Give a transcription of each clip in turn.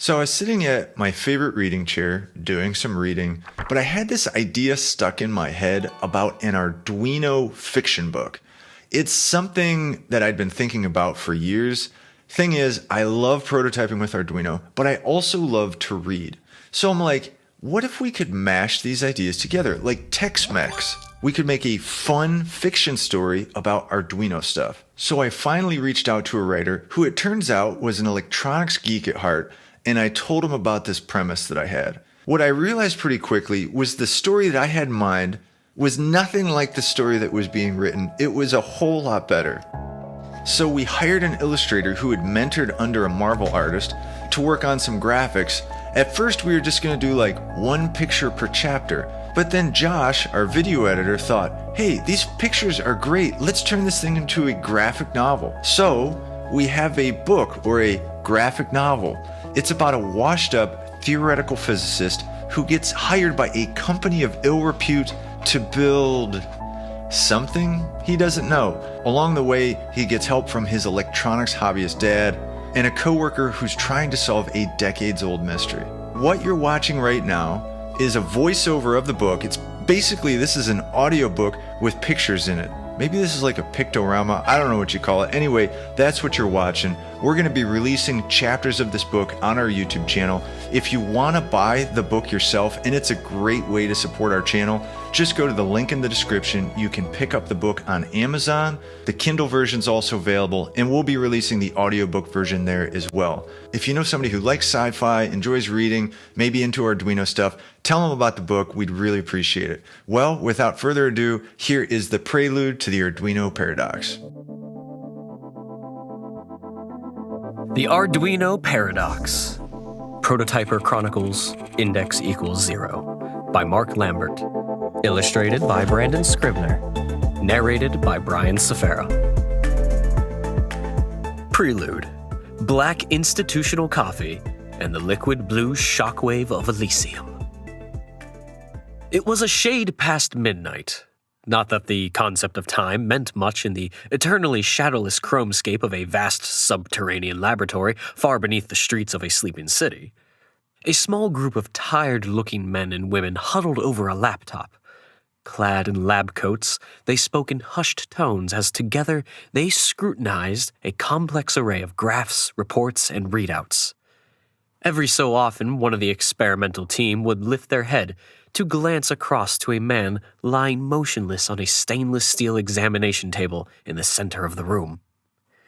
So I was sitting at my favorite reading chair doing some reading, but I had this idea stuck in my head about an Arduino fiction book. It's something that I'd been thinking about for years. Thing is, I love prototyping with Arduino, but I also love to read. So I'm like, what if we could mash these ideas together, like Tex-Mex? We could make a fun fiction story about Arduino stuff. So I finally reached out to a writer who it turns out was an electronics geek at heart, and I told him about this premise that I had. What I realized pretty quickly was the story that I had in mind was nothing like the story that was being written. It was a whole lot better. So we hired an illustrator who had mentored under a Marvel artist to work on some graphics. At first we were just going to do like one picture per chapter, but then Josh, our video editor, thought, hey, these pictures are great, let's turn this thing into a graphic novel. So we have a book, or a graphic novel. It's about a washed up theoretical physicist who gets hired by a company of ill repute to build something he doesn't know. Along the way, he gets help from his electronics hobbyist dad and a coworker who's trying to solve a decades-old mystery. What you're watching right now is a voiceover of the book. It's basically, this is an audiobook with pictures in it. Maybe this is like a pictorama, I don't know what you call it. Anyway, that's what you're watching. We're going to be releasing chapters of this book on our YouTube channel. If you want to buy the book yourself, and it's a great way to support our channel, just go to the link in the description. You can pick up the book on Amazon. The Kindle version's also available, and we'll be releasing the audiobook version there as well. If you know somebody who likes sci-fi, enjoys reading, maybe into Arduino stuff, tell them about the book. We'd really appreciate it. Well, without further ado, here is the prelude to the Arduino paradox. The Arduino Paradox. Prototyper Chronicles Index equals 0 by Mark Lambert. Illustrated by Brandon Scribner. Narrated by Bryan Sfara. Prelude. Black institutional coffee and the liquid blue shockwave of Elysium. It was a shade past midnight. Not that the concept of time meant much in the eternally shadowless chromescape of a vast subterranean laboratory far beneath the streets of a sleeping city. A small group of tired-looking men and women huddled over a laptop. Clad in lab coats, they spoke in hushed tones as together they scrutinized a complex array of graphs, reports, and readouts. Every so often, one of the experimental team would lift their head to glance across to a man lying motionless on a stainless steel examination table in the center of the room.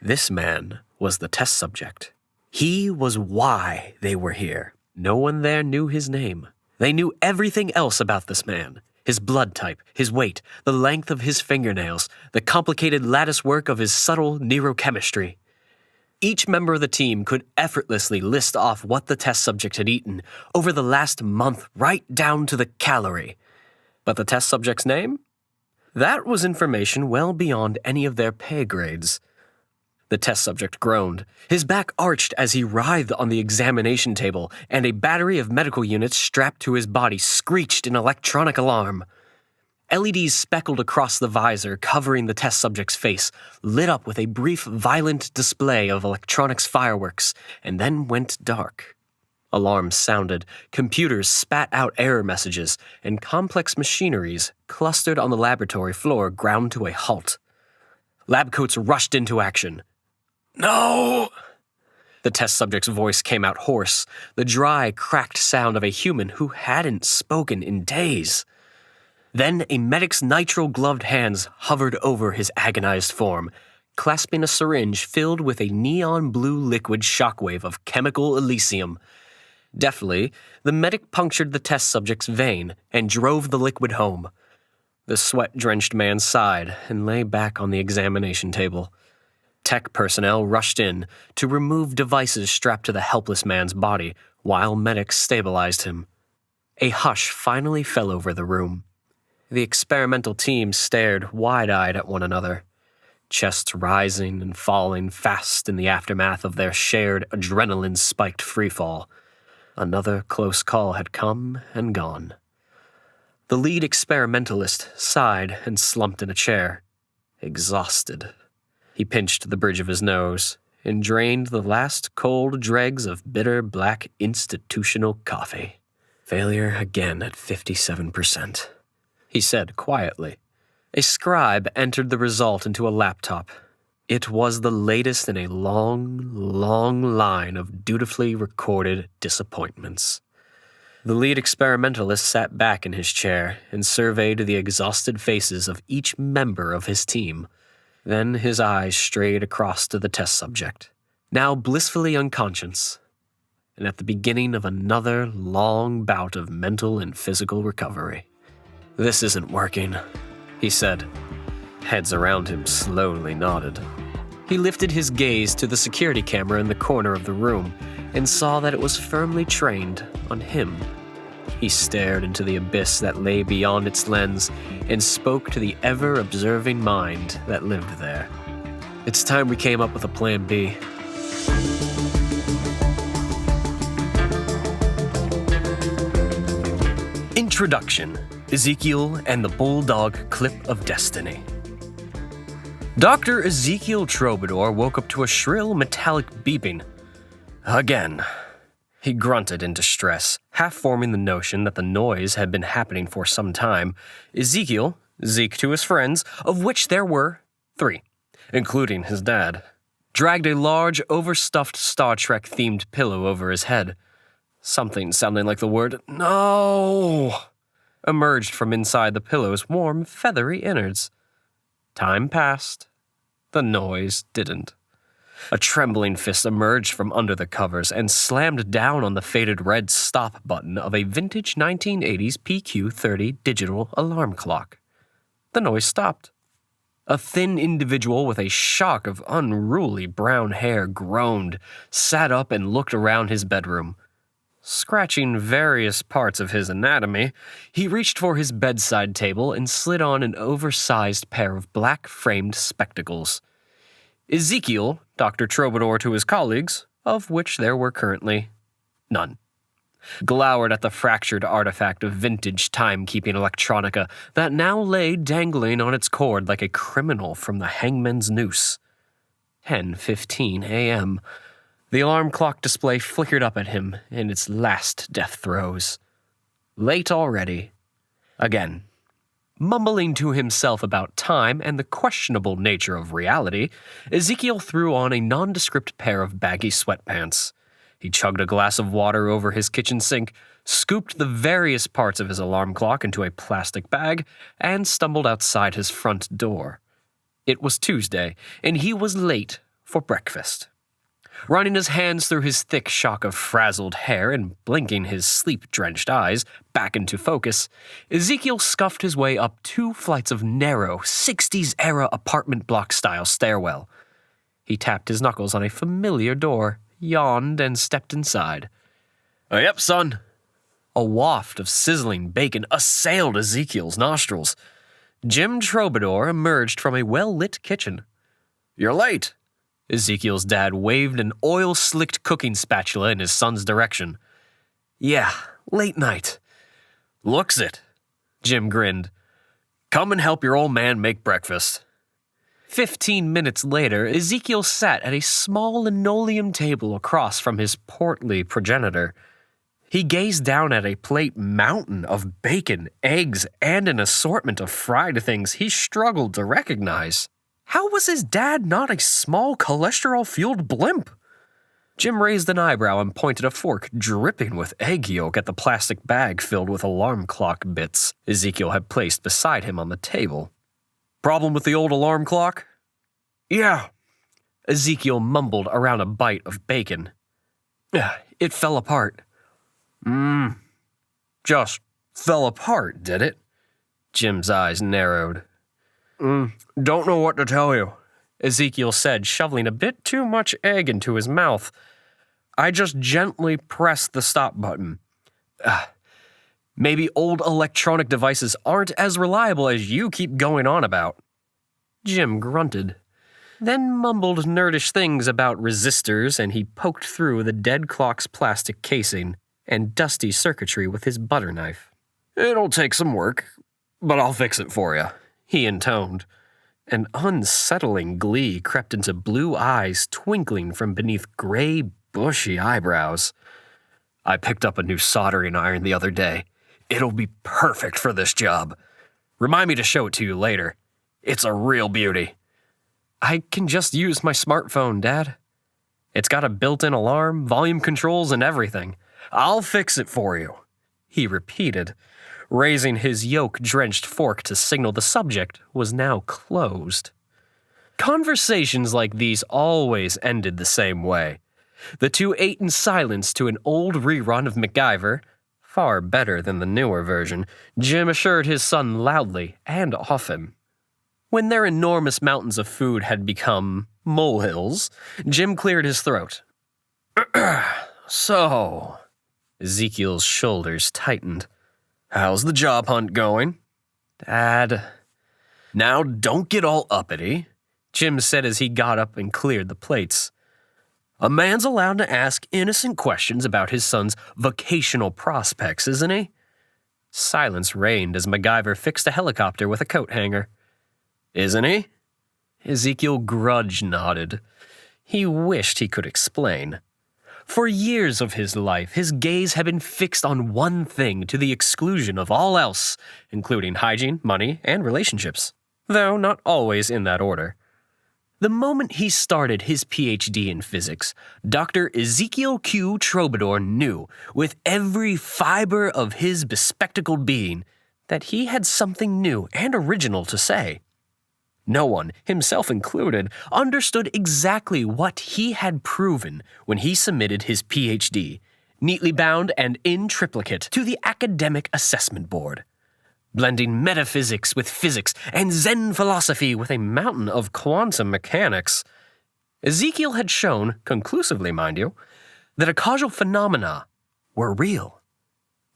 This man was the test subject. He was why they were here. No one there knew his name. They knew everything else about this man. His blood type, his weight, the length of his fingernails, the complicated lattice work of his subtle neurochemistry. Each member of the team could effortlessly list off what the test subject had eaten over the last month, right down to the calorie. But the test subject's name? That was information well beyond any of their pay grades. The test subject groaned. His back arched as he writhed on the examination table, and a battery of medical units strapped to his body screeched in electronic alarm. LEDs speckled across the visor covering the test subject's face, lit up with a brief, violent display of electronics fireworks, and then went dark. Alarms sounded, computers spat out error messages, and complex machineries clustered on the laboratory floor ground to a halt. Lab coats rushed into action. "No!" The test subject's voice came out hoarse, the dry, cracked sound of a human who hadn't spoken in days. Then a medic's nitrile-gloved hands hovered over his agonized form, clasping a syringe filled with a neon-blue liquid shockwave of chemical Elysium. Deftly, the medic punctured the test subject's vein and drove the liquid home. The sweat-drenched man sighed and lay back on the examination table. Tech personnel rushed in to remove devices strapped to the helpless man's body while medics stabilized him. A hush finally fell over the room. The experimental team stared wide-eyed at one another, chests rising and falling fast in the aftermath of their shared adrenaline-spiked freefall. Another close call had come and gone. The lead experimentalist sighed and slumped in a chair, exhausted. He pinched the bridge of his nose, and drained the last cold dregs of bitter black institutional coffee. Failure again at 57%, he said quietly. A scribe entered the result into a laptop. It was the latest in a long, long line of dutifully recorded disappointments. The lead experimentalist sat back in his chair and surveyed the exhausted faces of each member of his team. Then his eyes strayed across to the test subject, now blissfully unconscious, and at the beginning of another long bout of mental and physical recovery. "This isn't working," he said. Heads around him slowly nodded. He lifted his gaze to the security camera in the corner of the room and saw that it was firmly trained on him. He stared into the abyss that lay beyond its lens and spoke to the ever-observing mind that lived there. "It's time we came up with a plan B." Introduction: Ezekiel and the Bulldog Clip of Destiny. Dr. Ezekiel Troubadour woke up to a shrill metallic beeping. Again. He grunted in distress, half forming the notion that the noise had been happening for some time. Ezekiel, Zeke to his friends, of which there were 3, including his dad, dragged a large, overstuffed Star Trek-themed pillow over his head. Something sounding like the word "no" emerged from inside the pillow's warm, feathery innards. Time passed. The noise didn't. A trembling fist emerged from under the covers and slammed down on the faded red stop button of a vintage 1980s PQ-30 digital alarm clock. The noise stopped. A thin individual with a shock of unruly brown hair groaned, sat up, and looked around his bedroom. Scratching various parts of his anatomy, he reached for his bedside table and slid on an oversized pair of black-framed spectacles. Ezekiel, Dr. Troubadour to his colleagues, of which there were currently none, glowered at the fractured artifact of vintage timekeeping electronica that now lay dangling on its cord like a criminal from the hangman's noose. 10:15 a.m. The alarm clock display flickered up at him in its last death throes. Late already. Again. Mumbling to himself about time and the questionable nature of reality, Ezekiel threw on a nondescript pair of baggy sweatpants. He chugged a glass of water over his kitchen sink, scooped the various parts of his alarm clock into a plastic bag, and stumbled outside his front door. It was Tuesday, and he was late for breakfast. Running his hands through his thick shock of frazzled hair and blinking his sleep-drenched eyes back into focus, Ezekiel scuffed his way up 2 flights of narrow, 60s-era apartment block-style stairwell. He tapped his knuckles on a familiar door, yawned, and stepped inside. "Yep, son." A waft of sizzling bacon assailed Ezekiel's nostrils. Jim Troubadour emerged from a well-lit kitchen. "You're late." Ezekiel's dad waved an oil-slicked cooking spatula in his son's direction. "Yeah, late night." "Looks it." Jim grinned. "Come and help your old man make breakfast." 15 minutes later, Ezekiel sat at a small linoleum table across from his portly progenitor. He gazed down at a plate mountain of bacon, eggs, and an assortment of fried things he struggled to recognize. How was his dad not a small cholesterol-fueled blimp? Jim raised an eyebrow and pointed a fork dripping with egg yolk at the plastic bag filled with alarm clock bits Ezekiel had placed beside him on the table. "Problem with the old alarm clock?" "Yeah." Ezekiel mumbled around a bite of bacon. "It fell apart." Just fell apart, did it?" Jim's eyes narrowed. "Don't know what to tell you," Ezekiel said, shoveling a bit too much egg into his mouth. "I just gently pressed the stop button. Maybe old electronic devices aren't as reliable as you keep going on about." Jim grunted, then mumbled nerdish things about resistors, and he poked through the dead clock's plastic casing and dusty circuitry with his butter knife. "It'll take some work, but I'll fix it for you," he intoned. An unsettling glee crept into blue eyes twinkling from beneath gray, bushy eyebrows. I picked up a new soldering iron the other day. It'll be perfect for this job. Remind me to show it to you later. It's a real beauty. I can just use my smartphone, Dad. It's got a built-in alarm, volume controls, and everything. I'll fix it for you, he repeated, raising his yolk-drenched fork to signal the subject was now closed. Conversations like these always ended the same way. The two ate in silence to an old rerun of MacGyver, far better than the newer version, Jim assured his son loudly and often. When their enormous mountains of food had become molehills, Jim cleared his throat. So, Ezekiel's shoulders tightened. How's the job hunt going? Dad. Now don't get all uppity, Jim said as he got up and cleared the plates. A man's allowed to ask innocent questions about his son's vocational prospects, isn't he? Silence reigned as MacGyver fixed a helicopter with a coat hanger. Isn't he? Ezekiel grudge-nodded. He wished he could explain. For years of his life, his gaze had been fixed on one thing to the exclusion of all else, including hygiene, money, and relationships, though not always in that order. The moment he started his PhD in physics, Dr. Ezekiel Q. Troubadour knew, with every fiber of his bespectacled being, that he had something new and original to say. No one, himself included, understood exactly what he had proven when he submitted his PhD, neatly bound and in triplicate, to the Academic Assessment Board. Blending metaphysics with physics and Zen philosophy with a mountain of quantum mechanics, Ezekiel had shown, conclusively mind you, that causal phenomena were real.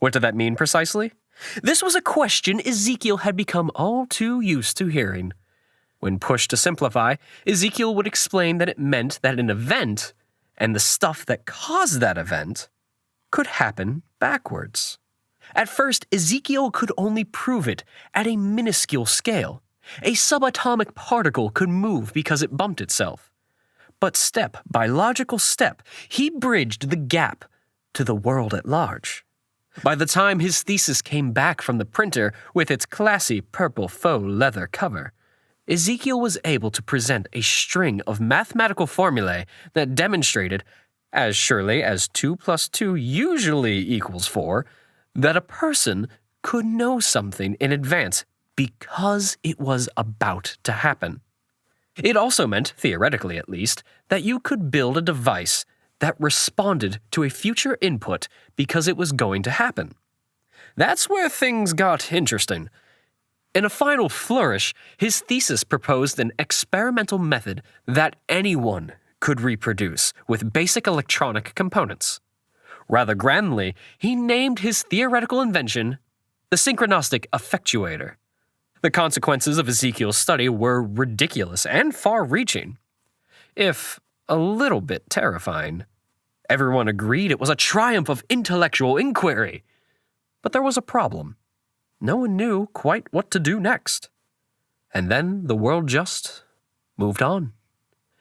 What did that mean precisely? This was a question Ezekiel had become all too used to hearing. When pushed to simplify, Ezekiel would explain that it meant that an event, and the stuff that caused that event, could happen backwards. At first, Ezekiel could only prove it at a minuscule scale. A subatomic particle could move because it bumped itself. But step by logical step, he bridged the gap to the world at large. By the time his thesis came back from the printer with its classy purple faux leather cover, Ezekiel was able to present a string of mathematical formulae that demonstrated, as surely as 2 + 2 usually equals 4, that a person could know something in advance because it was about to happen. It also meant, theoretically at least, that you could build a device that responded to a future input because it was going to happen. That's where things got interesting. In a final flourish, his thesis proposed an experimental method that anyone could reproduce with basic electronic components. Rather grandly, he named his theoretical invention the synchronistic effectuator. The consequences of Ezekiel's study were ridiculous and far-reaching, if a little bit terrifying. Everyone agreed it was a triumph of intellectual inquiry. But there was a problem. No one knew quite what to do next. And then the world just moved on.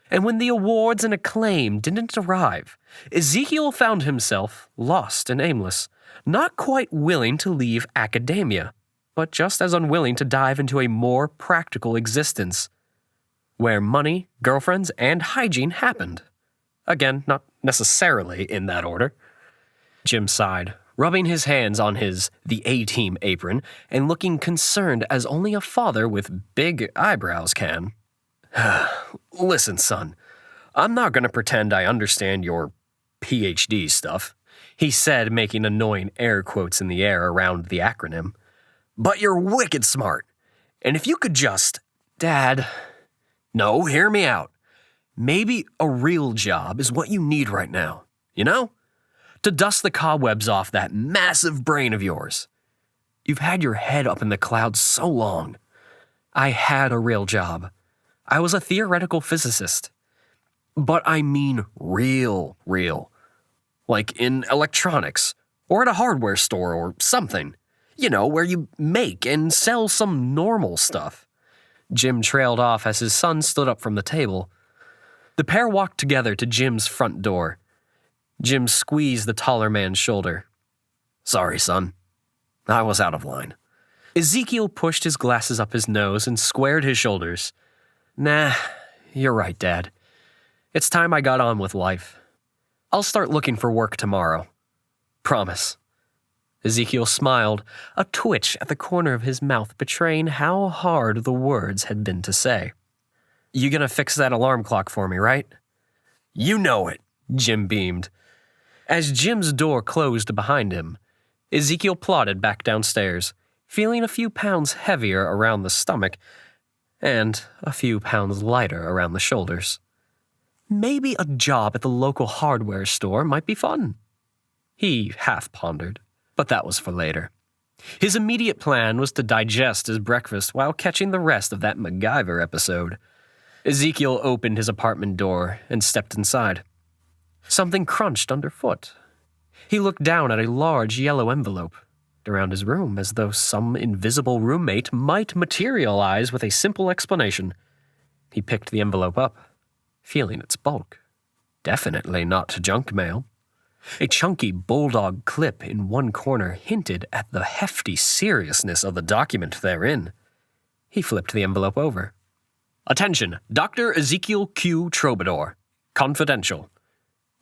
And when the awards and acclaim didn't arrive, Ezekiel found himself lost and aimless, not quite willing to leave academia, but just as unwilling to dive into a more practical existence, where money, girlfriends, and hygiene happened. Again, not necessarily in that order. Jim sighed, rubbing his hands on the A-Team apron and looking concerned as only a father with big eyebrows can. Listen, son, I'm not going to pretend I understand your PhD stuff, he said, making annoying air quotes in the air around the acronym. But you're wicked smart. And if you could just... Dad... No, hear me out. Maybe a real job is what you need right now, you know? To dust the cobwebs off that massive brain of yours. You've had your head up in the clouds so long. I had a real job. I was a theoretical physicist. But I mean real. Like in electronics, or at a hardware store or something. You know, where you make and sell some normal stuff. Jim trailed off as his son stood up from the table. The pair walked together to Jim's front door. Jim squeezed the taller man's shoulder. "Sorry, son. I was out of line." Ezekiel pushed his glasses up his nose and squared his shoulders. "Nah, you're right, Dad. It's time I got on with life. I'll start looking for work tomorrow. Promise." Ezekiel smiled, a twitch at the corner of his mouth betraying how hard the words had been to say. "You gonna fix that alarm clock for me, right?" "You know it," Jim beamed. As Jim's door closed behind him, Ezekiel plodded back downstairs, feeling a few pounds heavier around the stomach and a few pounds lighter around the shoulders. Maybe a job at the local hardware store might be fun. He half pondered, but that was for later. His immediate plan was to digest his breakfast while catching the rest of that MacGyver episode. Ezekiel opened his apartment door and stepped inside. Something crunched underfoot. He looked down at a large yellow envelope around his room as though some invisible roommate might materialize with a simple explanation. He picked the envelope up, feeling its bulk. Definitely not junk mail. A chunky bulldog clip in one corner hinted at the hefty seriousness of the document therein. He flipped the envelope over. "Attention, Dr. Ezekiel Q. Troubadour. Confidential."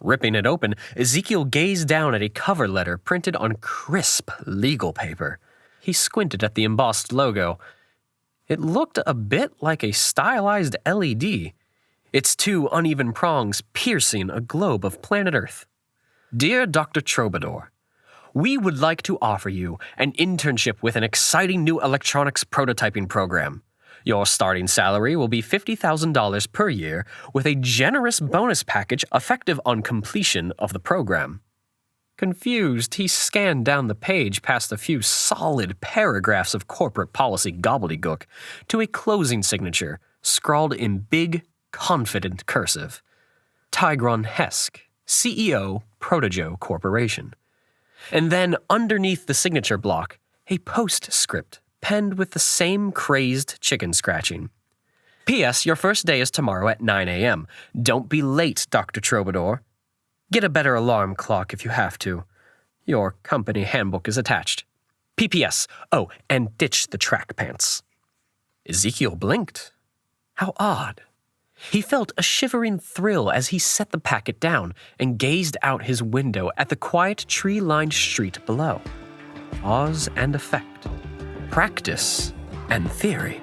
Ripping it open, Ezekiel gazed down at a cover letter printed on crisp legal paper. He squinted at the embossed logo. It looked a bit like a stylized LED, its two uneven prongs piercing a globe of planet Earth. "Dear Dr. Troubadour, we would like to offer you an internship with an exciting new electronics prototyping program. Your starting salary will be $50,000 per year with a generous bonus package effective on completion of the program." Confused, he scanned down the page past a few solid paragraphs of corporate policy gobbledygook to a closing signature scrawled in big, confident cursive. Tigron Hesk, CEO, Protojo Corporation. And then underneath the signature block, a postscript penned with the same crazed chicken scratching. "P.S. Your first day is tomorrow at 9 a.m. Don't be late, Dr. Troubadour. Get a better alarm clock if you have to. Your company handbook is attached. P.P.S. Oh, and ditch the track pants." Ezekiel blinked. How odd. He felt a shivering thrill as he set the packet down and gazed out his window at the quiet tree-lined street below. Cause and effect. Practice and theory.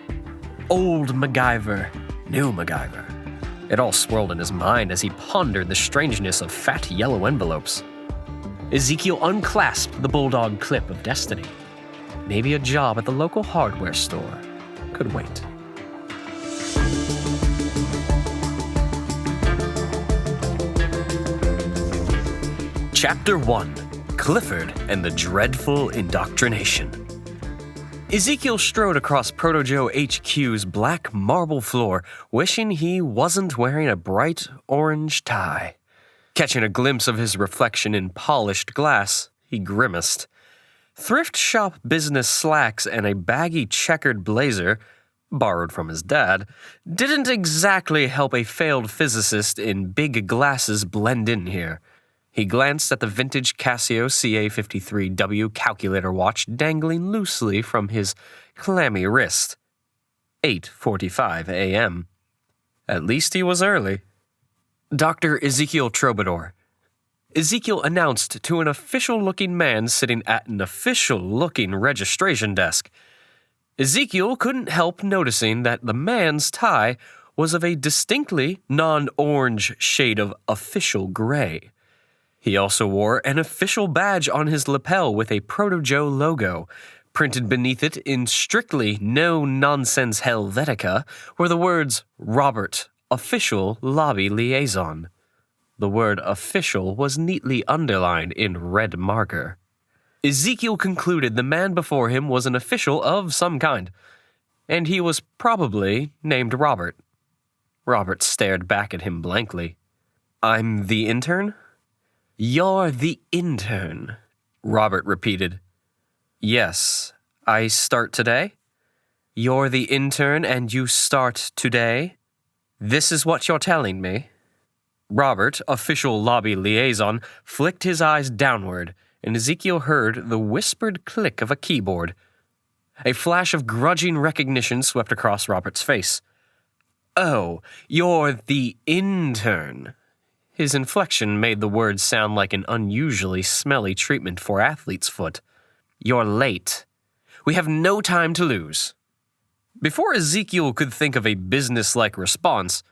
Old MacGyver, new MacGyver. It all swirled in his mind as he pondered the strangeness of fat yellow envelopes. Ezekiel unclasped the bulldog clip of destiny. Maybe a job at the local hardware store could wait. Chapter 1. Clifford and the Dreadful Indoctrination. Ezekiel strode across Protojo HQ's black marble floor, wishing he wasn't wearing a bright orange tie. Catching a glimpse of his reflection in polished glass, he grimaced. Thrift shop business slacks and a baggy checkered blazer, borrowed from his dad, didn't exactly help a failed physicist in big glasses blend in here. He glanced at the vintage Casio CA53W calculator watch dangling loosely from his clammy wrist. 8:45 a.m. At least he was early. "Dr. Ezekiel Troubadour." Ezekiel announced to an official-looking man sitting at an official-looking registration desk. Ezekiel couldn't help noticing that the man's tie was of a distinctly non-orange shade of official gray. He also wore an official badge on his lapel with a Protojo logo. Printed beneath it in strictly no-nonsense Helvetica were the words, "Robert, Official Lobby Liaison." The word official was neatly underlined in red marker. Ezekiel concluded the man before him was an official of some kind, and he was probably named Robert. Robert stared back at him blankly. "I'm the intern?" "You're the intern," Robert repeated. "Yes, I start today?" You're the intern and you start today? This is what you're telling me? Robert, official lobby liaison, flicked his eyes downward, and Ezekiel heard the whispered click of a keyboard. A flash of grudging recognition swept across Robert's face. Oh, you're the intern. His inflection made the words sound like an unusually smelly treatment for athlete's foot. You're late. We have no time to lose. Before Ezekiel could think of a business-like response,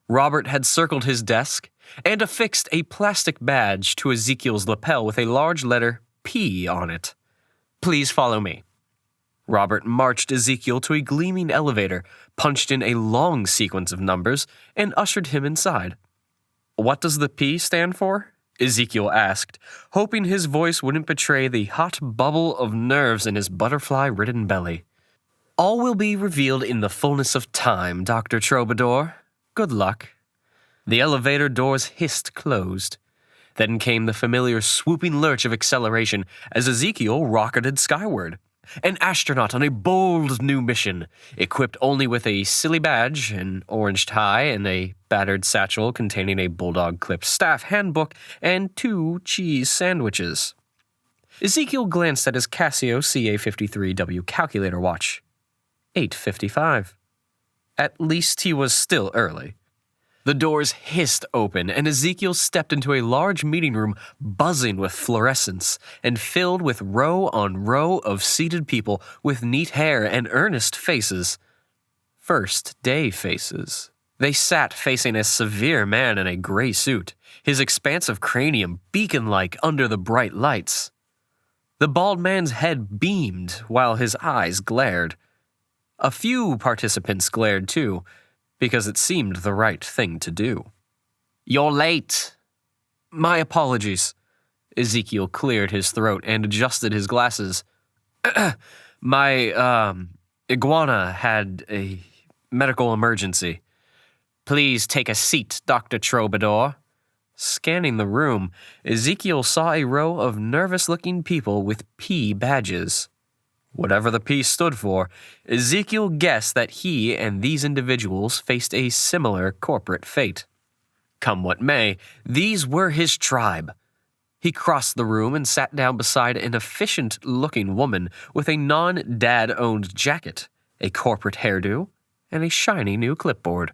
Robert had circled his desk and affixed a plastic badge to Ezekiel's lapel with a large letter P on it. Please follow me. Robert marched Ezekiel to a gleaming elevator, punched in a long sequence of numbers, and ushered him inside. What does the P stand for? Ezekiel asked, hoping his voice wouldn't betray the hot bubble of nerves in his butterfly-ridden belly. All will be revealed in the fullness of time, Dr. Troubadour. Good luck. The elevator doors hissed closed. Then came the familiar swooping lurch of acceleration as Ezekiel rocketed skyward. An astronaut on a bold new mission, equipped only with a silly badge, an orange tie, and a battered satchel containing a bulldog-clipped staff handbook and 2 cheese sandwiches. Ezekiel glanced at his Casio CA53W calculator watch. 8:55. At least he was still early. The doors hissed open, and Ezekiel stepped into a large meeting room buzzing with fluorescence and filled with row on row of seated people with neat hair and earnest faces. First-day faces. They sat facing a severe man in a gray suit, his expansive cranium beacon-like under the bright lights. The bald man's head beamed while his eyes glared. A few participants glared too, because it seemed the right thing to do. You're late. My apologies. Ezekiel cleared his throat and adjusted his glasses. My, iguana had a medical emergency. Please take a seat, Dr. Troubadour. Scanning the room, Ezekiel saw a row of nervous-looking people with P badges. Whatever the P stood for, Ezekiel guessed that he and these individuals faced a similar corporate fate. Come what may, these were his tribe. He crossed the room and sat down beside an efficient-looking woman with a non-dad-owned jacket, a corporate hairdo, and a shiny new clipboard.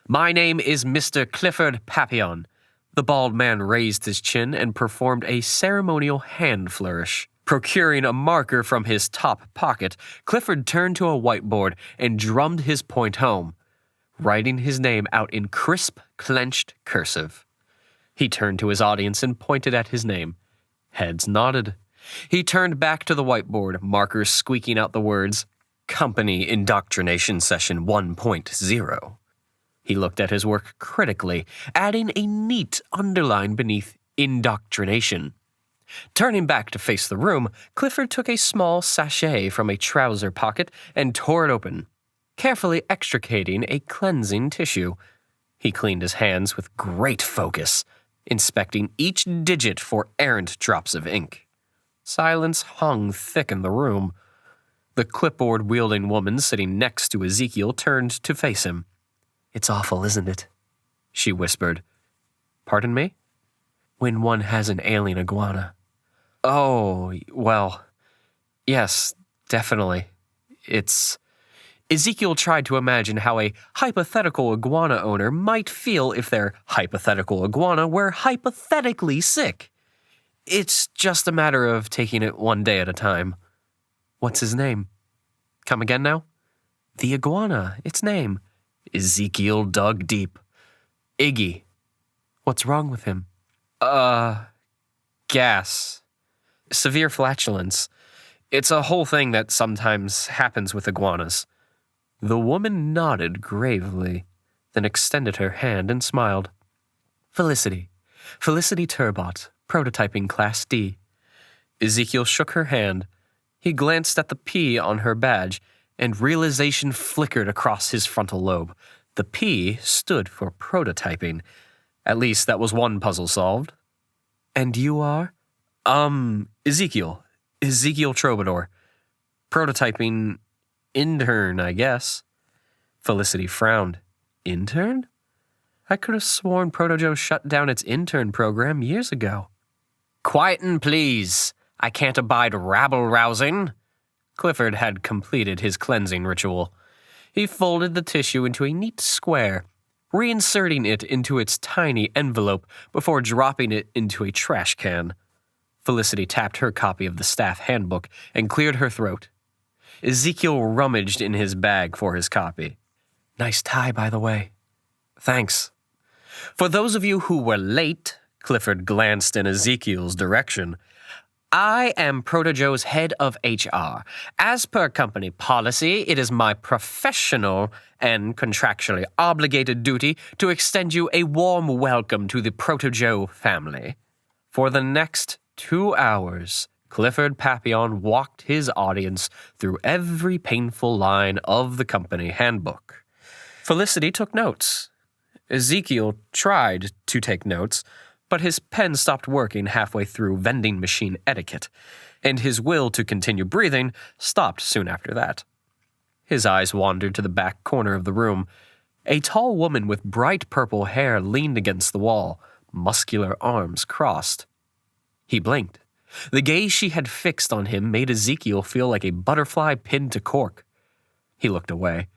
My name is Mr. Clifford Papillon. The bald man raised his chin and performed a ceremonial hand flourish. Procuring a marker from his top pocket, Clifford turned to a whiteboard and drummed his point home, writing his name out in crisp, clenched cursive. He turned to his audience and pointed at his name. Heads nodded. He turned back to the whiteboard, markers squeaking out the words, Company Indoctrination Session 1.0. He looked at his work critically, adding a neat underline beneath indoctrination. Turning back to face the room, Clifford took a small sachet from a trouser pocket and tore it open, carefully extricating a cleansing tissue. He cleaned his hands with great focus, inspecting each digit for errant drops of ink. Silence hung thick in the room. The clipboard-wielding woman sitting next to Ezekiel turned to face him. It's awful, isn't it? She whispered. Pardon me? When one has an ailing iguana. Oh, well, yes, definitely. Ezekiel tried to imagine how a hypothetical iguana owner might feel if their hypothetical iguana were hypothetically sick. It's just a matter of taking it one day at a time. What's his name? Come again now? The iguana, its name. Ezekiel dug deep. Iggy. What's wrong with him? Gas. Severe flatulence. It's a whole thing that sometimes happens with iguanas. The woman nodded gravely, then extended her hand and smiled. Felicity Turbot, prototyping Class D. Ezekiel shook her hand. He glanced at the P on her badge, and realization flickered across his frontal lobe. The P stood for prototyping. At least that was one puzzle solved. And you are? Ezekiel Troubadour. Prototyping intern, I guess. Felicity frowned. Intern? I could have sworn Proto-Joe shut down its intern program years ago. Quietin', please. I can't abide rabble-rousing. Clifford had completed his cleansing ritual. He folded the tissue into a neat square, reinserting it into its tiny envelope before dropping it into a trash can. Felicity tapped her copy of the staff handbook and cleared her throat. Ezekiel rummaged in his bag for his copy. Nice tie, by the way. Thanks. For those of you who were late, Clifford glanced in Ezekiel's direction. I am Proto-Joe's head of HR. As per company policy, it is my professional and contractually obligated duty to extend you a warm welcome to the Proto-Joe family. For the next 2 hours, Clifford Papillon walked his audience through every painful line of the company handbook. Felicity took notes. Ezekiel tried to take notes, but his pen stopped working halfway through vending machine etiquette, and his will to continue breathing stopped soon after that. His eyes wandered to the back corner of the room. A tall woman with bright purple hair leaned against the wall, muscular arms crossed. He blinked. The gaze she had fixed on him made Ezekiel feel like a butterfly pinned to cork. He looked away.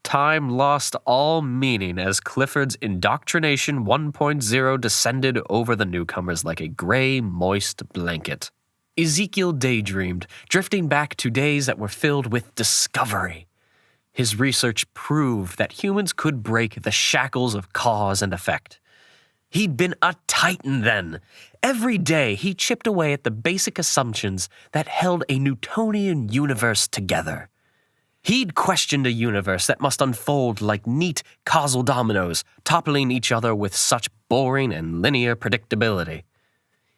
Time lost all meaning as Clifford's Indoctrination 1.0 descended over the newcomers like a gray, moist blanket. Ezekiel daydreamed, drifting back to days that were filled with discovery. His research proved that humans could break the shackles of cause and effect. He'd been a titan then. Every day he chipped away at the basic assumptions that held a Newtonian universe together. He'd questioned a universe that must unfold like neat causal dominoes, toppling each other with such boring and linear predictability.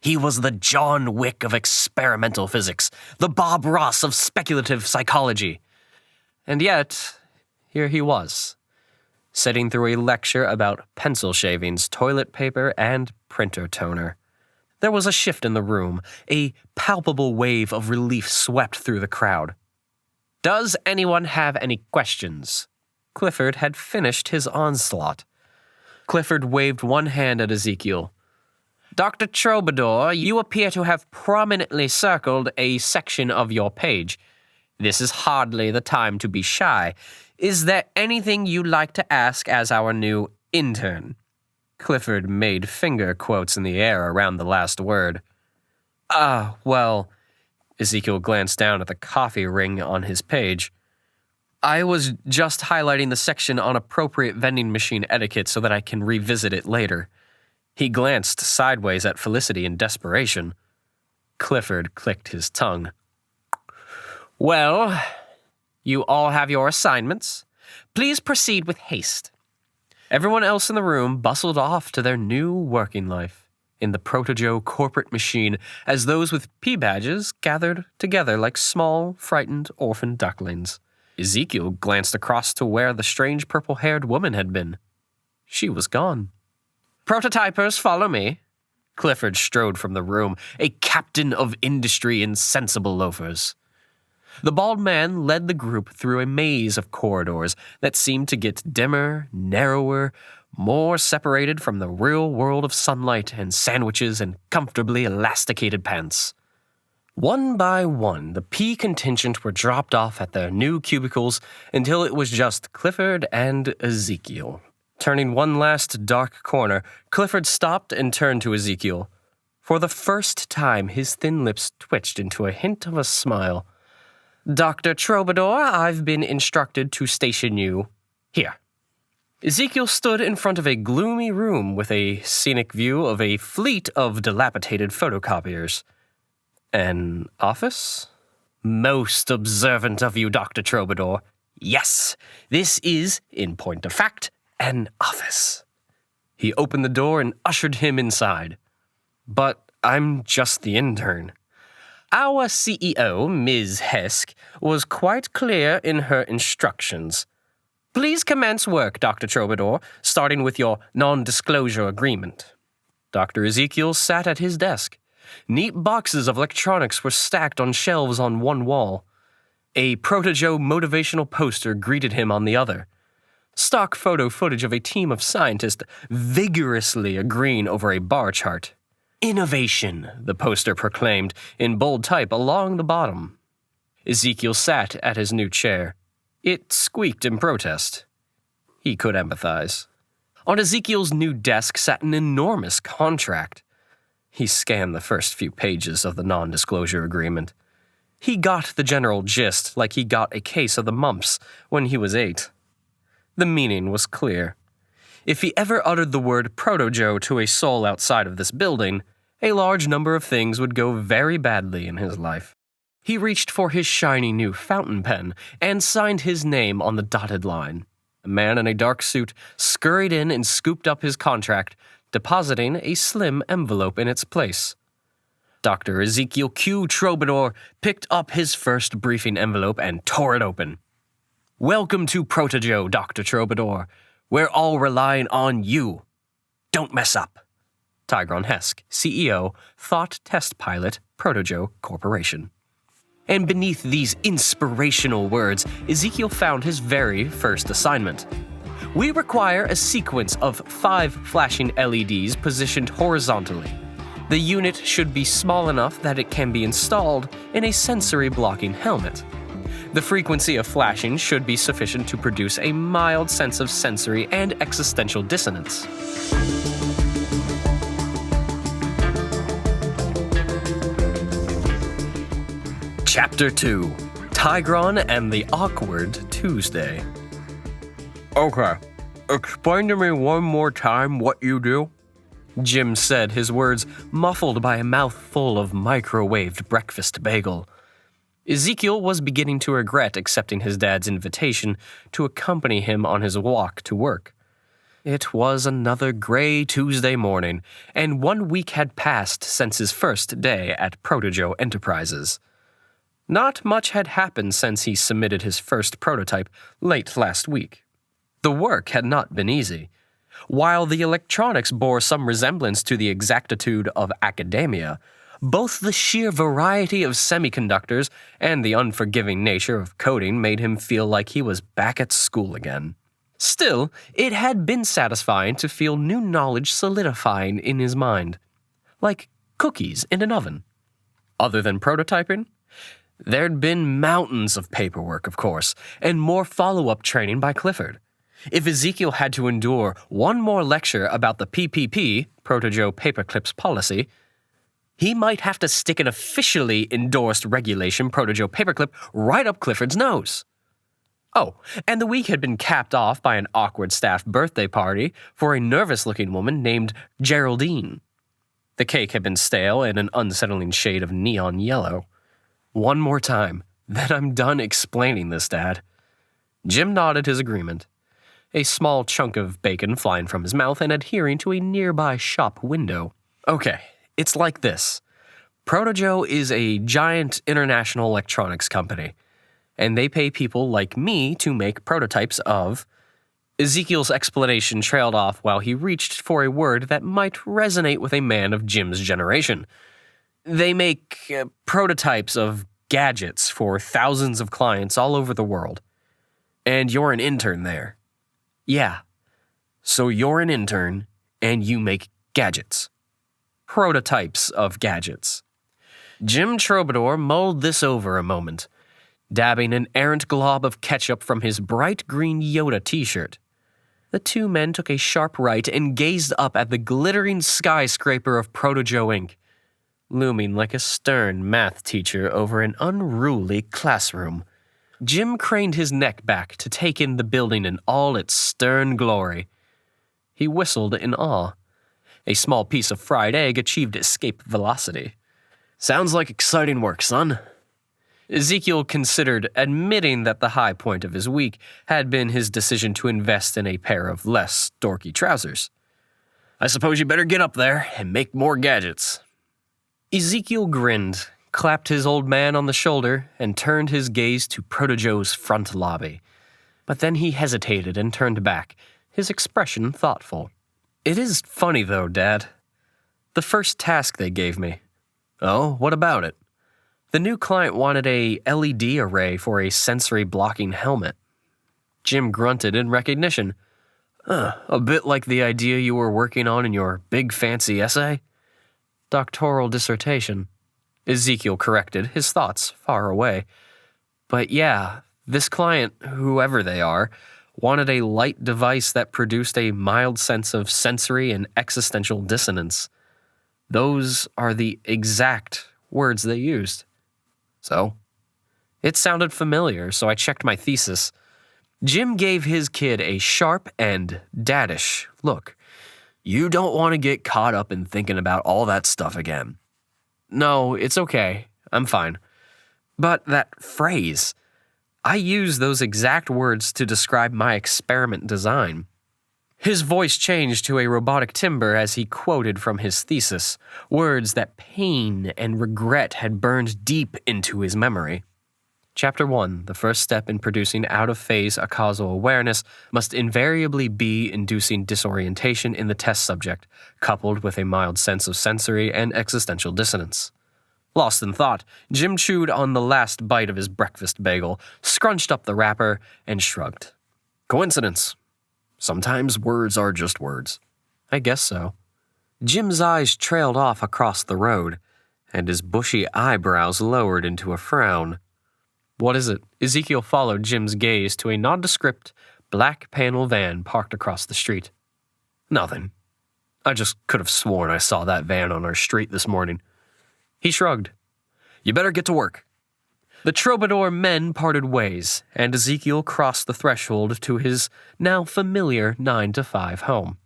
He was the John Wick of experimental physics, the Bob Ross of speculative psychology. And yet, here he was, sitting through a lecture about pencil shavings, toilet paper, and printer toner. There was a shift in the room. A palpable wave of relief swept through the crowd. Does anyone have any questions? Clifford had finished his onslaught. Clifford waved one hand at Ezekiel. Dr. Troubadour, you appear to have prominently circled a section of your page. This is hardly the time to be shy. Is there anything you'd like to ask as our new intern? Clifford made finger quotes in the air around the last word. Well... Ezekiel glanced down at the coffee ring on his page. I was just highlighting the section on appropriate vending machine etiquette so that I can revisit it later. He glanced sideways at Felicity in desperation. Clifford clicked his tongue. Well, you all have your assignments. Please proceed with haste. Everyone else in the room bustled off to their new working life in the Proto-Joe corporate machine as those with P badges gathered together like small, frightened orphan ducklings. Ezekiel glanced across to where the strange purple-haired woman had been. She was gone. Prototypers, follow me. Clifford strode from the room, a captain of industry in sensible loafers. The bald man led the group through a maze of corridors that seemed to get dimmer, narrower, more separated from the real world of sunlight and sandwiches and comfortably elasticated pants. One by one, the P contingent were dropped off at their new cubicles until it was just Clifford and Ezekiel. Turning one last dark corner, Clifford stopped and turned to Ezekiel. For the first time, his thin lips twitched into a hint of a smile. Dr. Troubadour, I've been instructed to station you here. Ezekiel stood in front of a gloomy room with a scenic view of a fleet of dilapidated photocopiers. An office? Most observant of you, Dr. Troubadour. Yes, this is, in point of fact, an office. He opened the door and ushered him inside. But I'm just the intern. Our CEO, Ms. Hesk, was quite clear in her instructions. Please commence work, Dr. Troubadour, starting with your non-disclosure agreement. Dr. Ezekiel sat at his desk. Neat boxes of electronics were stacked on shelves on one wall. A Proto-Joe motivational poster greeted him on the other. Stock photo footage of a team of scientists vigorously agreeing over a bar chart. Innovation, the poster proclaimed in bold type along the bottom. Ezekiel sat at his new chair. It squeaked in protest. He could empathize. On Ezekiel's new desk sat an enormous contract. He scanned the first few pages of the non-disclosure agreement. He got the general gist like he got a case of the mumps when he was 8. The meaning was clear. If he ever uttered the word Proto-Joe to a soul outside of this building, a large number of things would go very badly in his life. He reached for his shiny new fountain pen and signed his name on the dotted line. A man in a dark suit scurried in and scooped up his contract, depositing a slim envelope in its place. Dr. Ezekiel Q. Troubadour picked up his first briefing envelope and tore it open. Welcome to Proto-Joe, Dr. Troubadour. We're all relying on you. Don't mess up. Tigron Hesk, CEO, Thought Test Pilot, Proto-Joe Corporation. And beneath these inspirational words, Ezekiel found his very first assignment. We require a sequence of 5 flashing LEDs positioned horizontally. The unit should be small enough that it can be installed in a sensory-blocking helmet. The frequency of flashing should be sufficient to produce a mild sense of sensory and existential dissonance. Chapter 2: Tigron and the Awkward Tuesday. Okay, explain to me one more time what you do, Jim said, his words muffled by a mouthful of microwaved breakfast bagel. Ezekiel was beginning to regret accepting his dad's invitation to accompany him on his walk to work. It was another gray Tuesday morning, and 1 week had passed since his first day at Proto-Joe Enterprises. Not much had happened since he submitted his first prototype late last week. The work had not been easy. While the electronics bore some resemblance to the exactitude of academia, both the sheer variety of semiconductors and the unforgiving nature of coding made him feel like he was back at school again. Still, it had been satisfying to feel new knowledge solidifying in his mind, like cookies in an oven. Other than prototyping, there'd been mountains of paperwork, of course, and more follow-up training by Clifford. If Ezekiel had to endure one more lecture about the PPP, Proto-Joe Paperclips Policy, he might have to stick an officially endorsed regulation Proto-Joe paperclip right up Clifford's nose. Oh, and the week had been capped off by an awkward staff birthday party for a nervous-looking woman named Geraldine. The cake had been stale and an unsettling shade of neon yellow. One more time, then I'm done explaining this, Dad. Jim nodded his agreement, a small chunk of bacon flying from his mouth and adhering to a nearby shop window. Okay, it's like this. Proto-Joe is a giant international electronics company, and they pay people like me to make prototypes of... Ezekiel's explanation trailed off while he reached for a word that might resonate with a man of Jim's generation. They make prototypes of gadgets for thousands of clients all over the world. And you're an intern there. Yeah. So you're an intern, and you make gadgets. Prototypes of gadgets. Jim Troubadour mulled this over a moment, dabbing an errant glob of ketchup from his bright green Yoda t-shirt. The two men took a sharp right and gazed up at the glittering skyscraper of Proto-Joe Inc., looming like a stern math teacher over an unruly classroom. Jim craned his neck back to take in the building in all its stern glory. He whistled in awe. A small piece of fried egg achieved escape velocity. Sounds like exciting work, son. Ezekiel considered admitting that the high point of his week had been his decision to invest in a pair of less dorky trousers. I suppose you better get up there and make more gadgets. Ezekiel grinned, clapped his old man on the shoulder, and turned his gaze to Proto-Joe's front lobby. But then he hesitated and turned back, his expression thoughtful. It is funny, though, Dad. The first task they gave me. Oh, what about it? The new client wanted a LED array for a sensory-blocking helmet. Jim grunted in recognition. A bit like the idea you were working on in your big fancy essay? Doctoral dissertation. Ezekiel corrected, his thoughts far away. But yeah, this client, whoever they are, wanted a light device that produced a mild sense of sensory and existential dissonance. Those are the exact words they used. So, it sounded familiar, so I checked my thesis. Jim gave his kid a sharp and daddish look. You don't want to get caught up in thinking about all that stuff again. No, it's okay. I'm fine. But that phrase, I use those exact words to describe my experiment design. His voice changed to a robotic timbre as he quoted from his thesis, words that pain and regret had burned deep into his memory. Chapter 1, the first step in producing out-of-phase acausal awareness must invariably be inducing disorientation in the test subject, coupled with a mild sense of sensory and existential dissonance. Lost in thought, Jim chewed on the last bite of his breakfast bagel, scrunched up the wrapper, and shrugged. Coincidence. Sometimes words are just words. I guess so. Jim's eyes trailed off across the road, and his bushy eyebrows lowered into a frown. What is it? Ezekiel followed Jim's gaze to a nondescript, black panel van parked across the street. Nothing. I just could have sworn I saw that van on our street this morning. He shrugged. You better get to work. The troubadour men parted ways, and Ezekiel crossed the threshold to his now familiar 9-to-5 home.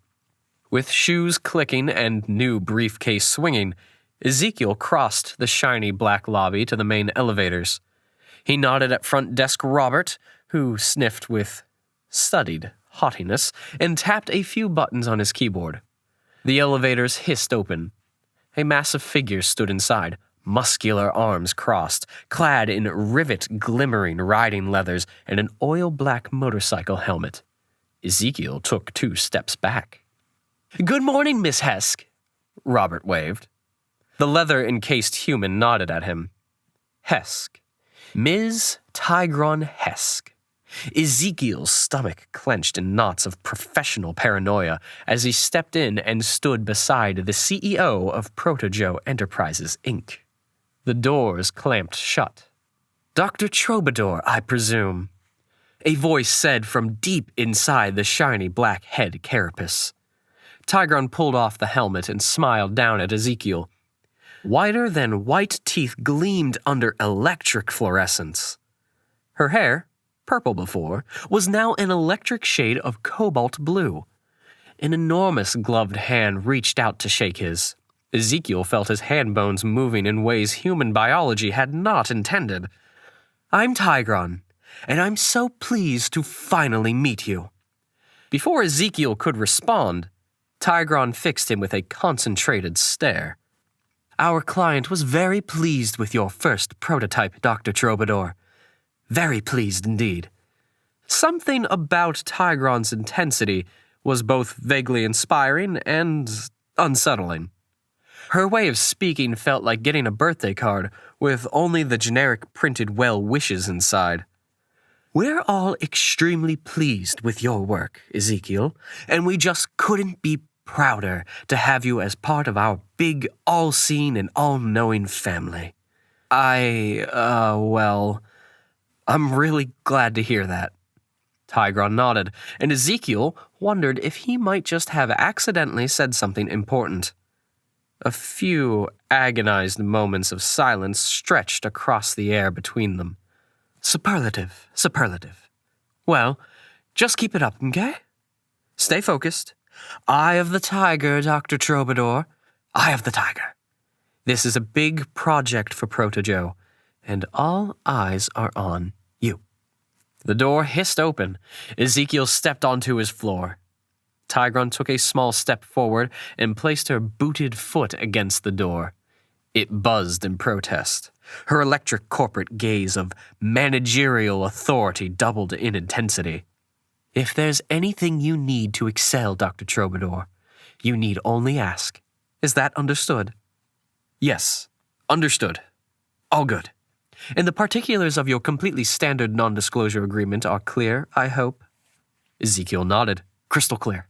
With shoes clicking and new briefcase swinging, Ezekiel crossed the shiny black lobby to the main elevators. He nodded at front desk Robert, who sniffed with studied haughtiness and tapped a few buttons on his keyboard. The elevators hissed open. A massive figure stood inside, muscular arms crossed, clad in rivet-glimmering riding leathers and an oil-black motorcycle helmet. Ezekiel took 2 steps back. "Good morning, Miss Hesk," Robert waved. The leather-encased human nodded at him. Hesk. Ms. Tigron Hesk. Ezekiel's stomach clenched in knots of professional paranoia as he stepped in and stood beside the CEO of Protojo Enterprises, Inc. The doors clamped shut. "Dr. Troubadour, I presume," a voice said from deep inside the shiny black head carapace. Tigron pulled off the helmet and smiled down at Ezekiel. Whiter than white teeth gleamed under electric fluorescence. Her hair, purple before, was now an electric shade of cobalt blue. An enormous gloved hand reached out to shake his. Ezekiel felt his hand bones moving in ways human biology had not intended. "I'm Tigron, and I'm so pleased to finally meet you." Before Ezekiel could respond, Tigron fixed him with a concentrated stare. "Our client was very pleased with your first prototype, Dr. Troubadour. Very pleased indeed." Something about Tigron's intensity was both vaguely inspiring and unsettling. Her way of speaking felt like getting a birthday card with only the generic printed well wishes inside. "We're all extremely pleased with your work, Ezekiel, and we just couldn't be prouder to have you as part of our big, all-seeing and all-knowing family." I'm really glad to hear that." Tigron nodded, and Ezekiel wondered if he might just have accidentally said something important. A few agonized moments of silence stretched across the air between them. Superlative. Well, just keep it up, okay? Stay focused. Eye of the tiger, Dr. Troubadour. Eye of the tiger. This is a big project for Protojo, and all eyes are on you. The door hissed open. Ezekiel stepped onto his floor. Tigron took a small step forward and placed her booted foot against the door. It buzzed in protest. Her electric corporate gaze of managerial authority doubled in intensity. "If there's anything you need to excel, Dr. Troubadour, you need only ask. Is that understood?" "Yes, understood. All good." And the particulars of your completely standard non-disclosure agreement are clear, I hope? Ezekiel nodded, crystal clear.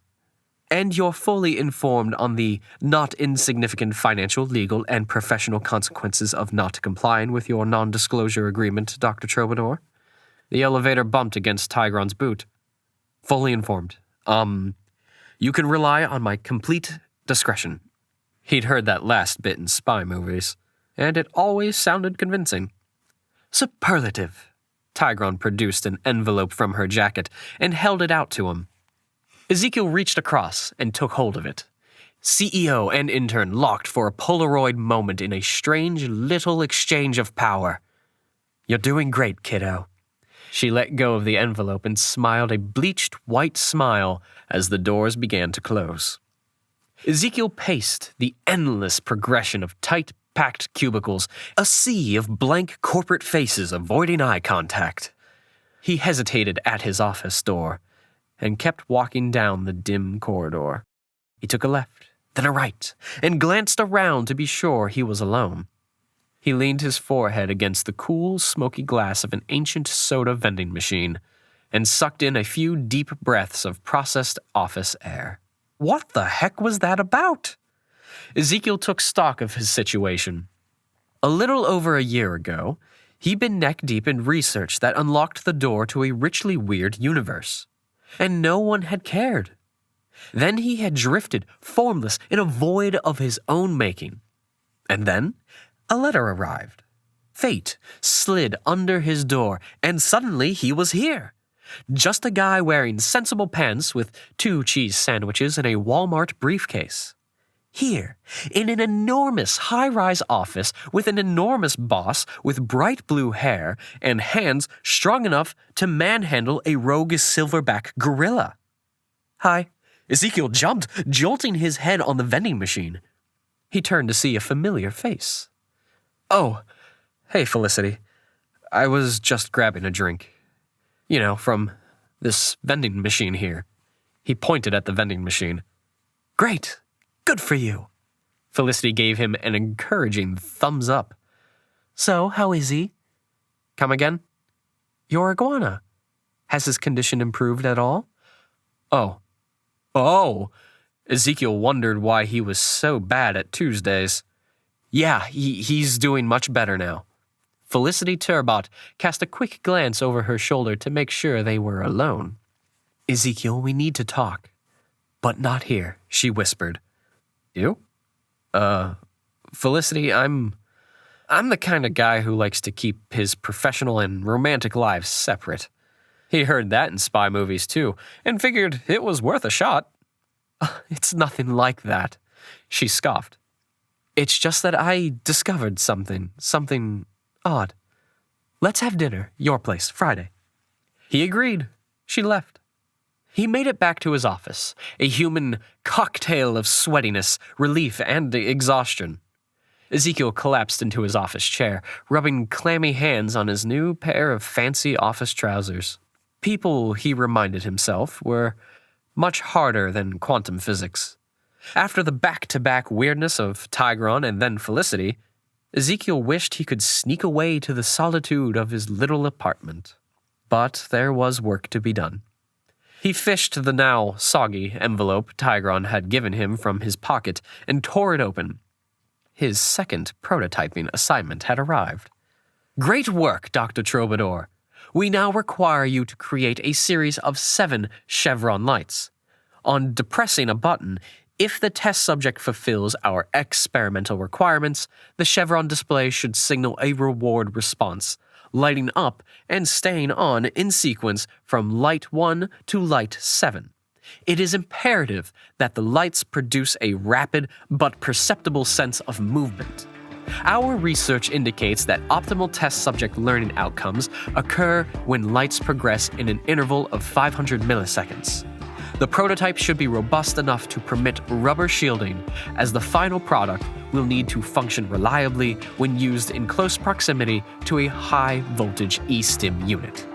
And you're fully informed on the not insignificant financial, legal, and professional consequences of not complying with your non-disclosure agreement, Dr. Troubadour? The elevator bumped against Tigron's boot. Fully informed. You can rely on my complete discretion. He'd heard that last bit in spy movies, and it always sounded convincing. Superlative. Tigron produced an envelope from her jacket and held it out to him. Ezekiel reached across and took hold of it. CEO and intern locked for a Polaroid moment in a strange little exchange of power. You're doing great, kiddo. She let go of the envelope and smiled a bleached white smile as the doors began to close. Ezekiel paced the endless progression of tight-packed cubicles, a sea of blank corporate faces avoiding eye contact. He hesitated at his office door and kept walking down the dim corridor. He took a left, then a right, and glanced around to be sure he was alone. He leaned his forehead against the cool, smoky glass of an ancient soda vending machine and sucked in a few deep breaths of processed office air. What the heck was that about? Ezekiel took stock of his situation. A little over a year ago, he'd been neck-deep in research that unlocked the door to a richly weird universe. And no one had cared. Then he had drifted, formless, in a void of his own making. And then a letter arrived. Fate slid under his door, and suddenly he was here. Just a guy wearing sensible pants with 2 cheese sandwiches and a Walmart briefcase. Here, in an enormous high-rise office with an enormous boss with bright blue hair and hands strong enough to manhandle a rogue silverback gorilla. Hi. Ezekiel jumped, jolting his head on the vending machine. He turned to see a familiar face. Oh, hey, Felicity. I was just grabbing a drink. You know, from this vending machine here. He pointed at the vending machine. Great. Good for you. Felicity gave him an encouraging thumbs up. So, how is he? Come again? Your iguana. Has his condition improved at all? Oh. Ezekiel wondered why he was so bad at Tuesdays. Yeah, he's doing much better now. Felicity Turbot cast a quick glance over her shoulder to make sure they were alone. Ezekiel, we need to talk. But not here, she whispered. You? Felicity, I'm the kind of guy who likes to keep his professional and romantic lives separate. He heard that in spy movies too, and figured it was worth a shot. It's nothing like that, she scoffed. It's just that I discovered something odd. Let's have dinner, your place, Friday. He agreed. She left. He made it back to his office, a human cocktail of sweatiness, relief, and exhaustion. Ezekiel collapsed into his office chair, rubbing clammy hands on his new pair of fancy office trousers. People, he reminded himself, were much harder than quantum physics. After the back-to-back weirdness of Tigron and then Felicity, Ezekiel wished he could sneak away to the solitude of his little apartment. But there was work to be done. He fished the now soggy envelope Tigron had given him from his pocket and tore it open. His second prototyping assignment had arrived. Great work, Dr. Troubadour. We now require you to create a series of 7 chevron lights. On depressing a button, if the test subject fulfills our experimental requirements, the chevron display should signal a reward response, lighting up and staying on in sequence from light 1 to light 7. It is imperative that the lights produce a rapid but perceptible sense of movement. Our research indicates that optimal test subject learning outcomes occur when lights progress in an interval of 500 milliseconds. The prototype should be robust enough to permit rubber shielding, as the final product will need to function reliably when used in close proximity to a high-voltage E-stim unit.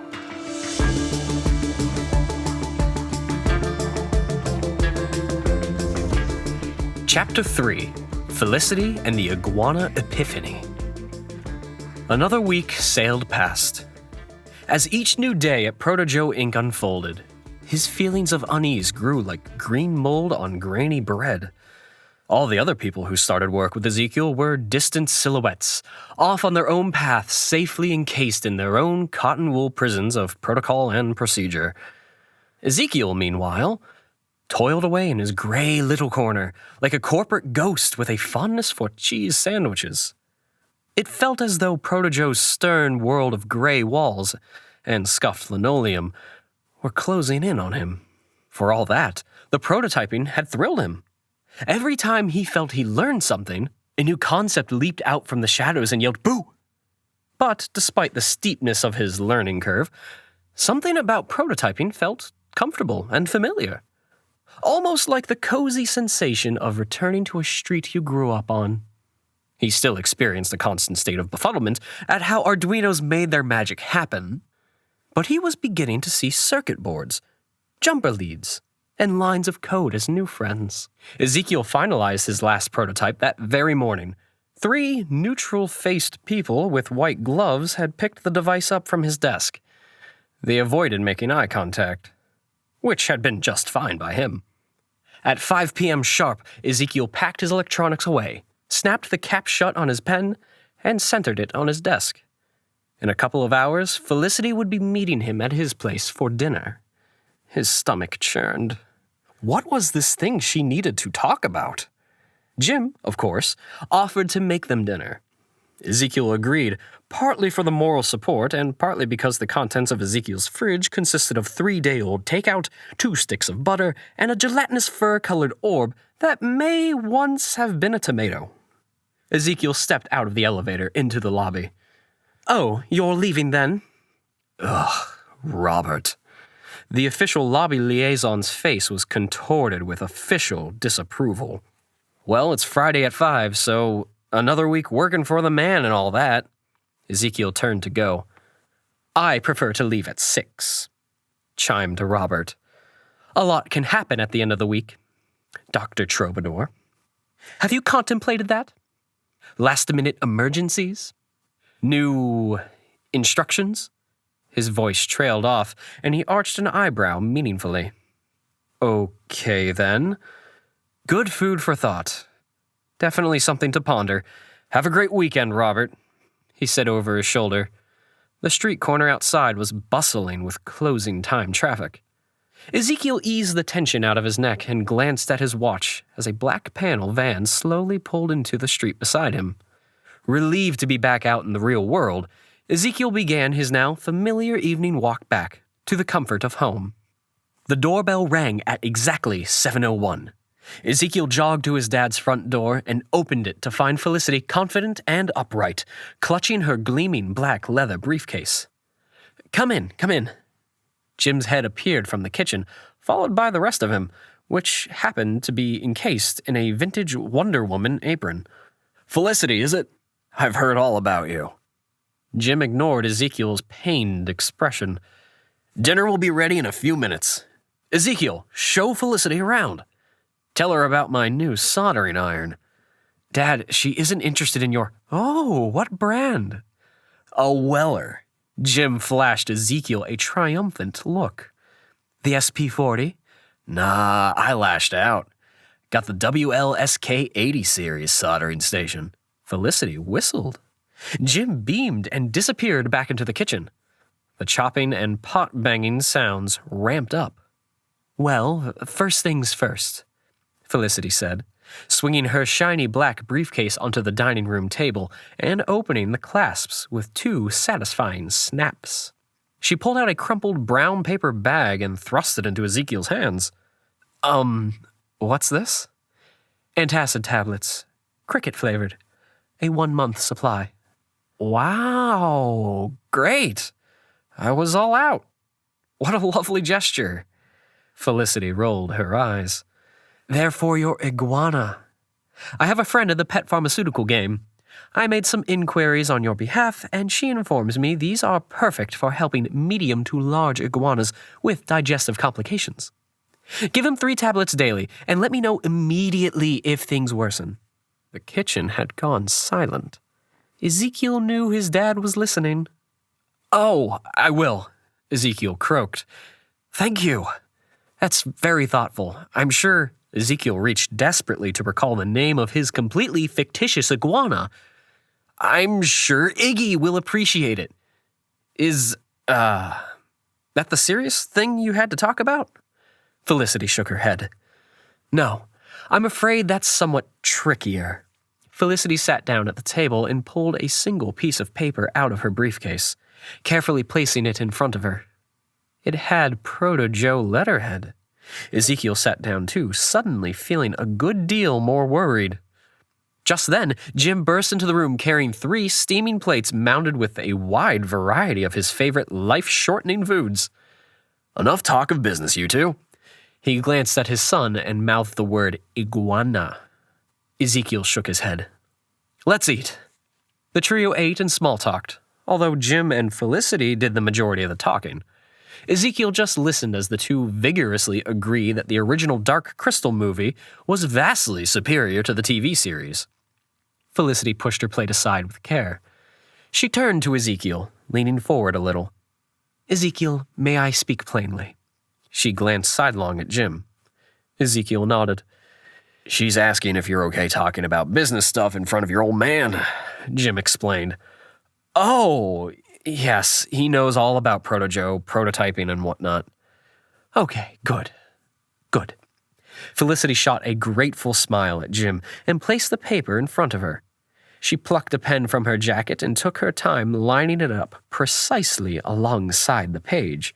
Chapter 3: Felicity and the Iguana Epiphany. Another week sailed past. As each new day at Proto-Joe Inc. unfolded, his feelings of unease grew like green mold on grainy bread. All the other people who started work with Ezekiel were distant silhouettes, off on their own paths, safely encased in their own cotton wool prisons of protocol and procedure. Ezekiel, meanwhile, toiled away in his gray little corner, like a corporate ghost with a fondness for cheese sandwiches. It felt as though Proto-Joe's stern world of gray walls and scuffed linoleum were closing in on him. For all that, the prototyping had thrilled him. Every time he felt he learned something, a new concept leaped out from the shadows and yelled, "Boo!" But despite the steepness of his learning curve, something about prototyping felt comfortable and familiar. Almost like the cozy sensation of returning to a street you grew up on. He still experienced a constant state of befuddlement at how Arduinos made their magic happen, but he was beginning to see circuit boards, jumper leads, and lines of code as new friends. Ezekiel finalized his last prototype that very morning. 3 neutral-faced people with white gloves had picked the device up from his desk. They avoided making eye contact, which had been just fine by him. At 5 p.m. sharp, Ezekiel packed his electronics away, snapped the cap shut on his pen, and centered it on his desk. In a couple of hours, Felicity would be meeting him at his place for dinner. His stomach churned. What was this thing she needed to talk about? Jim, of course, offered to make them dinner. Ezekiel agreed, partly for the moral support and partly because the contents of Ezekiel's fridge consisted of 3-day-old takeout, 2 sticks of butter, and a gelatinous fur-colored orb that may once have been a tomato. Ezekiel stepped out of the elevator into the lobby. "Oh, you're leaving then?" Ugh, Robert. The official lobby liaison's face was contorted with official disapproval. Well, it's Friday at 5, so another week working for the man and all that. Ezekiel turned to go. "I prefer to leave at 6, chimed Robert. "A lot can happen at the end of the week, Dr. Troubadour. Have you contemplated that? Last-minute emergencies? New instructions?" His voice trailed off, and he arched an eyebrow meaningfully. "Okay, then. Good food for thought. Definitely something to ponder. Have a great weekend, Robert," he said over his shoulder. The street corner outside was bustling with closing time traffic. Ezekiel eased the tension out of his neck and glanced at his watch as a black panel van slowly pulled into the street beside him. Relieved to be back out in the real world, Ezekiel began his now familiar evening walk back to the comfort of home. The doorbell rang at exactly 7:01. Ezekiel jogged to his dad's front door and opened it to find Felicity confident and upright, clutching her gleaming black leather briefcase. Come in. Jim's head appeared from the kitchen, followed by the rest of him, which happened to be encased in a vintage Wonder Woman apron. "Felicity, is it? I've heard all about you." Jim ignored Ezekiel's pained expression. "Dinner will be ready in a few minutes. Ezekiel, show Felicity around. Tell her about my new soldering iron. Dad, she isn't interested in your—" "Oh, what brand?" "A Weller." Jim flashed Ezekiel a triumphant look. "The SP40? Nah, I lashed out. Got the WLSK80 series soldering station." Felicity whistled. Jim beamed and disappeared back into the kitchen. The chopping and pot-banging sounds ramped up. "Well, first things first," Felicity said, swinging her shiny black briefcase onto the dining room table and opening the clasps with 2 satisfying snaps. She pulled out a crumpled brown paper bag and thrust it into Ezekiel's hands. What's this?" "Antacid tablets, cricket-flavored, a 1-month supply." "Wow, great. I was all out. What a lovely gesture." Felicity rolled her eyes. "They're for your iguana. I have a friend in the pet pharmaceutical game. I made some inquiries on your behalf, and she informs me these are perfect for helping medium to large iguanas with digestive complications. Give him 3 tablets daily, and let me know immediately if things worsen." The kitchen had gone silent. Ezekiel knew his dad was listening. "Oh, I will," Ezekiel croaked. "Thank you. That's very thoughtful. I'm sure..." Ezekiel reached desperately to recall the name of his completely fictitious iguana. "I'm sure Iggy will appreciate it. Is, that the serious thing you had to talk about?" Felicity shook her head. "No, I'm afraid that's somewhat trickier." Felicity sat down at the table and pulled a single piece of paper out of her briefcase, carefully placing it in front of her. It had Proto-Joe letterhead. Ezekiel sat down too, suddenly feeling a good deal more worried. Just then, Jim burst into the room carrying 3 steaming plates mounted with a wide variety of his favorite life-shortening foods. "Enough talk of business, you two." He glanced at his son and mouthed the word iguana. Ezekiel shook his head. "Let's eat." The trio ate and small-talked, although Jim and Felicity did the majority of the talking. Ezekiel just listened as the two vigorously agreed that the original Dark Crystal movie was vastly superior to the TV series. Felicity pushed her plate aside with care. She turned to Ezekiel, leaning forward a little. "Ezekiel, may I speak plainly?" She glanced sidelong at Jim. Ezekiel nodded. "She's asking if you're okay talking about business stuff in front of your old man," Jim explained. "Oh, yes, he knows all about Proto-Joe, prototyping and whatnot." "Okay, good. Good." Felicity shot a grateful smile at Jim and placed the paper in front of her. She plucked a pen from her jacket and took her time lining it up precisely alongside the page.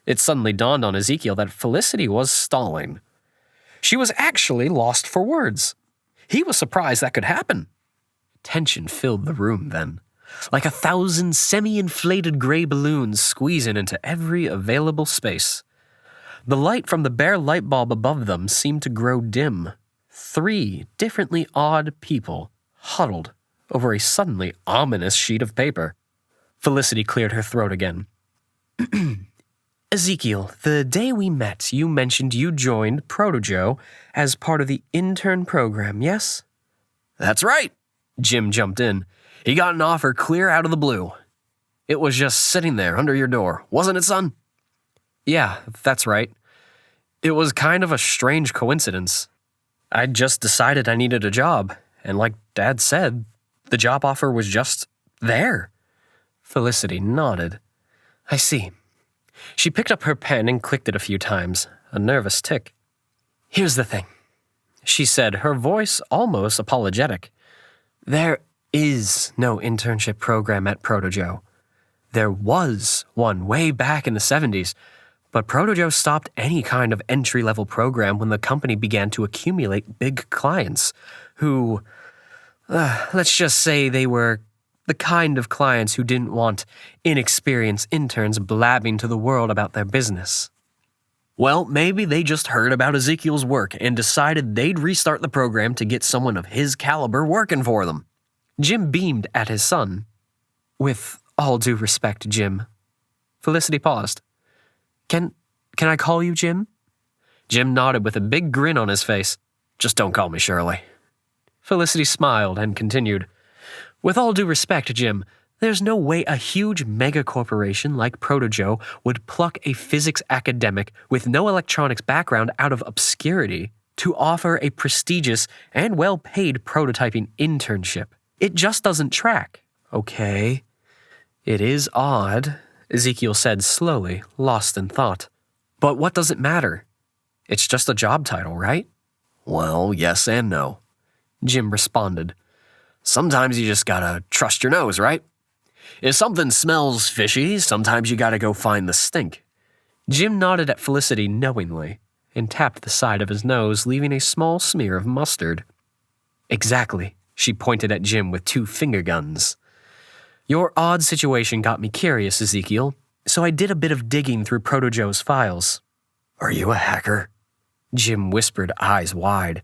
It suddenly dawned on Ezekiel that Felicity was stalling. She was actually lost for words. He was surprised that could happen. Tension filled the room then, like 1,000 semi-inflated gray balloons squeezing into every available space. The light from the bare light bulb above them seemed to grow dim. 3 differently odd people huddled over a suddenly ominous sheet of paper. Felicity cleared her throat again. "Ezekiel, the day we met, you mentioned you joined Proto-Joe as part of the intern program, yes?" "That's right," Jim jumped in. "He got an offer clear out of the blue. It was just sitting there under your door, wasn't it, son?" "Yeah, that's right. It was kind of a strange coincidence. I just decided I needed a job, and like Dad said, the job offer was just there." Felicity nodded. "I see." She picked up her pen and clicked it a few times, a nervous tick. "Here's the thing," she said, her voice almost apologetic. "There is no internship program at Proto-Joe. There was one way back in the 70s, but Proto-Joe stopped any kind of entry-level program when the company began to accumulate big clients who, let's just say they were the kind of clients who didn't want inexperienced interns blabbing to the world about their business. Well, maybe they just heard about Ezekiel's work and decided they'd restart the program to get someone of his caliber working for them." Jim beamed at his son. "With all due respect, Jim." Felicity paused. Can I call you Jim?" Jim nodded with a big grin on his face. "Just don't call me Shirley." Felicity smiled and continued. "With all due respect, Jim, there's no way a huge mega-corporation like Proto-Joe would pluck a physics academic with no electronics background out of obscurity to offer a prestigious and well-paid prototyping internship. It just doesn't track." "Okay. It is odd," Ezekiel said slowly, lost in thought. "But what does it matter? It's just a job title, right?" "Well, yes and no," Jim responded. "Sometimes you just gotta trust your nose, right? If something smells fishy, sometimes you gotta go find the stink." Jim nodded at Felicity knowingly and tapped the side of his nose, leaving a small smear of mustard. "Exactly," she pointed at Jim with 2 finger guns. "Your odd situation got me curious, Ezekiel, so I did a bit of digging through Proto-Joe's files." "Are you a hacker?" Jim whispered, eyes wide.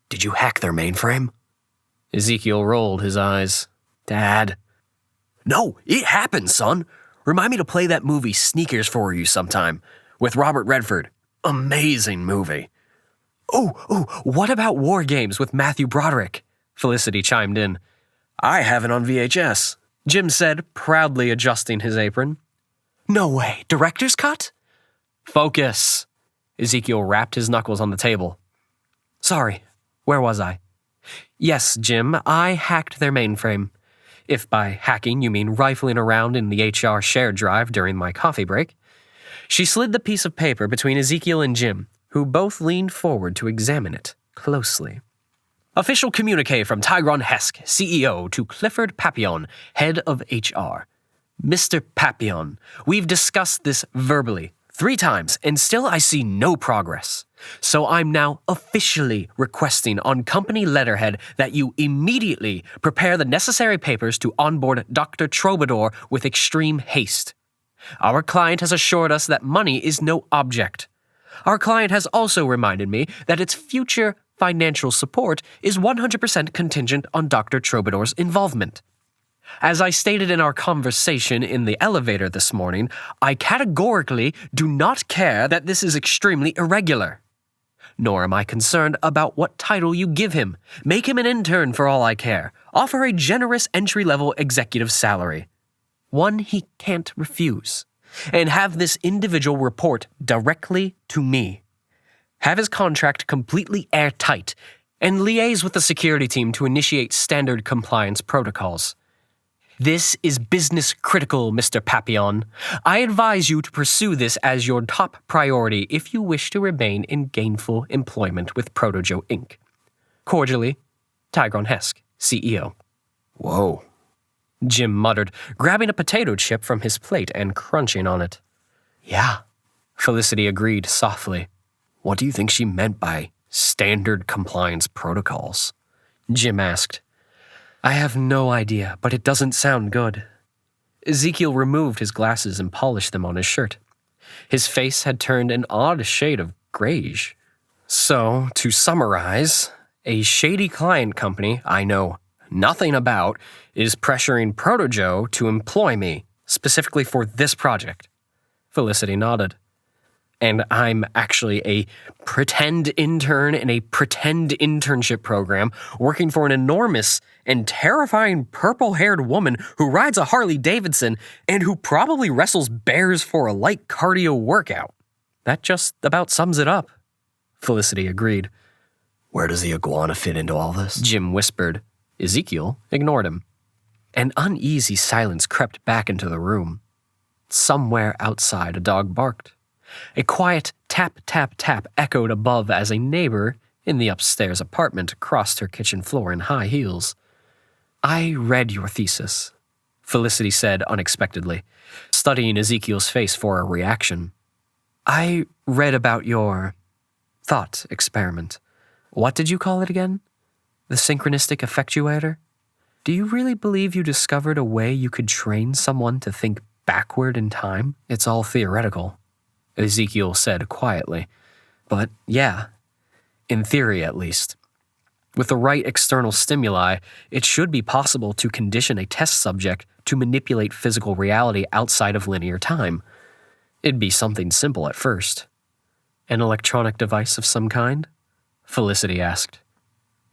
"Did you hack their mainframe?" Ezekiel rolled his eyes. "Dad." "No, it happened, son. Remind me to play that movie Sneakers for you sometime, with Robert Redford. Amazing movie." Oh, what about War Games with Matthew Broderick?" Felicity chimed in. I have it on VHS, Jim said, proudly adjusting his apron. No way, director's cut? Focus. Ezekiel rapped his knuckles on the table. Sorry, where was I? Yes, Jim, I hacked their mainframe. If by hacking you mean rifling around in the HR shared drive during my coffee break. She slid the piece of paper between Ezekiel and Jim, who both leaned forward to examine it closely. Official communique from Tigron Hesk, CEO, to Clifford Papillon, head of HR. Mr. Papillon, we've discussed this verbally 3 times, and still I see no progress. So I'm now officially requesting on company letterhead that you immediately prepare the necessary papers to onboard Dr. Troubadour with extreme haste. Our client has assured us that money is no object. Our client has also reminded me that its future financial support is 100% contingent on Dr. Troubadour's involvement. As I stated in our conversation in the elevator this morning, I categorically do not care that this is extremely irregular. Nor am I concerned about what title you give him. Make him an intern for all I care. Offer a generous entry-level executive salary. One he can't refuse. And have this individual report directly to me. Have his contract completely airtight, and liaise with the security team to initiate standard compliance protocols. This is business critical, Mr. Papillon. I advise you to pursue this as your top priority if you wish to remain in gainful employment with Protojo Inc. Cordially, Tigron Hesk, CEO. Whoa, Jim muttered, grabbing a potato chip from his plate and crunching on it. Yeah, Felicity agreed softly. What do you think she meant by standard compliance protocols? Jim asked. I have no idea, but it doesn't sound good. Ezekiel removed his glasses and polished them on his shirt. His face had turned an odd shade of grayish. So, to summarize, a shady client company I know nothing about is pressuring Protojo to employ me, specifically for this project. Felicity nodded. And I'm actually a pretend intern in a pretend internship program working for an enormous and terrifying purple-haired woman who rides a Harley-Davidson and who probably wrestles bears for a light cardio workout. That just about sums it up. Felicity agreed. Where does the iguana fit into all this? Jim whispered. Ezekiel ignored him. An uneasy silence crept back into the room. Somewhere outside, a dog barked. A quiet tap, tap, tap echoed above as a neighbor in the upstairs apartment crossed her kitchen floor in high heels. I read your thesis, Felicity said unexpectedly, studying Ezekiel's face for a reaction. I read about your thought experiment. What did you call it again? The synchronistic effectuator? Do you really believe you discovered a way you could train someone to think backward in time? It's all theoretical, Ezekiel said quietly. But yeah, in theory at least. With the right external stimuli, it should be possible to condition a test subject to manipulate physical reality outside of linear time. It'd be something simple at first. An electronic device of some kind? Felicity asked.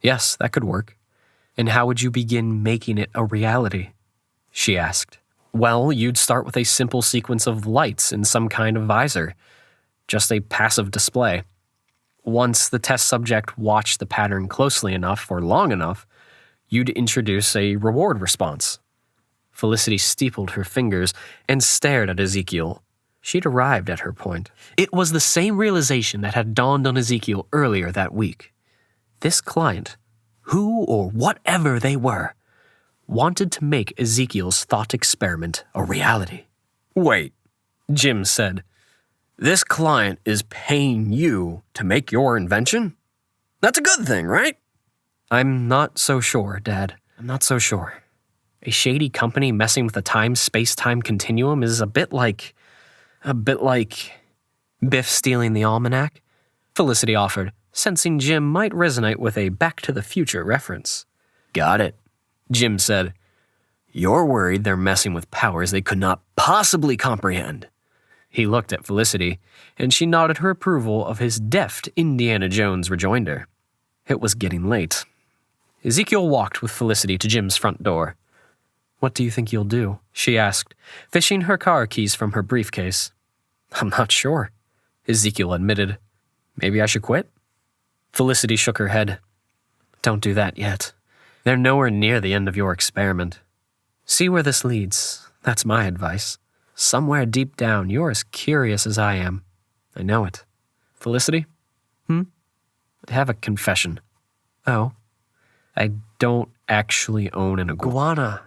Yes, that could work. And how would you begin making it a reality? She asked. Well, you'd start with a simple sequence of lights in some kind of visor. Just a passive display. Once the test subject watched the pattern closely enough or long enough, you'd introduce a reward response. Felicity steepled her fingers and stared at Ezekiel. She'd arrived at her point. It was the same realization that had dawned on Ezekiel earlier that week. This client, who or whatever they were, wanted to make Ezekiel's thought experiment a reality. Wait, Jim said. This client is paying you to make your invention? That's a good thing, right? I'm not so sure, Dad. I'm not so sure. A shady company messing with the time-space-time continuum is a bit like Biff stealing the almanac, Felicity offered, sensing Jim might resonate with a Back to the Future reference. Got it, Jim said. You're worried they're messing with powers they could not possibly comprehend. He looked at Felicity, and she nodded her approval of his deft Indiana Jones rejoinder. It was getting late. Ezekiel walked with Felicity to Jim's front door. "What do you think you'll do?" she asked, fishing her car keys from her briefcase. "I'm not sure," Ezekiel admitted. "Maybe I should quit?" Felicity shook her head. "Don't do that yet. They're nowhere near the end of your experiment. See where this leads. That's my advice. Somewhere deep down, you're as curious as I am. I know it. Felicity? I have a confession." "Oh? I don't actually own an iguana."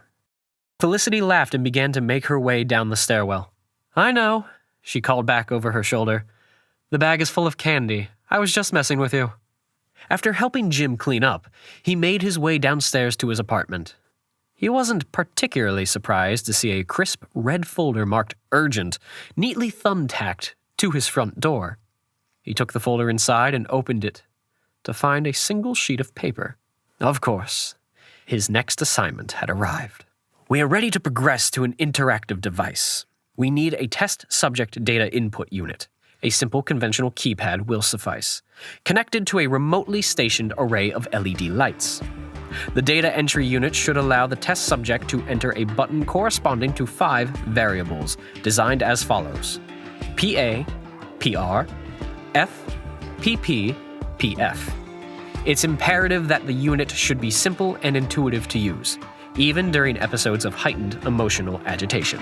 Felicity laughed and began to make her way down the stairwell. "I know," she called back over her shoulder. "The bag is full of candy. I was just messing with you." After helping Jim clean up, he made his way downstairs to his apartment. He wasn't particularly surprised to see a crisp red folder marked Urgent neatly thumbtacked to his front door. He took the folder inside and opened it to find a single sheet of paper. Of course, his next assignment had arrived. "We are ready to progress to an interactive device. We need a test subject data input unit. A simple conventional keypad will suffice, connected to a remotely stationed array of LED lights. The data entry unit should allow the test subject to enter a button corresponding to 5 variables, designed as follows: PA, PR, F, PP, PF. It's imperative that the unit should be simple and intuitive to use, even during episodes of heightened emotional agitation."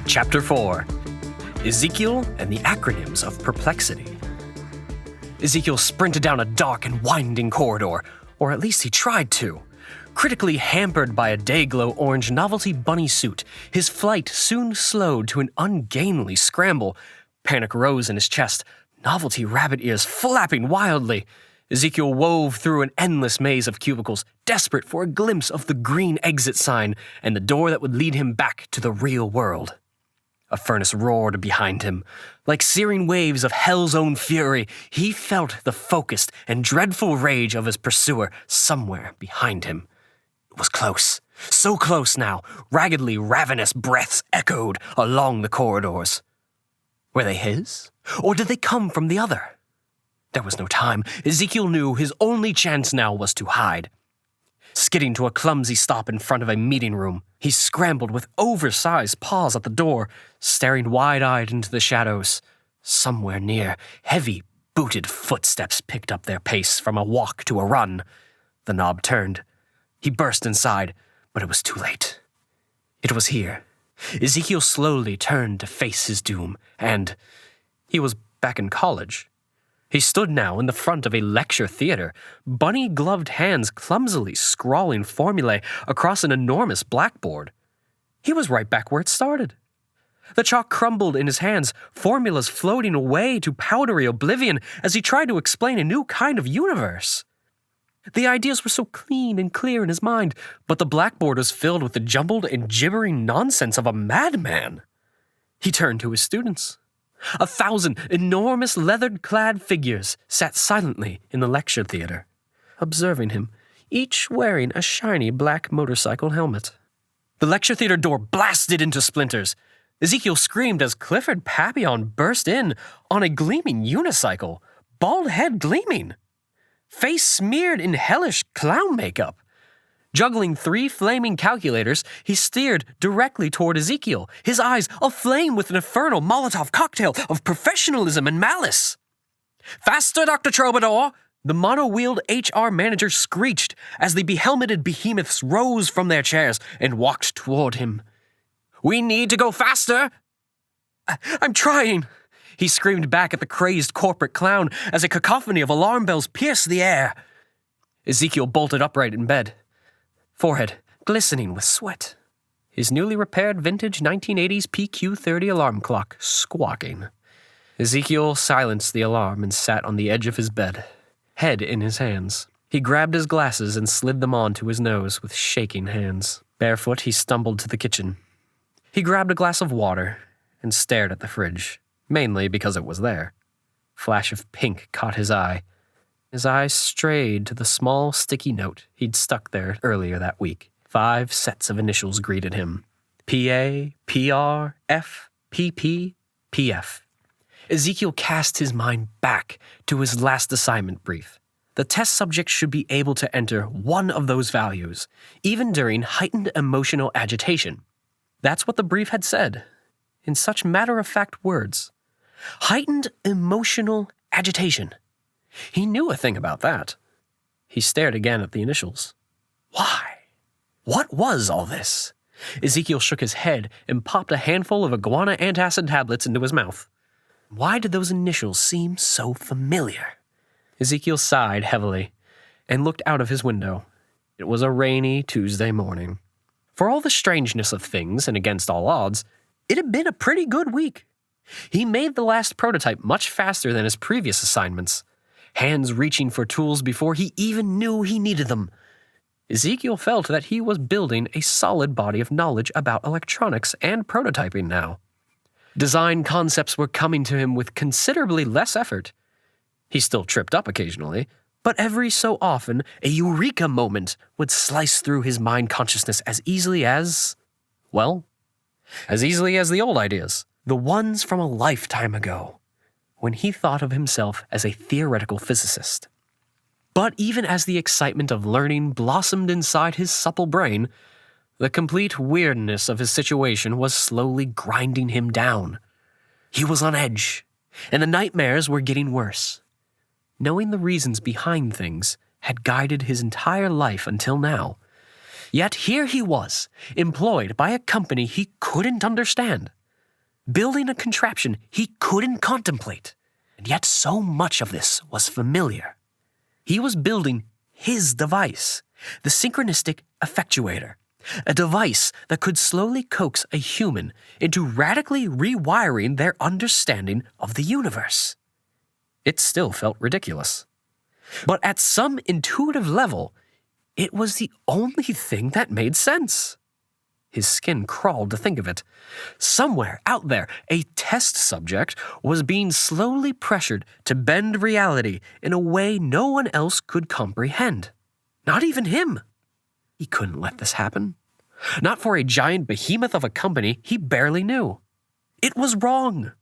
Chapter 4. Ezekiel and the Acronyms of Perplexity. Ezekiel sprinted down a dark and winding corridor, or at least he tried to. Critically hampered by a day-glow orange novelty bunny suit, his flight soon slowed to an ungainly scramble. Panic rose in his chest, novelty rabbit ears flapping wildly. Ezekiel wove through an endless maze of cubicles, desperate for a glimpse of the green exit sign and the door that would lead him back to the real world. A furnace roared behind him. Like searing waves of hell's own fury, he felt the focused and dreadful rage of his pursuer somewhere behind him. It was close, so close now, raggedly ravenous breaths echoed along the corridors. Were they his, or did they come from the other? There was no time. Ezekiel knew his only chance now was to hide. Skidding to a clumsy stop in front of a meeting room, he scrambled with oversized paws at the door, staring wide-eyed into the shadows. Somewhere near, heavy, booted footsteps picked up their pace from a walk to a run. The knob turned. He burst inside, but it was too late. It was here. Ezekiel slowly turned to face his doom, and he was back in college. He stood now in the front of a lecture theater, bunny-gloved hands clumsily scrawling formulae across an enormous blackboard. He was right back where it started. The chalk crumbled in his hands, formulas floating away to powdery oblivion as he tried to explain a new kind of universe. The ideas were so clean and clear in his mind, but the blackboard was filled with the jumbled and gibbering nonsense of a madman. He turned to his students. 1,000 enormous leather-clad figures sat silently in the lecture theater, observing him, each wearing a shiny black motorcycle helmet. The lecture theater door blasted into splinters. Ezekiel screamed as Clifford Papillon burst in on a gleaming unicycle, bald head gleaming, face smeared in hellish clown makeup. Juggling 3 flaming calculators, he steered directly toward Ezekiel, his eyes aflame with an infernal Molotov cocktail of professionalism and malice. "Faster, Dr. Troubadour!" the mono-wheeled HR manager screeched as the behelmeted behemoths rose from their chairs and walked toward him. "We need to go faster!" "I'm trying!" he screamed back at the crazed corporate clown as a cacophony of alarm bells pierced the air. Ezekiel bolted upright in bed, forehead glistening with sweat, his newly repaired vintage 1980s PQ-30 alarm clock squawking. Ezekiel silenced the alarm and sat on the edge of his bed, head in his hands. He grabbed his glasses and slid them onto his nose with shaking hands. Barefoot, he stumbled to the kitchen. He grabbed a glass of water and stared at the fridge, mainly because it was there. A flash of pink caught his eye. His eyes strayed to the small, sticky note he'd stuck there earlier that week. 5 sets of initials greeted him. PA, PR, F, PP, PF. Ezekiel cast his mind back to his last assignment brief. The test subject should be able to enter one of those values, even during heightened emotional agitation. That's what the brief had said, in such matter-of-fact words. Heightened emotional agitation. He knew a thing about that. He stared again at the initials. Why? What was all this? Ezekiel shook his head and popped a handful of iguana antacid tablets into his mouth. Why did those initials seem so familiar? Ezekiel sighed heavily and looked out of his window. It was a rainy Tuesday morning. For all the strangeness of things and against all odds, it had been a pretty good week. He made the last prototype much faster than his previous assignments, hands reaching for tools before he even knew he needed them. Ezekiel felt that he was building a solid body of knowledge about electronics and prototyping now. Design concepts were coming to him with considerably less effort. He still tripped up occasionally, but every so often a eureka moment would slice through his mind consciousness as easily as the old ideas, the ones from a lifetime ago, when he thought of himself as a theoretical physicist. But even as the excitement of learning blossomed inside his supple brain, the complete weirdness of his situation was slowly grinding him down. He was on edge, and the nightmares were getting worse. Knowing the reasons behind things had guided his entire life until now. Yet here he was, employed by a company he couldn't understand, building a contraption he couldn't contemplate, and yet so much of this was familiar. He was building his device, the synchronistic effectuator, a device that could slowly coax a human into radically rewiring their understanding of the universe. It still felt ridiculous. But at some intuitive level, it was the only thing that made sense. His skin crawled to think of it. Somewhere out there, a test subject was being slowly pressured to bend reality in a way no one else could comprehend. Not even him. He couldn't let this happen. Not for a giant behemoth of a company he barely knew. It was wrong.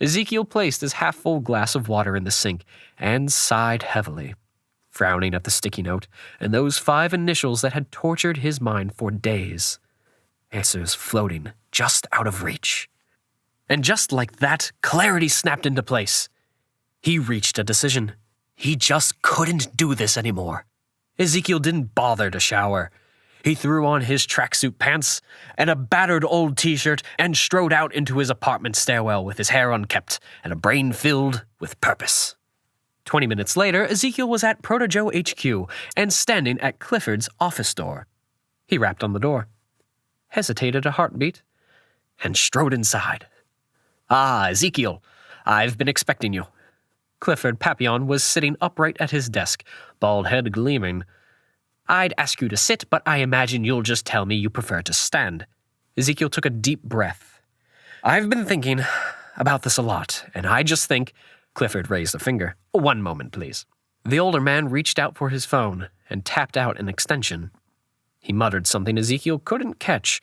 Ezekiel placed his half-full glass of water in the sink and sighed heavily, frowning at the sticky note and those 5 initials that had tortured his mind for days. Answers floating just out of reach. And just like that, clarity snapped into place. He reached a decision. He just couldn't do this anymore. Ezekiel didn't bother to shower. He threw on his tracksuit pants and a battered old t-shirt and strode out into his apartment stairwell with his hair unkempt and a brain filled with purpose. 20 minutes later, Ezekiel was at Proto-Joe HQ and standing at Clifford's office door. He rapped on the door, hesitated a heartbeat, and strode inside. "Ah, Ezekiel, I've been expecting you." Clifford Papillon was sitting upright at his desk, bald head gleaming. "I'd ask you to sit, but I imagine you'll just tell me you prefer to stand." Ezekiel took a deep breath. "I've been thinking about this a lot, and I just think—" Clifford raised a finger. "One moment, please." The older man reached out for his phone and tapped out an extension. He muttered something Ezekiel couldn't catch,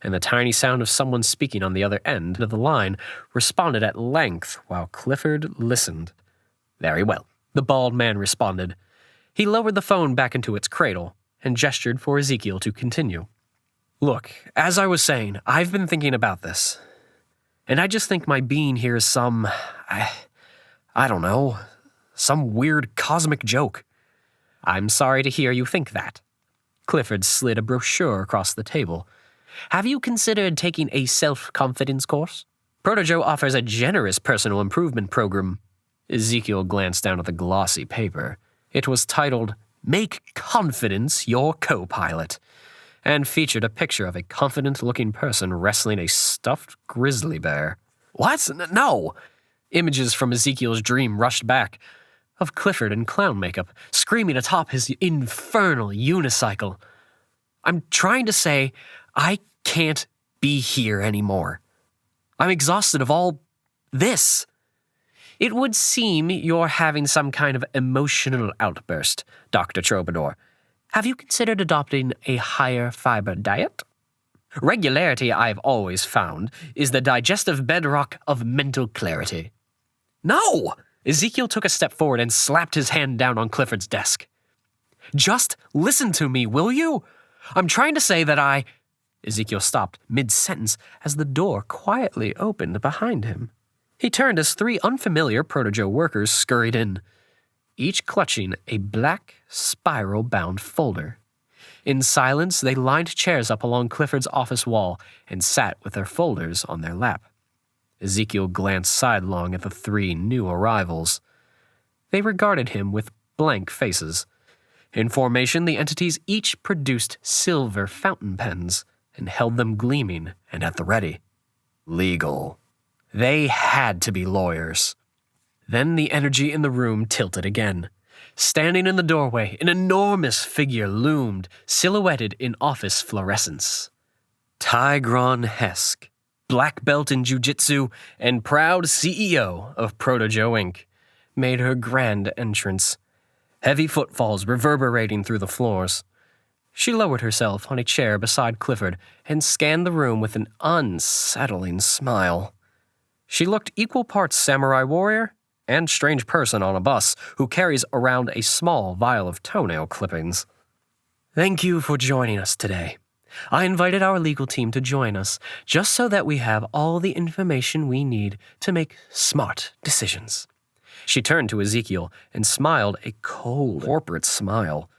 and the tiny sound of someone speaking on the other end of the line responded at length while Clifford listened. "Very well," the bald man responded. He lowered the phone back into its cradle and gestured for Ezekiel to continue. "Look, as I was saying, I've been thinking about this. And I just think my being here is some weird cosmic joke. I'm sorry to hear you think that." Clifford slid a brochure across the table. "Have you considered taking a self-confidence course? Proto-Joe offers a generous personal improvement program." Ezekiel glanced down at the glossy paper. It was titled, "Make Confidence Your Co-Pilot," and featured a picture of a confident-looking person wrestling a stuffed grizzly bear. "What? No!" Images from Ezekiel's dream rushed back, of Clifford in clown makeup, screaming atop his infernal unicycle. "I'm trying to say, I can't be here anymore. I'm exhausted of all this." "It would seem you're having some kind of emotional outburst, Dr. Troubadour. Have you considered adopting a higher fiber diet? Regularity, I've always found, is the digestive bedrock of mental clarity." No! Ezekiel took a step forward and slapped his hand down on Clifford's desk. Just listen to me, will you? I'm trying to say that I... Ezekiel stopped mid-sentence as the door quietly opened behind him. He turned as 3 unfamiliar Proto-Joe workers scurried in, each clutching a black, spiral-bound folder. In silence, they lined chairs up along Clifford's office wall and sat with their folders on their lap. Ezekiel glanced sidelong at the 3 new arrivals. They regarded him with blank faces. In formation, the entities each produced silver fountain pens and held them gleaming and at the ready. Legal. They had to be lawyers. Then the energy in the room tilted again. Standing in the doorway, an enormous figure loomed, silhouetted in office fluorescence. Tigron Hesk, black belt in jiu-jitsu and proud CEO of Proto-Joe Inc., made her grand entrance, heavy footfalls reverberating through the floors. She lowered herself on a chair beside Clifford and scanned the room with an unsettling smile. She looked equal parts samurai warrior and strange person on a bus who carries around a small vial of toenail clippings. Thank you for joining us today. I invited our legal team to join us just so that we have all the information we need to make smart decisions. She turned to Ezekiel and smiled a cold, corporate smile.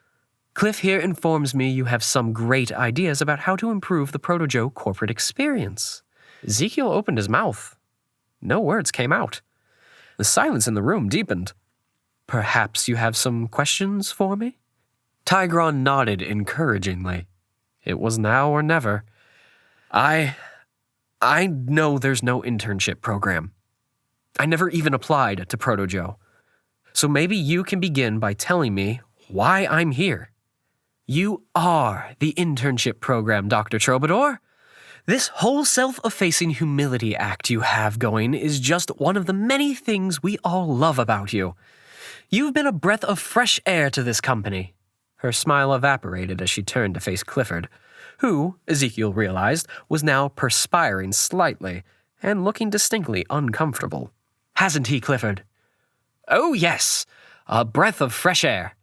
Cliff here informs me you have some great ideas about how to improve the Proto-Joe corporate experience. Ezekiel opened his mouth. No words came out. The silence in the room deepened. Perhaps you have some questions for me? Tigron nodded encouragingly. It was now or never. I know there's no internship program. I never even applied to Proto-Joe. So maybe you can begin by telling me why I'm here. You are the internship program, Dr. Troubadour. This whole self-effacing humility act you have going is just one of the many things we all love about you. You've been a breath of fresh air to this company. Her smile evaporated as she turned to face Clifford, who, Ezekiel realized, was now perspiring slightly and looking distinctly uncomfortable. Hasn't he, Clifford? Oh, yes, a breath of fresh air.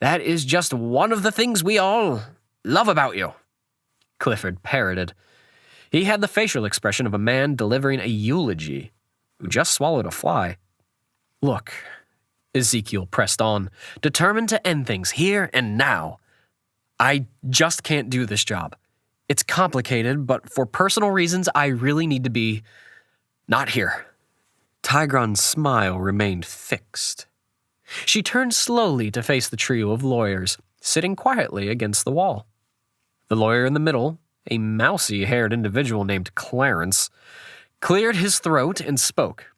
That is just one of the things we all love about you, Clifford parroted. He had the facial expression of a man delivering a eulogy who just swallowed a fly. Look, Ezekiel pressed on, determined to end things here and now. I just can't do this job. It's complicated, but for personal reasons, I really need to be not here. Tigron's smile remained fixed. She turned slowly to face the trio of lawyers, sitting quietly against the wall. The lawyer in the middle, a mousy-haired individual named Clarence, cleared his throat and spoke.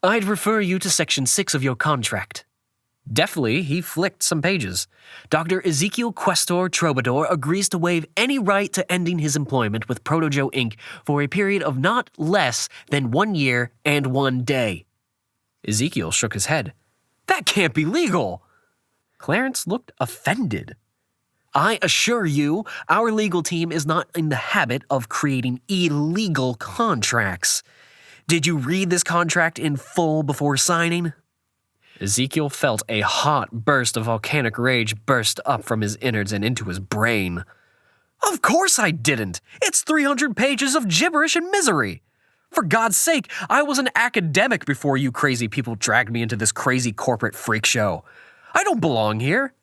I'd refer you to Section 6 of your contract. Deftly, he flicked some pages. Dr. Ezekiel Questor Troubadour agrees to waive any right to ending his employment with Proto-Joe Inc. for a period of not less than 1 year and 1 day. Ezekiel shook his head. That can't be legal. Clarence looked offended. I assure you, our legal team is not in the habit of creating illegal contracts. Did you read this contract in full before signing? Ezekiel felt a hot burst of volcanic rage burst up from his innards and into his brain. Of course I didn't. It's 300 pages of gibberish and misery. For God's sake, I was an academic before you crazy people dragged me into this crazy corporate freak show. I don't belong here.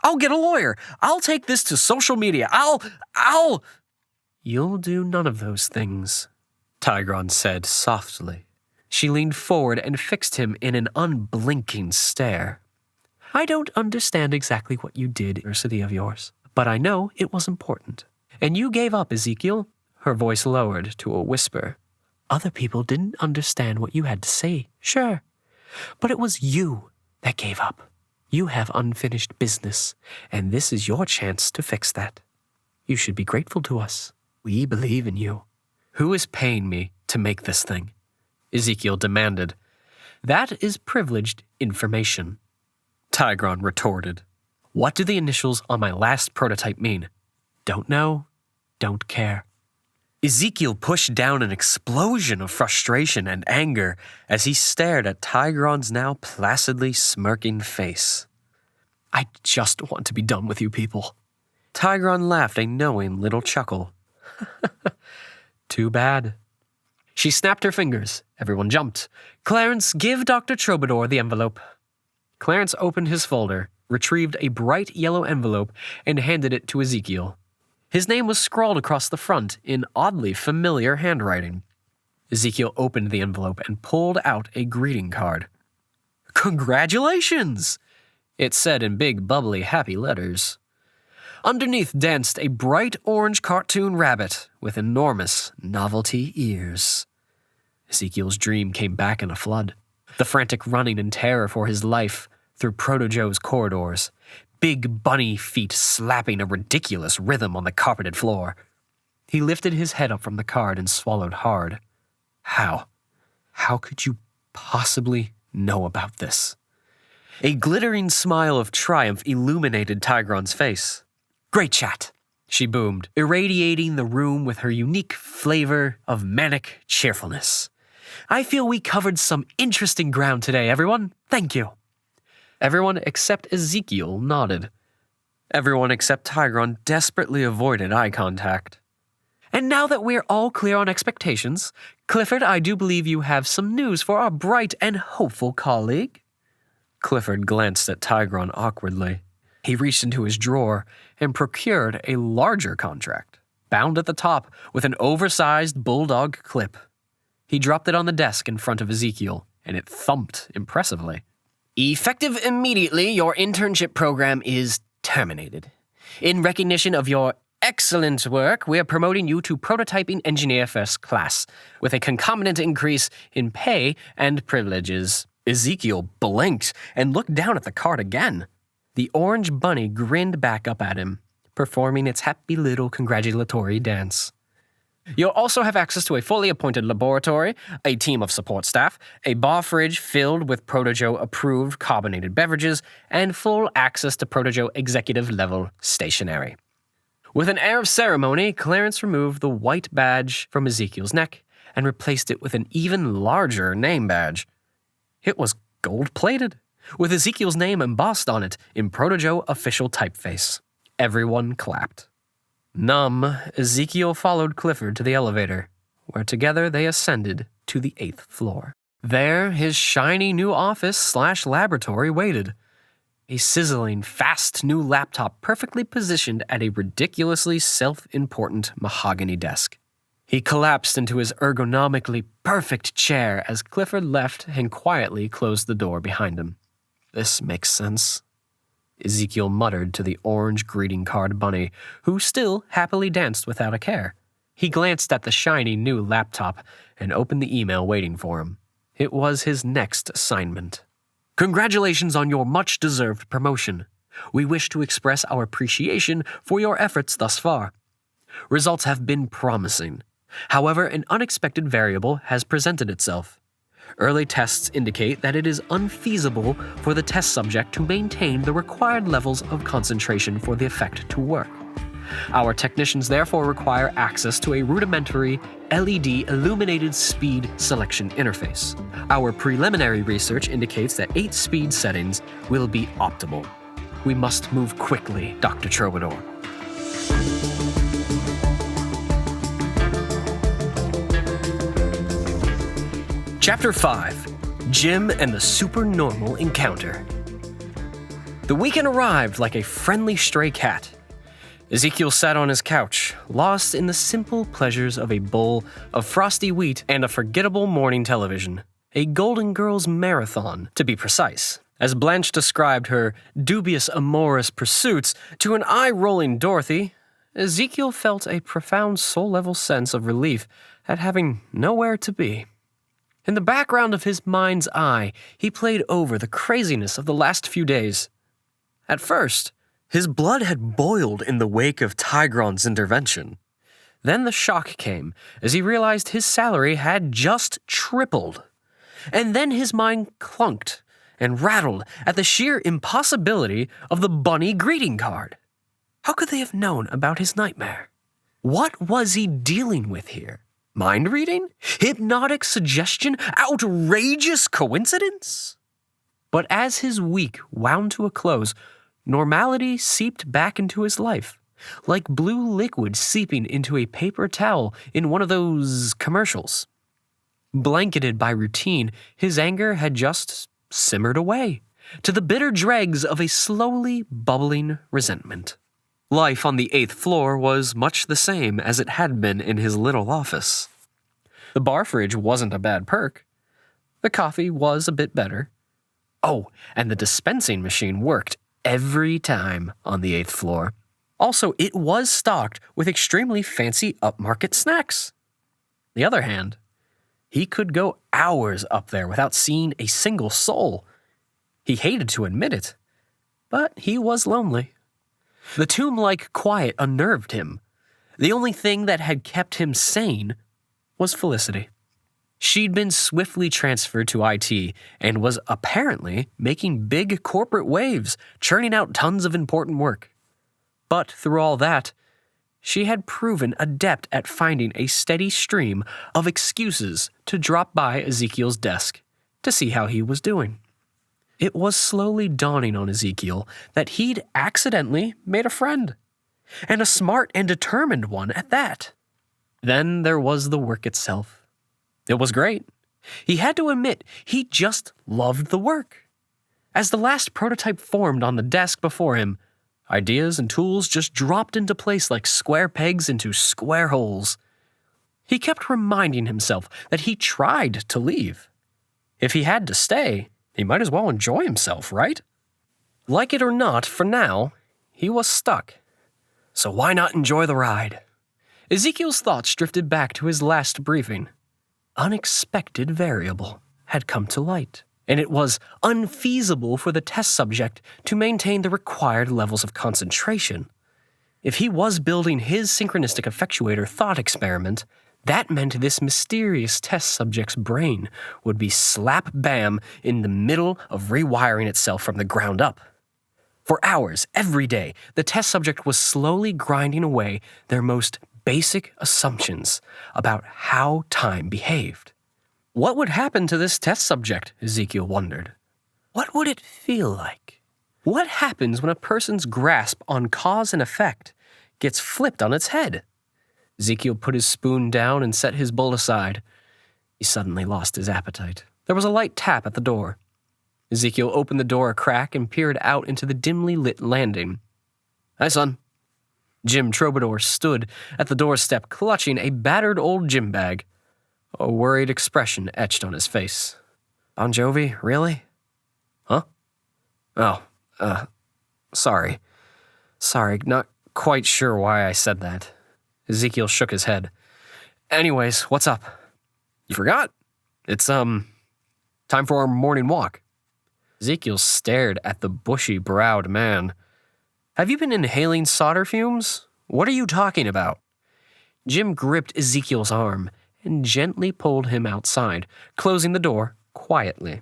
I'll get a lawyer. I'll take this to social media. I'll... You'll do none of those things, Tigron said softly. She leaned forward and fixed him in an unblinking stare. I don't understand exactly what you did, university of yours, but I know it was important. And you gave up, Ezekiel. Her voice lowered to a whisper. Other people didn't understand what you had to say, sure. But it was you that gave up. You have unfinished business, and this is your chance to fix that. You should be grateful to us. We believe in you. Who is paying me to make this thing? Ezekiel demanded. That is privileged information, Tigron retorted. What do the initials on my last prototype mean? Don't know, don't care. Ezekiel pushed down an explosion of frustration and anger as he stared at Tigron's now placidly smirking face. I just want to be done with you people. Tigron laughed a knowing little chuckle. Too bad. She snapped her fingers. Everyone jumped. Clarence, give Dr. Troubadour the envelope. Clarence opened his folder, retrieved a bright yellow envelope, and handed it to Ezekiel. His name was scrawled across the front in oddly familiar handwriting. Ezekiel opened the envelope and pulled out a greeting card. Congratulations! It said in big, bubbly, happy letters. Underneath danced a bright orange cartoon rabbit with enormous novelty ears. Ezekiel's dream came back in a flood. The frantic running in terror for his life through Proto-Joe's corridors, big bunny feet slapping a ridiculous rhythm on the carpeted floor. He lifted his head up from the card and swallowed hard. How? How could you possibly know about this? A glittering smile of triumph illuminated Tigron's face. Great chat, she boomed, irradiating the room with her unique flavor of manic cheerfulness. I feel we covered some interesting ground today, everyone. Thank you. Everyone except Ezekiel nodded. Everyone except Tigron desperately avoided eye contact. And now that we're all clear on expectations, Clifford, I do believe you have some news for our bright and hopeful colleague. Clifford glanced at Tigron awkwardly. He reached into his drawer and procured a larger contract, bound at the top with an oversized bulldog clip. He dropped it on the desk in front of Ezekiel, and it thumped impressively. Effective immediately, your internship program is terminated. In recognition of your excellent work, we are promoting you to prototyping engineer first class, with a concomitant increase in pay and privileges. Ezekiel blinked and looked down at the card again. The orange bunny grinned back up at him, performing its happy little congratulatory dance. You'll also have access to a fully appointed laboratory, a team of support staff, a bar fridge filled with Proto-Joe approved carbonated beverages, and full access to Proto-Joe executive level stationery. With an air of ceremony, Clarence removed the white badge from Ezekiel's neck and replaced it with an even larger name badge. It was gold-plated, with Ezekiel's name embossed on it in Proto-Joe official typeface. Everyone clapped. Numb, Ezekiel followed Clifford to the elevator, where together they ascended to the 8th floor. There, his shiny new office/laboratory waited. A sizzling, fast new laptop perfectly positioned at a ridiculously self-important mahogany desk. He collapsed into his ergonomically perfect chair as Clifford left and quietly closed the door behind him. This makes sense, Ezekiel muttered to the orange greeting card bunny, who still happily danced without a care. He glanced at the shiny new laptop and opened the email waiting for him. It was his next assignment. Congratulations on your much-deserved promotion. We wish to express our appreciation for your efforts thus far. Results have been promising. However, an unexpected variable has presented itself. Early tests indicate that it is unfeasible for the test subject to maintain the required levels of concentration for the effect to work. Our technicians therefore require access to a rudimentary LED illuminated speed selection interface. Our preliminary research indicates that 8 speed settings will be optimal. We must move quickly, Dr. Troubadour. Chapter 5. Jim and the Supernormal Encounter. The weekend arrived like a friendly stray cat. Ezekiel sat on his couch, lost in the simple pleasures of a bowl of frosty wheat and a forgettable morning television. A Golden Girls marathon, to be precise. As Blanche described her dubious amorous pursuits to an eye-rolling Dorothy, Ezekiel felt a profound soul-level sense of relief at having nowhere to be. In the background of his mind's eye, he played over the craziness of the last few days. At first, his blood had boiled in the wake of Tigron's intervention. Then the shock came as he realized his salary had just tripled. And then his mind clunked and rattled at the sheer impossibility of the bunny greeting card. How could they have known about his nightmare? What was he dealing with here? Mind reading? Hypnotic suggestion? Outrageous coincidence? But as his week wound to a close, normality seeped back into his life, like blue liquid seeping into a paper towel in one of those commercials. Blanketed by routine, his anger had just simmered away to the bitter dregs of a slowly bubbling resentment. Life on the 8th floor was much the same as it had been in his little office. The bar fridge wasn't a bad perk. The coffee was a bit better. Oh, and the dispensing machine worked every time on the 8th floor. Also, it was stocked with extremely fancy upmarket snacks. On the other hand, he could go hours up there without seeing a single soul. He hated to admit it, but he was lonely. The tomb-like quiet unnerved him. The only thing that had kept him sane was Felicity. She'd been swiftly transferred to IT and was apparently making big corporate waves, churning out tons of important work. But through all that, she had proven adept at finding a steady stream of excuses to drop by Ezekiel's desk to see how he was doing. It was slowly dawning on Ezekiel that he'd accidentally made a friend, and a smart and determined one at that. Then there was the work itself. It was great. He had to admit he just loved the work. As the last prototype formed on the desk before him, ideas and tools just dropped into place like square pegs into square holes. He kept reminding himself that he tried to leave. If he had to stay, he might as well enjoy himself, right? Like it or not, for now, he was stuck. So why not enjoy the ride? Ezekiel's thoughts drifted back to his last briefing. Unexpected variable had come to light, and it was unfeasible for the test subject to maintain the required levels of concentration. If he was building his synchronistic effectuator thought experiment, that meant this mysterious test subject's brain would be slap-bam in the middle of rewiring itself from the ground up. For hours, every day, the test subject was slowly grinding away their most basic assumptions about how time behaved. What would happen to this test subject, Ezekiel wondered? What would it feel like? What happens when a person's grasp on cause and effect gets flipped on its head? Ezekiel put his spoon down and set his bowl aside. He suddenly lost his appetite. There was a light tap at the door. Ezekiel opened the door a crack and peered out into the dimly lit landing. "Hi, son." Jim Troubadour stood at the doorstep clutching a battered old gym bag. A worried expression etched on his face. "Bon Jovi, really? Huh? Oh, sorry. Sorry, not quite sure why I said that." Ezekiel shook his head. "Anyways, what's up?" "You forgot? It's, time for our morning walk." Ezekiel stared at the bushy-browed man. "Have you been inhaling solder fumes? What are you talking about?" Jim gripped Ezekiel's arm and gently pulled him outside, closing the door quietly.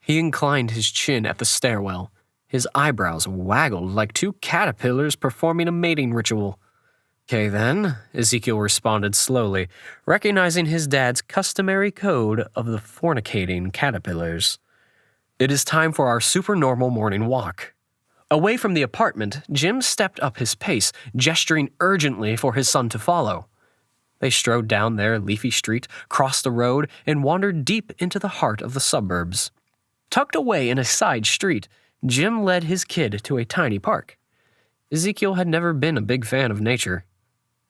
He inclined his chin at the stairwell. His eyebrows waggled like two caterpillars performing a mating ritual. "Okay then," Ezekiel responded slowly, recognizing his dad's customary code of the fornicating caterpillars. "It is time for our supernormal morning walk." Away from the apartment, Jim stepped up his pace, gesturing urgently for his son to follow. They strode down their leafy street, crossed the road, and wandered deep into the heart of the suburbs. Tucked away in a side street, Jim led his kid to a tiny park. Ezekiel had never been a big fan of nature.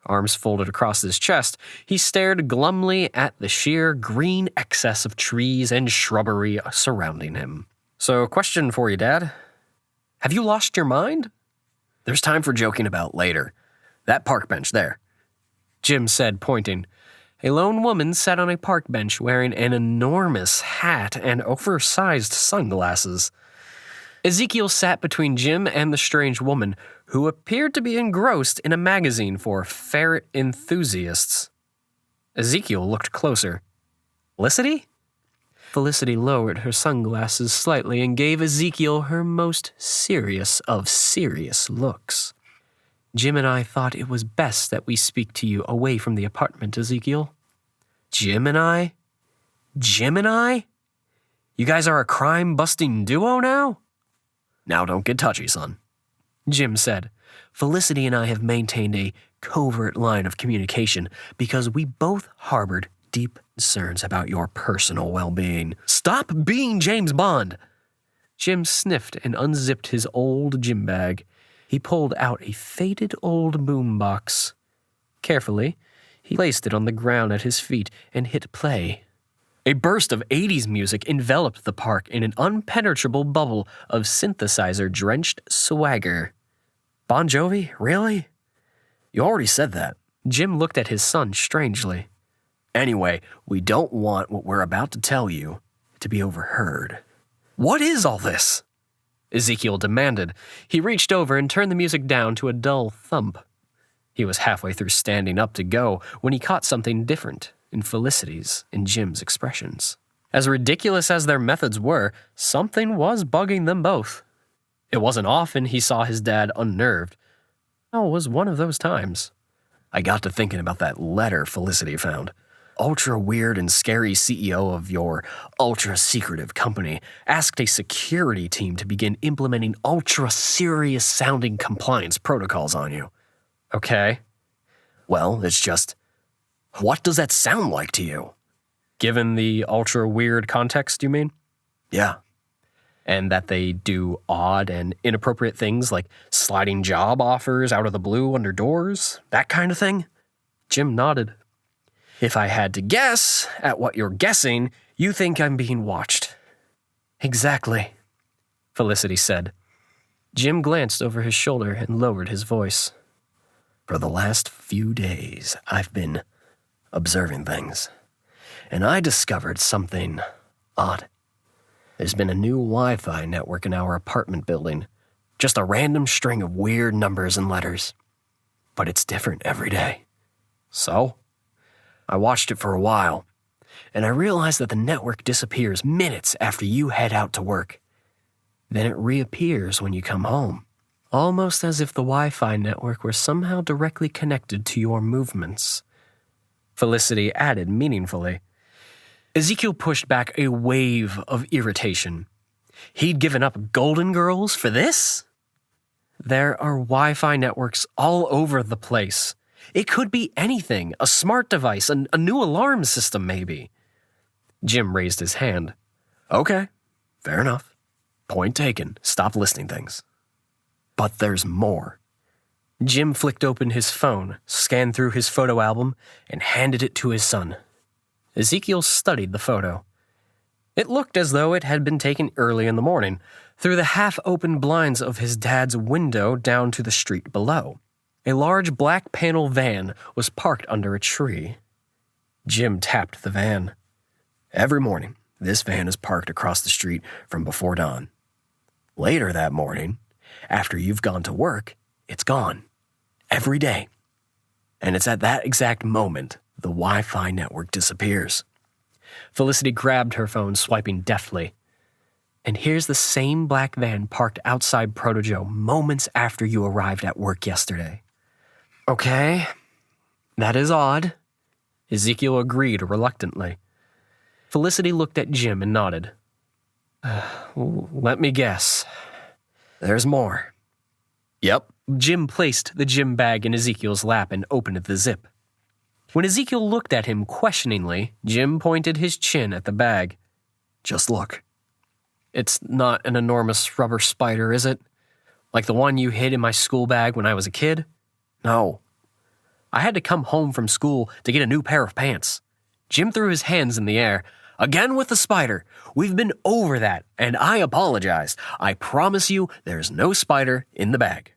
Arms folded across his chest, he stared glumly at the sheer green excess of trees and shrubbery surrounding him. "So, question for you, Dad. Have you lost your mind?" "There's time for joking about later. That park bench there," Jim said, pointing. A lone woman sat on a park bench wearing an enormous hat and oversized sunglasses. Ezekiel sat between Jim and the strange woman, who appeared to be engrossed in a magazine for ferret enthusiasts. Ezekiel looked closer. "Felicity?" Felicity lowered her sunglasses slightly and gave Ezekiel her most serious of serious looks. Jim and I thought it was best that we speak to you away from the apartment, Ezekiel. Jim and I? Jim and I? You guys are a crime-busting duo now? Now don't get touchy, son. Jim said, Felicity and I have maintained a covert line of communication because we both harbored deep concerns about your personal well-being. Stop being James Bond! Jim sniffed and unzipped his old gym bag. He pulled out a faded old boombox. Carefully, he placed it on the ground at his feet and hit play. A burst of 80s music enveloped the park in an impenetrable bubble of synthesizer-drenched swagger. Bon Jovi, really? You already said that. Jim looked at his son strangely. Anyway, we don't want what we're about to tell you to be overheard. What is all this? Ezekiel demanded. He reached over and turned the music down to a dull thump. He was halfway through standing up to go when he caught something different in Felicity's and Jim's expressions. As ridiculous as their methods were, something was bugging them both. It wasn't often he saw his dad unnerved. Now was one of those times. I got to thinking about that letter Felicity found. Ultra-weird and scary CEO of your ultra-secretive company asked a security team to begin implementing ultra-serious-sounding compliance protocols on you. Okay. Well, it's just, what does that sound like to you? Given the ultra-weird context, you mean? Yeah. And that they do odd and inappropriate things like sliding job offers out of the blue under doors, that kind of thing? Jim nodded. If I had to guess at what you're guessing, you think I'm being watched. Exactly, Felicity said. Jim glanced over his shoulder and lowered his voice. For the last few days, I've been observing things, and I discovered something odd. There's been a new Wi-Fi network in our apartment building, just a random string of weird numbers and letters. But it's different every day. So? I watched it for a while, and I realized that the network disappears minutes after you head out to work. Then it reappears when you come home, almost as if the Wi-Fi network were somehow directly connected to your movements. Felicity added meaningfully. Ezekiel pushed back a wave of irritation. He'd given up Golden Girls for this? There are Wi-Fi networks all over the place. It could be anything, a smart device, a new alarm system maybe. Jim raised his hand. Okay, fair enough. Point taken. Stop listing things. But there's more. Jim flicked open his phone, scanned through his photo album, and handed it to his son. Ezekiel studied the photo. It looked as though it had been taken early in the morning, through the half-open blinds of his dad's window down to the street below. A large black panel van was parked under a tree. Jim tapped the van. Every morning, this van is parked across the street from before dawn. Later that morning, after you've gone to work, it's gone. Every day. And it's at that exact moment the Wi-Fi network disappears. Felicity grabbed her phone, swiping deftly. And here's the same black van parked outside Protojo moments after you arrived at work yesterday. Okay, that is odd. Ezekiel agreed reluctantly. Felicity looked at Jim and nodded. Let me guess. There's more. Yep. Jim placed the gym bag in Ezekiel's lap and opened the zip. When Ezekiel looked at him questioningly, Jim pointed his chin at the bag. Just look. It's not an enormous rubber spider, is it? Like the one you hid in my school bag when I was a kid? No. I had to come home from school to get a new pair of pants. Jim threw his hands in the air. Again with the spider. We've been over that, and I apologize. I promise you there's no spider in the bag.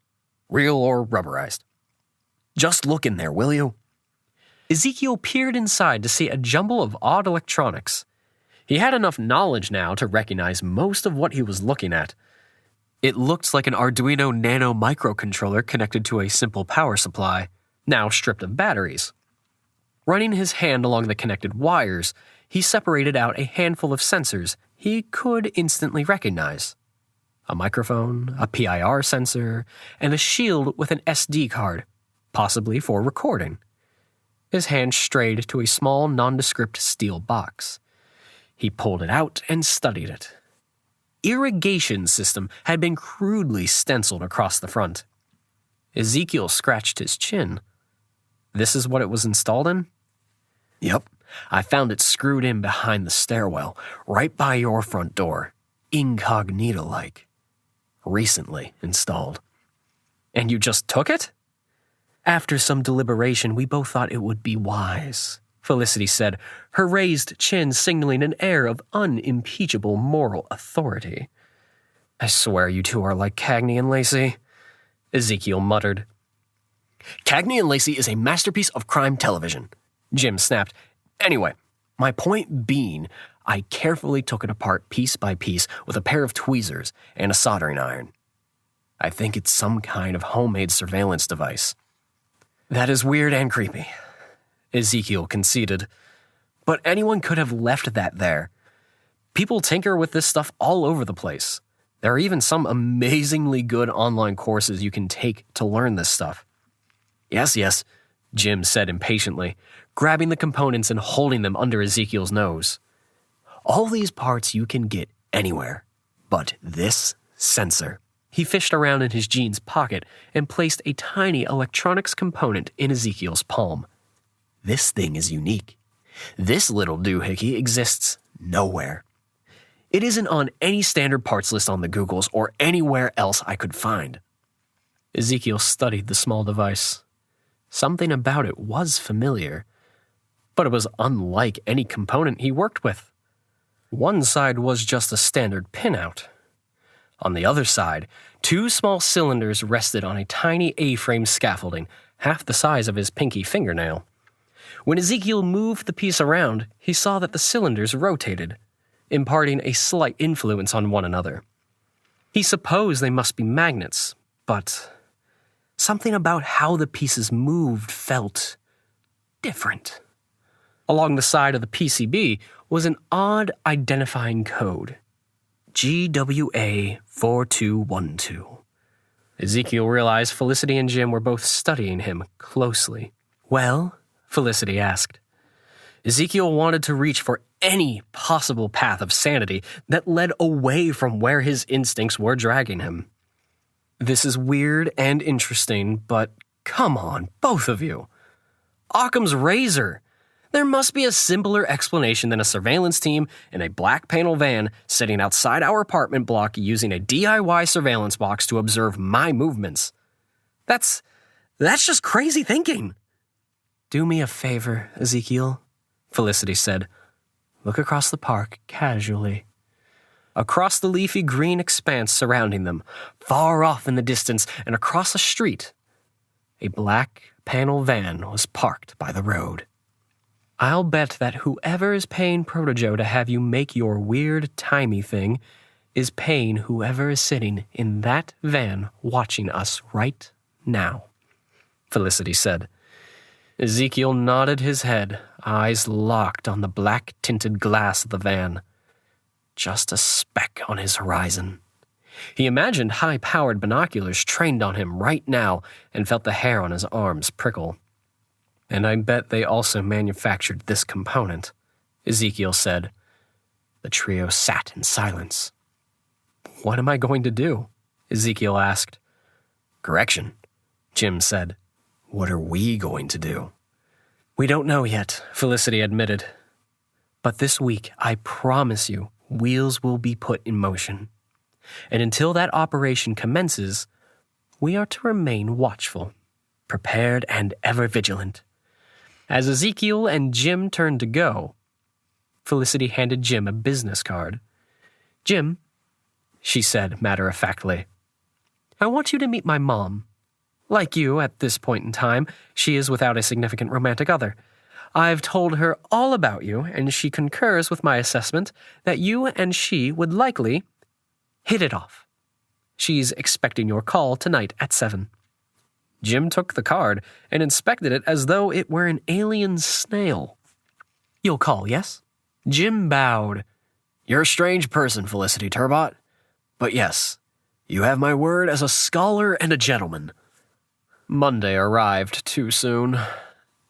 Real or rubberized. Just look in there, will you? Ezekiel peered inside to see a jumble of odd electronics. He had enough knowledge now to recognize most of what he was looking at. It looked like an Arduino Nano microcontroller connected to a simple power supply, now stripped of batteries. Running his hand along the connected wires, he separated out a handful of sensors he could instantly recognize. A microphone, a PIR sensor, and a shield with an SD card, possibly for recording. His hand strayed to a small, nondescript steel box. He pulled it out and studied it. Irrigation system had been crudely stenciled across the front. Ezekiel scratched his chin. This is what it was installed in? Yep, I found it screwed in behind the stairwell, right by your front door, incognito-like. Recently installed. And you just took it? After some deliberation, we both thought it would be wise, Felicity said, her raised chin signaling an air of unimpeachable moral authority. I swear you two are like Cagney and Lacey, Ezekiel muttered. Cagney and Lacey is a masterpiece of crime television, Jim snapped. Anyway, my point being, I carefully took it apart piece by piece with a pair of tweezers and a soldering iron. I think it's some kind of homemade surveillance device. That is weird and creepy, Ezekiel conceded. But anyone could have left that there. People tinker with this stuff all over the place. There are even some amazingly good online courses you can take to learn this stuff. Yes, Jim said impatiently, grabbing the components and holding them under Ezekiel's nose. All these parts you can get anywhere, but this sensor. He fished around in his jeans pocket and placed a tiny electronics component in Ezekiel's palm. This thing is unique. This little doohickey exists nowhere. It isn't on any standard parts list on the Googles or anywhere else I could find. Ezekiel studied the small device. Something about it was familiar, but it was unlike any component he worked with. One side was just a standard pinout. On the other side, two small cylinders rested on a tiny A-frame scaffolding, half the size of his pinky fingernail. When Ezekiel moved the piece around, he saw that the cylinders rotated, imparting a slight influence on one another. He supposed they must be magnets, but something about how the pieces moved felt different. Along the side of the PCB was an odd identifying code. GWA 4212. Ezekiel realized Felicity and Jim were both studying him closely. Well, Felicity asked. Ezekiel wanted to reach for any possible path of sanity that led away from where his instincts were dragging him. This is weird and interesting, but come on, both of you. Occam's razor. There must be a simpler explanation than a surveillance team in a black panel van sitting outside our apartment block using a DIY surveillance box to observe my movements. That's just crazy thinking. Do me a favor, Ezekiel, Felicity said. Look across the park casually. Across the leafy green expanse surrounding them, far off in the distance and across a street, a black panel van was parked by the road. I'll bet that whoever is paying Protojo to have you make your weird timey thing is paying whoever is sitting in that van watching us right now, Felicity said. Ezekiel nodded his head, eyes locked on the black-tinted glass of the van. Just a speck on his horizon. He imagined high-powered binoculars trained on him right now and felt the hair on his arms prickle. And I bet they also manufactured this component, Ezekiel said. The trio sat in silence. What am I going to do? Ezekiel asked. Correction, Jim said. What are we going to do? We don't know yet, Felicity admitted. But this week, I promise you, wheels will be put in motion. And until that operation commences, we are to remain watchful, prepared and ever vigilant. As Ezekiel and Jim turned to go, Felicity handed Jim a business card. Jim, she said matter-of-factly, I want you to meet my mom. Like you, at this point in time, she is without a significant romantic other. I've told her all about you, and she concurs with my assessment that you and she would likely hit it off. She's expecting your call tonight at 7. Jim took the card and inspected it as though it were an alien snail. You'll call, yes? Jim bowed. You're a strange person, Felicity Turbot. But yes, You have my word as a scholar and a gentleman. Monday arrived too soon.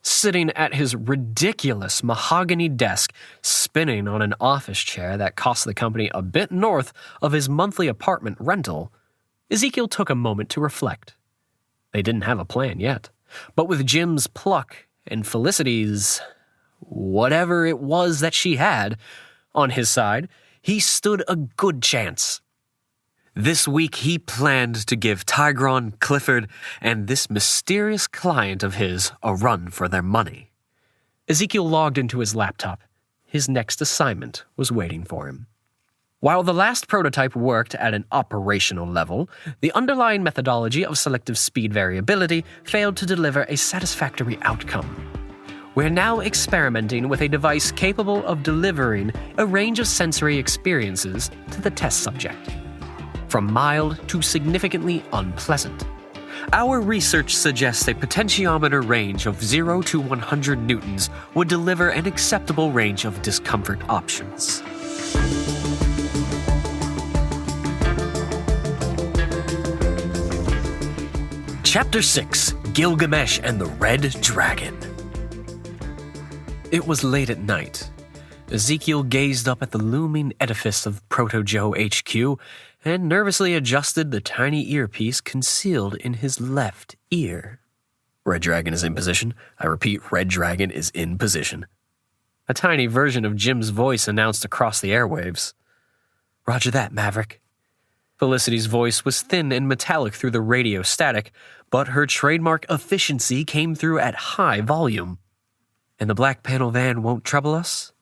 Sitting at his ridiculous mahogany desk, spinning on an office chair that cost the company a bit north of his monthly apartment rental, Ezekiel took a moment to reflect. They didn't have a plan yet, but with Jim's pluck and Felicity's whatever it was that she had on his side, he stood a good chance. This week he planned to give Tigron, Clifford, and this mysterious client of his a run for their money. Ezekiel logged into his laptop. His next assignment was waiting for him. While the last prototype worked at an operational level, the underlying methodology of selective speed variability failed to deliver a satisfactory outcome. We're now experimenting with a device capable of delivering a range of sensory experiences to the test subject, from mild to significantly unpleasant. Our research suggests a potentiometer range of 0 to 100 newtons would deliver an acceptable range of discomfort options. Chapter 6: Gilgamesh and the Red Dragon. It was late at night. Ezekiel gazed up at the looming edifice of Proto-Joe HQ and nervously adjusted the tiny earpiece concealed in his left ear. Red Dragon is in position. I repeat, Red Dragon is in position. A tiny version of Jim's voice announced across the airwaves. Roger that, Maverick. Felicity's voice was thin and metallic through the radio static, but her trademark efficiency came through at high volume. And the black panel van won't trouble us?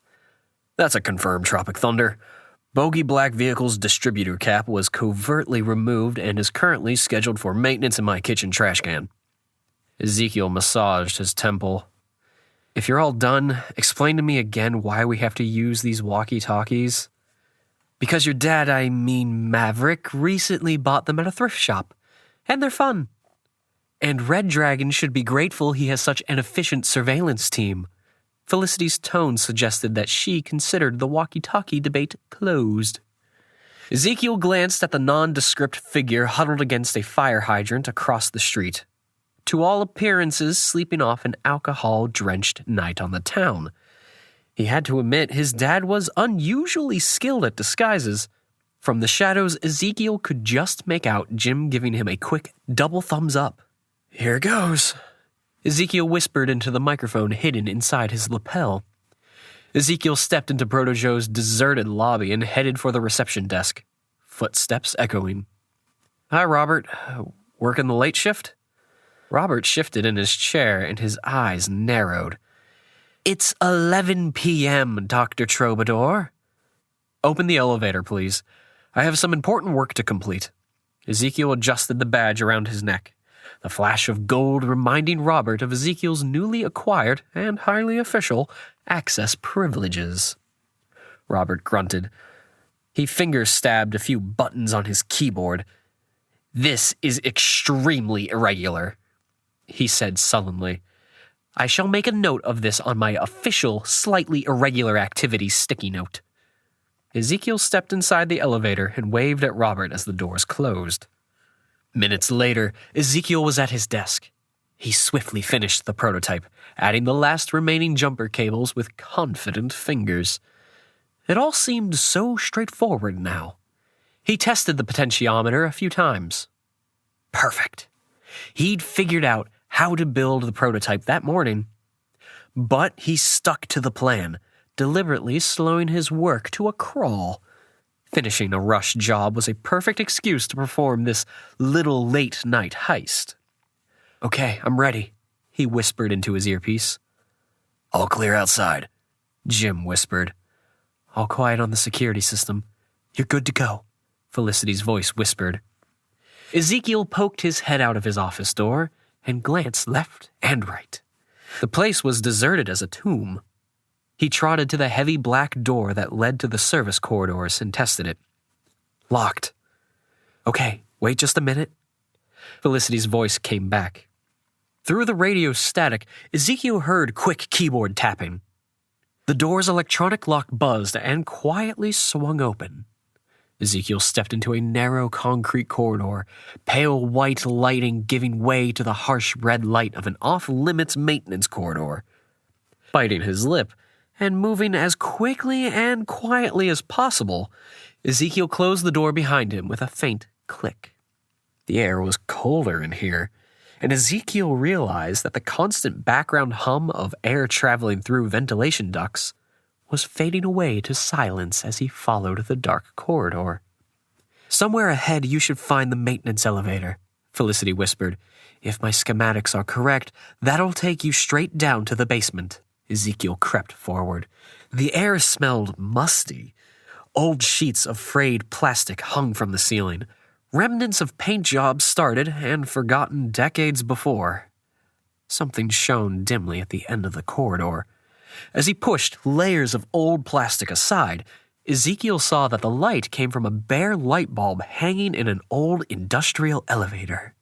That's a confirmed, Tropic Thunder. Bogey Black Vehicle's distributor cap was covertly removed and is currently scheduled for maintenance in my kitchen trash can. Ezekiel massaged his temple. If you're all done, explain to me again why we have to use these walkie-talkies. Because your dad, I mean Maverick, recently bought them at a thrift shop, and they're fun. And Red Dragon should be grateful he has such an efficient surveillance team. Felicity's tone suggested that she considered the walkie-talkie debate closed. Ezekiel glanced at the nondescript figure huddled against a fire hydrant across the street. To all appearances, sleeping off an alcohol-drenched night on the town. He had to admit his dad was unusually skilled at disguises. From the shadows, Ezekiel could just make out Jim giving him a quick double thumbs up. Here goes. Ezekiel whispered into the microphone hidden inside his lapel. Ezekiel stepped into Proto-Joe's deserted lobby and headed for the reception desk, footsteps echoing. Hi, Robert. Working the late shift? Robert shifted in his chair and his eyes narrowed. It's 11 p.m., Dr. Troubadour. Open the elevator, please. I have some important work to complete. Ezekiel adjusted the badge around his neck, the flash of gold reminding Robert of Ezekiel's newly acquired and highly official access privileges. Robert grunted. He finger-stabbed a few buttons on his keyboard. This is extremely irregular, he said sullenly. I shall make a note of this on my official, slightly irregular activities sticky note. Ezekiel stepped inside the elevator and waved at Robert as the doors closed. Minutes later, Ezekiel was at his desk. He swiftly finished the prototype, adding the last remaining jumper cables with confident fingers. It all seemed so straightforward now. He tested the potentiometer a few times. Perfect. He'd figured out how to build the prototype that morning. But he stuck to the plan, deliberately slowing his work to a crawl. Finishing a rush job was a perfect excuse to perform this little late-night heist. Okay, I'm ready, he whispered into his earpiece. All clear outside, Jim whispered. All quiet on the security system. You're good to go, Felicity's voice whispered. Ezekiel poked his head out of his office door and glanced left and right. The place was deserted as a tomb. He trotted to the heavy black door that led to the service corridors and tested it. Locked. Okay, wait just a minute. Felicity's voice came back. Through the radio static, Ezekiel heard quick keyboard tapping. The door's electronic lock buzzed and quietly swung open. Ezekiel stepped into a narrow concrete corridor, pale white lighting giving way to the harsh red light of an off-limits maintenance corridor. Biting his lip and moving as quickly and quietly as possible, Ezekiel closed the door behind him with a faint click. The air was colder in here, and Ezekiel realized that the constant background hum of air traveling through ventilation ducts was fading away to silence as he followed the dark corridor. "Somewhere ahead you should find the maintenance elevator," Felicity whispered. "If my schematics are correct, that'll take you straight down to the basement." Ezekiel crept forward. The air smelled musty. Old sheets of frayed plastic hung from the ceiling. Remnants of paint jobs started and forgotten decades before. Something shone dimly at the end of the corridor. As he pushed layers of old plastic aside, Ezekiel saw that the light came from a bare light bulb hanging in an old industrial elevator.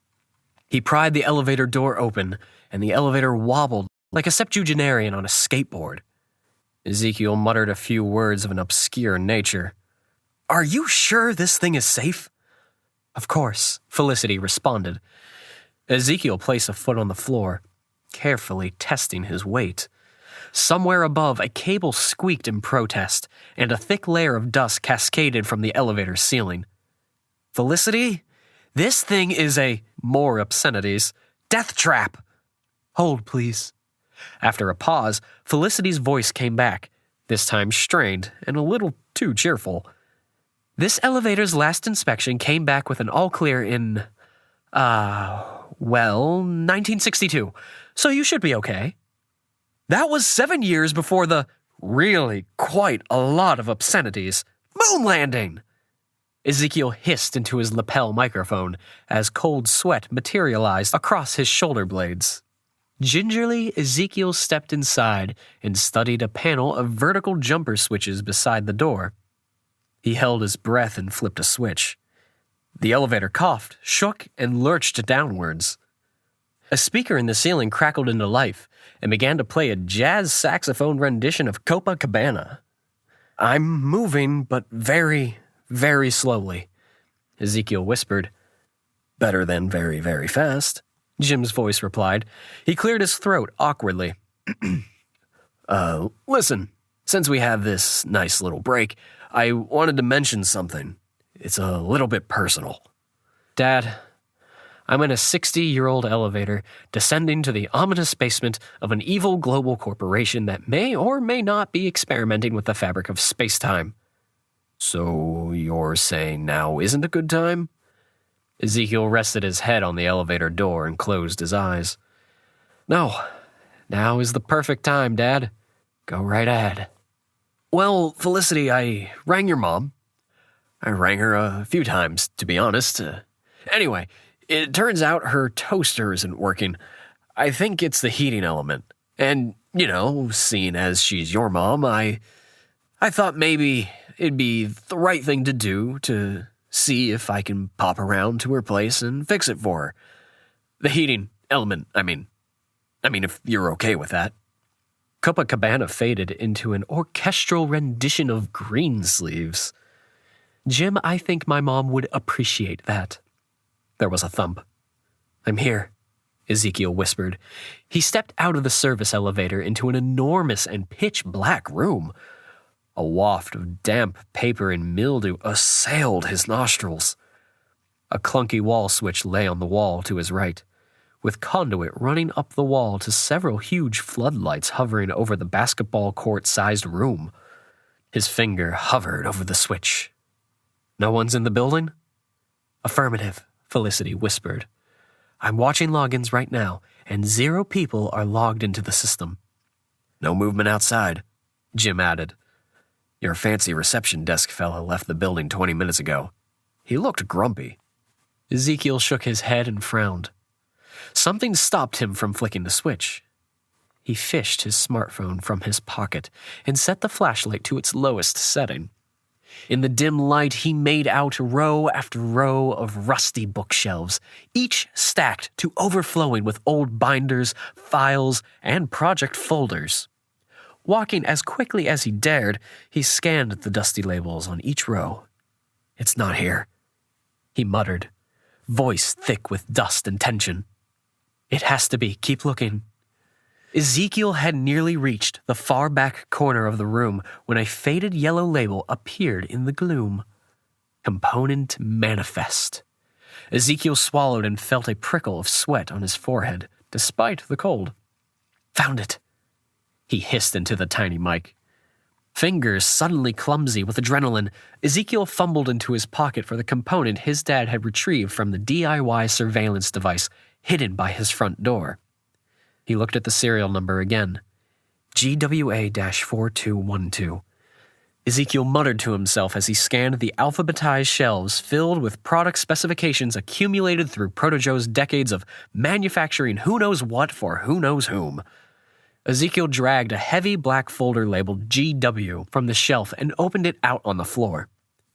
He pried the elevator door open, and the elevator wobbled like a septuagenarian on a skateboard. Ezekiel muttered a few words of an obscure nature. "Are you sure this thing is safe?" "Of course," Felicity responded. Ezekiel placed a foot on the floor, carefully testing his weight. Somewhere above, a cable squeaked in protest, and a thick layer of dust cascaded from the elevator's ceiling. "Felicity, this thing is a," more obscenities, "death trap." "Hold, please." After a pause, Felicity's voice came back, this time strained and a little too cheerful. "This elevator's last inspection came back with an all clear in, 1962, so you should be okay." "That was 7 years before the, really quite a lot of obscenities, moon landing!" Ezekiel hissed into his lapel microphone as cold sweat materialized across his shoulder blades. Gingerly, Ezekiel stepped inside and studied a panel of vertical jumper switches beside the door. He held his breath and flipped a switch. The elevator coughed, shook, and lurched downwards. A speaker in the ceiling crackled into life and began to play a jazz saxophone rendition of Copacabana. "I'm moving, but very, very slowly," Ezekiel whispered. "Better than very, very fast," Jim's voice replied. He cleared his throat awkwardly. Listen, since we have this nice little break, I wanted to mention something. It's a little bit personal." "Dad, I'm in a 60-year-old elevator descending to the ominous basement of an evil global corporation that may or may not be experimenting with the fabric of space-time." "So you're saying now isn't a good time?" Ezekiel rested his head on the elevator door and closed his eyes. "No, now is the perfect time, Dad. Go right ahead." "Well, Felicity, I rang your mom. I rang her a few times, to be honest. Anyway, it turns out her toaster isn't working. I think it's the heating element. And, seeing as she's your mom, I thought maybe it'd be the right thing to do to see if I can pop around to her place and fix it for her. The heating element, I mean, if you're okay with that." Copacabana faded into an orchestral rendition of Greensleeves. "Jim, I think my mom would appreciate that." There was a thump. "I'm here," Ezekiel whispered. He stepped out of the service elevator into an enormous and pitch-black room. A waft of damp paper and mildew assailed his nostrils. A clunky wall switch lay on the wall to his right, with conduit running up the wall to several huge floodlights hovering over the basketball court-sized room. His finger hovered over the switch. "No one's in the building?" "Affirmative," Felicity whispered. "I'm watching logins right now, and 0 people are logged into the system." "No movement outside," Jim added. "Your fancy reception desk fella left the building 20 minutes ago. He looked grumpy." Ezekiel shook his head and frowned. Something stopped him from flicking the switch. He fished his smartphone from his pocket and set the flashlight to its lowest setting. In the dim light, he made out row after row of rusty bookshelves, each stacked to overflowing with old binders, files, and project folders. Walking as quickly as he dared, he scanned the dusty labels on each row. It's not here, he muttered, voice thick with dust and tension. It has to be. Keep looking. Ezekiel had nearly reached the far back corner of the room when a faded yellow label appeared in the gloom. Component Manifest. Ezekiel swallowed and felt a prickle of sweat on his forehead, despite the cold. Found it, he hissed into the tiny mic. Fingers suddenly clumsy with adrenaline, Ezekiel fumbled into his pocket for the component his dad had retrieved from the DIY surveillance device hidden by his front door. He looked at the serial number again. GWA-4212. Ezekiel muttered to himself as he scanned the alphabetized shelves filled with product specifications accumulated through Protojoe's decades of manufacturing who knows what for who knows whom. Ezekiel dragged a heavy black folder labeled GW from the shelf and opened it out on the floor.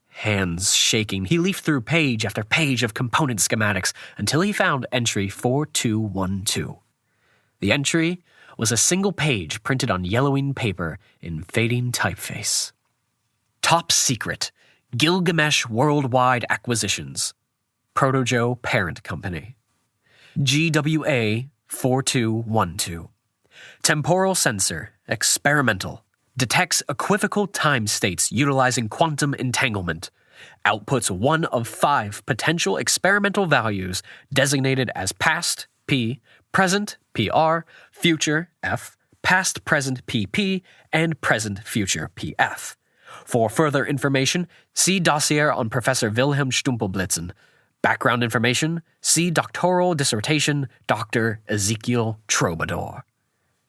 Hands shaking, he leafed through page after page of component schematics until he found entry 4212. The entry was a single page printed on yellowing paper in fading typeface. Top Secret, Gilgamesh Worldwide Acquisitions, Protojoe Parent Company. GWA 4212. Temporal sensor, experimental. Detects equivocal time states utilizing quantum entanglement. Outputs one of 5 potential experimental values designated as past, P, present, PR, future, F, past present, PP, and present future, PF. For further information, see dossier on Professor Wilhelm Stumpelblitzen. Background information, see doctoral dissertation, Dr. Ezekiel Troubadour.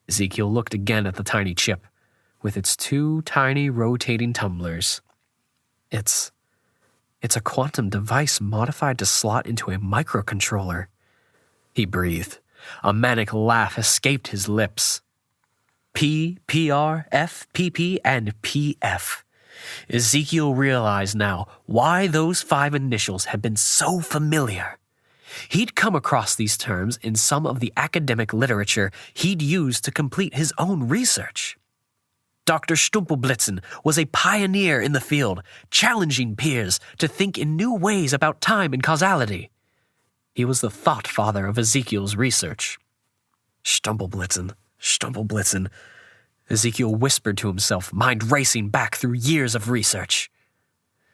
Ezekiel looked again at the tiny chip, with its 2 tiny rotating tumblers. It's a quantum device modified to slot into a microcontroller. He breathed. A manic laugh escaped his lips. P, PR, F, PP, and PF. Ezekiel realized now why those 5 initials had been so familiar. He'd come across these terms in some of the academic literature he'd used to complete his own research. Dr. Stumpelblitzen was a pioneer in the field, challenging peers to think in new ways about time and causality. He was the thought father of Ezekiel's research. Stumpelblitzen. Ezekiel whispered to himself, mind racing back through years of research.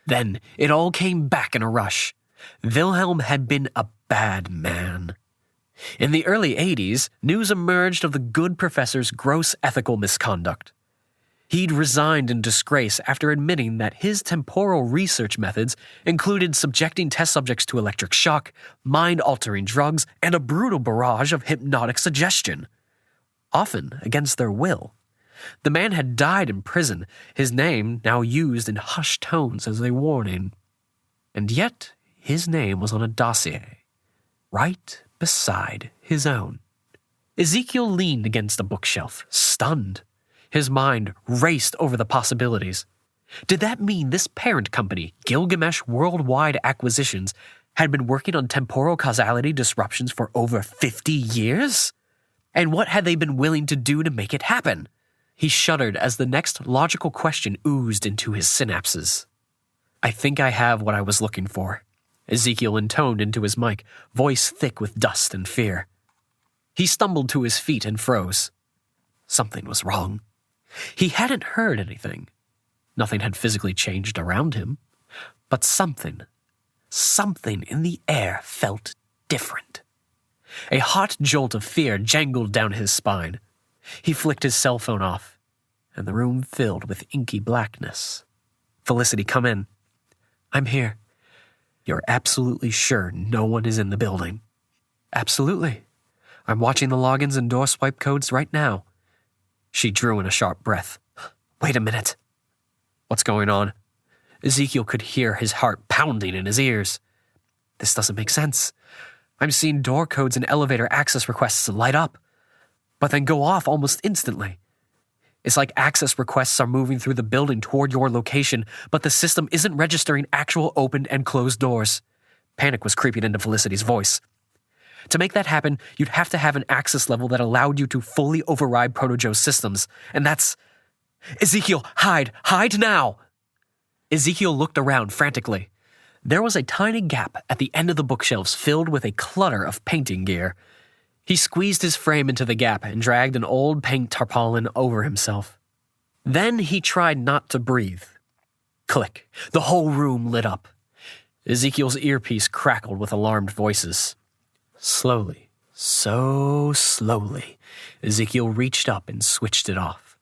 Then it all came back in a rush. Wilhelm had been a bad man. In the early 80s, news emerged of the good professor's gross ethical misconduct. He'd resigned in disgrace after admitting that his temporal research methods included subjecting test subjects to electric shock, mind-altering drugs, and a brutal barrage of hypnotic suggestion, often against their will. The man had died in prison, his name now used in hushed tones as a warning. And yet his name was on a dossier, right beside his own. Ezekiel leaned against a bookshelf, stunned. His mind raced over the possibilities. Did that mean this parent company, Gilgamesh Worldwide Acquisitions, had been working on temporal causality disruptions for over 50 years? And what had they been willing to do to make it happen? He shuddered as the next logical question oozed into his synapses. I think I have what I was looking for, Ezekiel intoned into his mic, voice thick with dust and fear. He stumbled to his feet and froze. Something was wrong. He hadn't heard anything. Nothing had physically changed around him. But something in the air felt different. A hot jolt of fear jangled down his spine. He flicked his cell phone off, and the room filled with inky blackness. Felicity, come in. I'm here. You're absolutely sure no one is in the building? Absolutely. I'm watching the logins and door swipe codes right now. She drew in a sharp breath. Wait a minute. What's going on? Ezekiel could hear his heart pounding in his ears. This doesn't make sense. I'm seeing door codes and elevator access requests light up, but then go off almost instantly. It's like access requests are moving through the building toward your location, but the system isn't registering actual opened and closed doors. Panic was creeping into Felicity's voice. To make that happen, you'd have to have an access level that allowed you to fully override Protojoe's systems, and that's... Ezekiel, hide! Hide now! Ezekiel looked around frantically. There was a tiny gap at the end of the bookshelves filled with a clutter of painting gear. He squeezed his frame into the gap and dragged an old paint tarpaulin over himself. Then he tried not to breathe. Click. The whole room lit up. Ezekiel's earpiece crackled with alarmed voices. Slowly, so slowly, Ezekiel reached up and switched it off.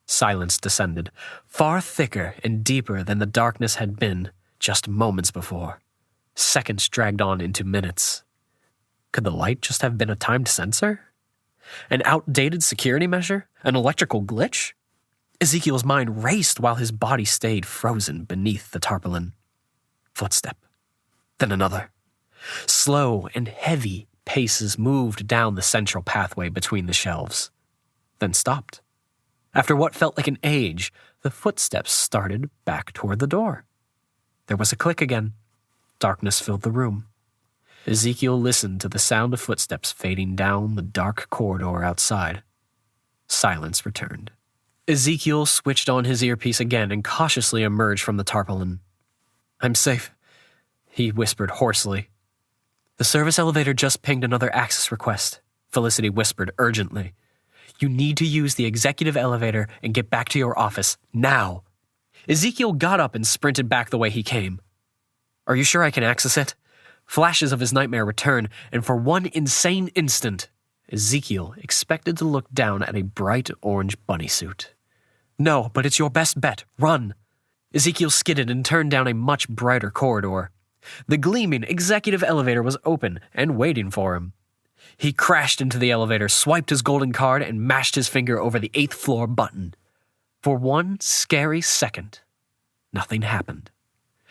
Silence descended, far thicker and deeper than the darkness had been just moments before. Seconds dragged on into minutes. Could the light just have been a timed sensor? An outdated security measure? An electrical glitch? Ezekiel's mind raced while his body stayed frozen beneath the tarpaulin. Footstep. Then another. Slow and heavy paces moved down the central pathway between the shelves, then stopped. After what felt like an age, the footsteps started back toward the door. There was a click again. Darkness filled the room. Ezekiel listened to the sound of footsteps fading down the dark corridor outside. Silence returned. Ezekiel switched on his earpiece again and cautiously emerged from the tarpaulin. "I'm safe," he whispered hoarsely. "The service elevator just pinged another access request," Felicity whispered urgently. "You need to use the executive elevator and get back to your office, now." Ezekiel got up and sprinted back the way he came. "Are you sure I can access it?" Flashes of his nightmare returned, and for one insane instant, Ezekiel expected to look down at a bright orange bunny suit. "No, but it's your best bet. Run!" Ezekiel skidded and turned down a much brighter corridor. The gleaming executive elevator was open and waiting for him. He crashed into the elevator, swiped his golden card, and mashed his finger over the 8th floor button. For one scary second, nothing happened.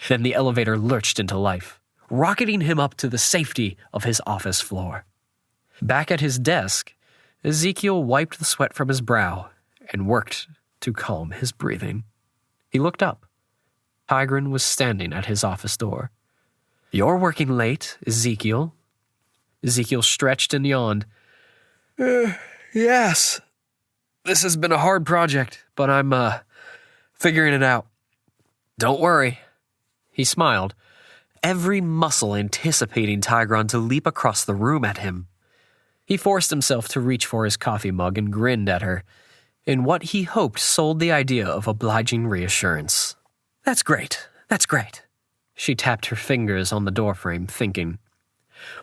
Then the elevator lurched into life, rocketing him up to the safety of his office floor. Back at his desk, Ezekiel wiped the sweat from his brow and worked to calm his breathing. He looked up. Tigran was standing at his office door. "You're working late, Ezekiel." Ezekiel stretched and yawned. Yes. This has been a hard project, but I'm, figuring it out." "Don't worry." He smiled, every muscle anticipating Tigran to leap across the room at him. He forced himself to reach for his coffee mug and grinned at her, in what he hoped sold the idea of obliging reassurance. That's great. She tapped her fingers on the doorframe, thinking.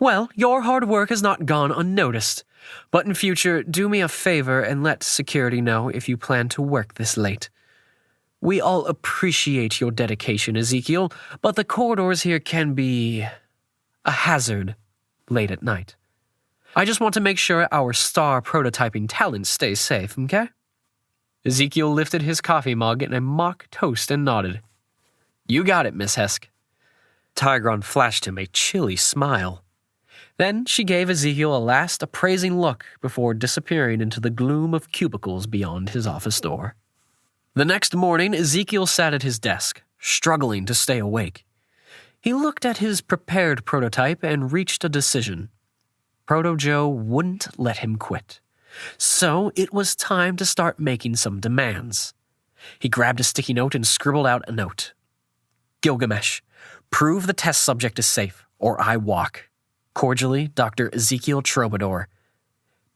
"Well, your hard work has not gone unnoticed, but in future, do me a favor and let security know if you plan to work this late. We all appreciate your dedication, Ezekiel, but the corridors here can be a hazard late at night. I just want to make sure our star prototyping talent stays safe, okay?" Ezekiel lifted his coffee mug in a mock toast and nodded. "You got it, Miss Hesk." Tigran flashed him a chilly smile. Then she gave Ezekiel a last appraising look before disappearing into the gloom of cubicles beyond his office door. The next morning, Ezekiel sat at his desk, struggling to stay awake. He looked at his prepared prototype and reached a decision. Proto Joe wouldn't let him quit. So it was time to start making some demands. He grabbed a sticky note and scribbled out a note. "Gilgamesh, prove the test subject is safe, or I walk. Cordially, Dr. Ezekiel Troubadour.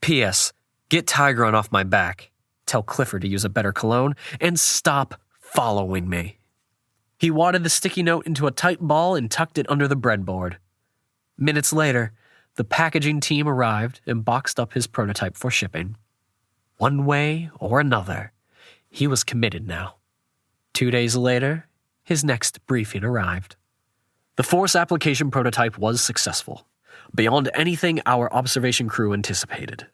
P.S. Get Tigran off my back. Tell Clifford to use a better cologne, and stop following me." He wadded the sticky note into a tight ball and tucked it under the breadboard. Minutes later, the packaging team arrived and boxed up his prototype for shipping. One way or another, he was committed now. 2 days later, his next briefing arrived. The Force application prototype was successful, beyond anything our observation crew anticipated.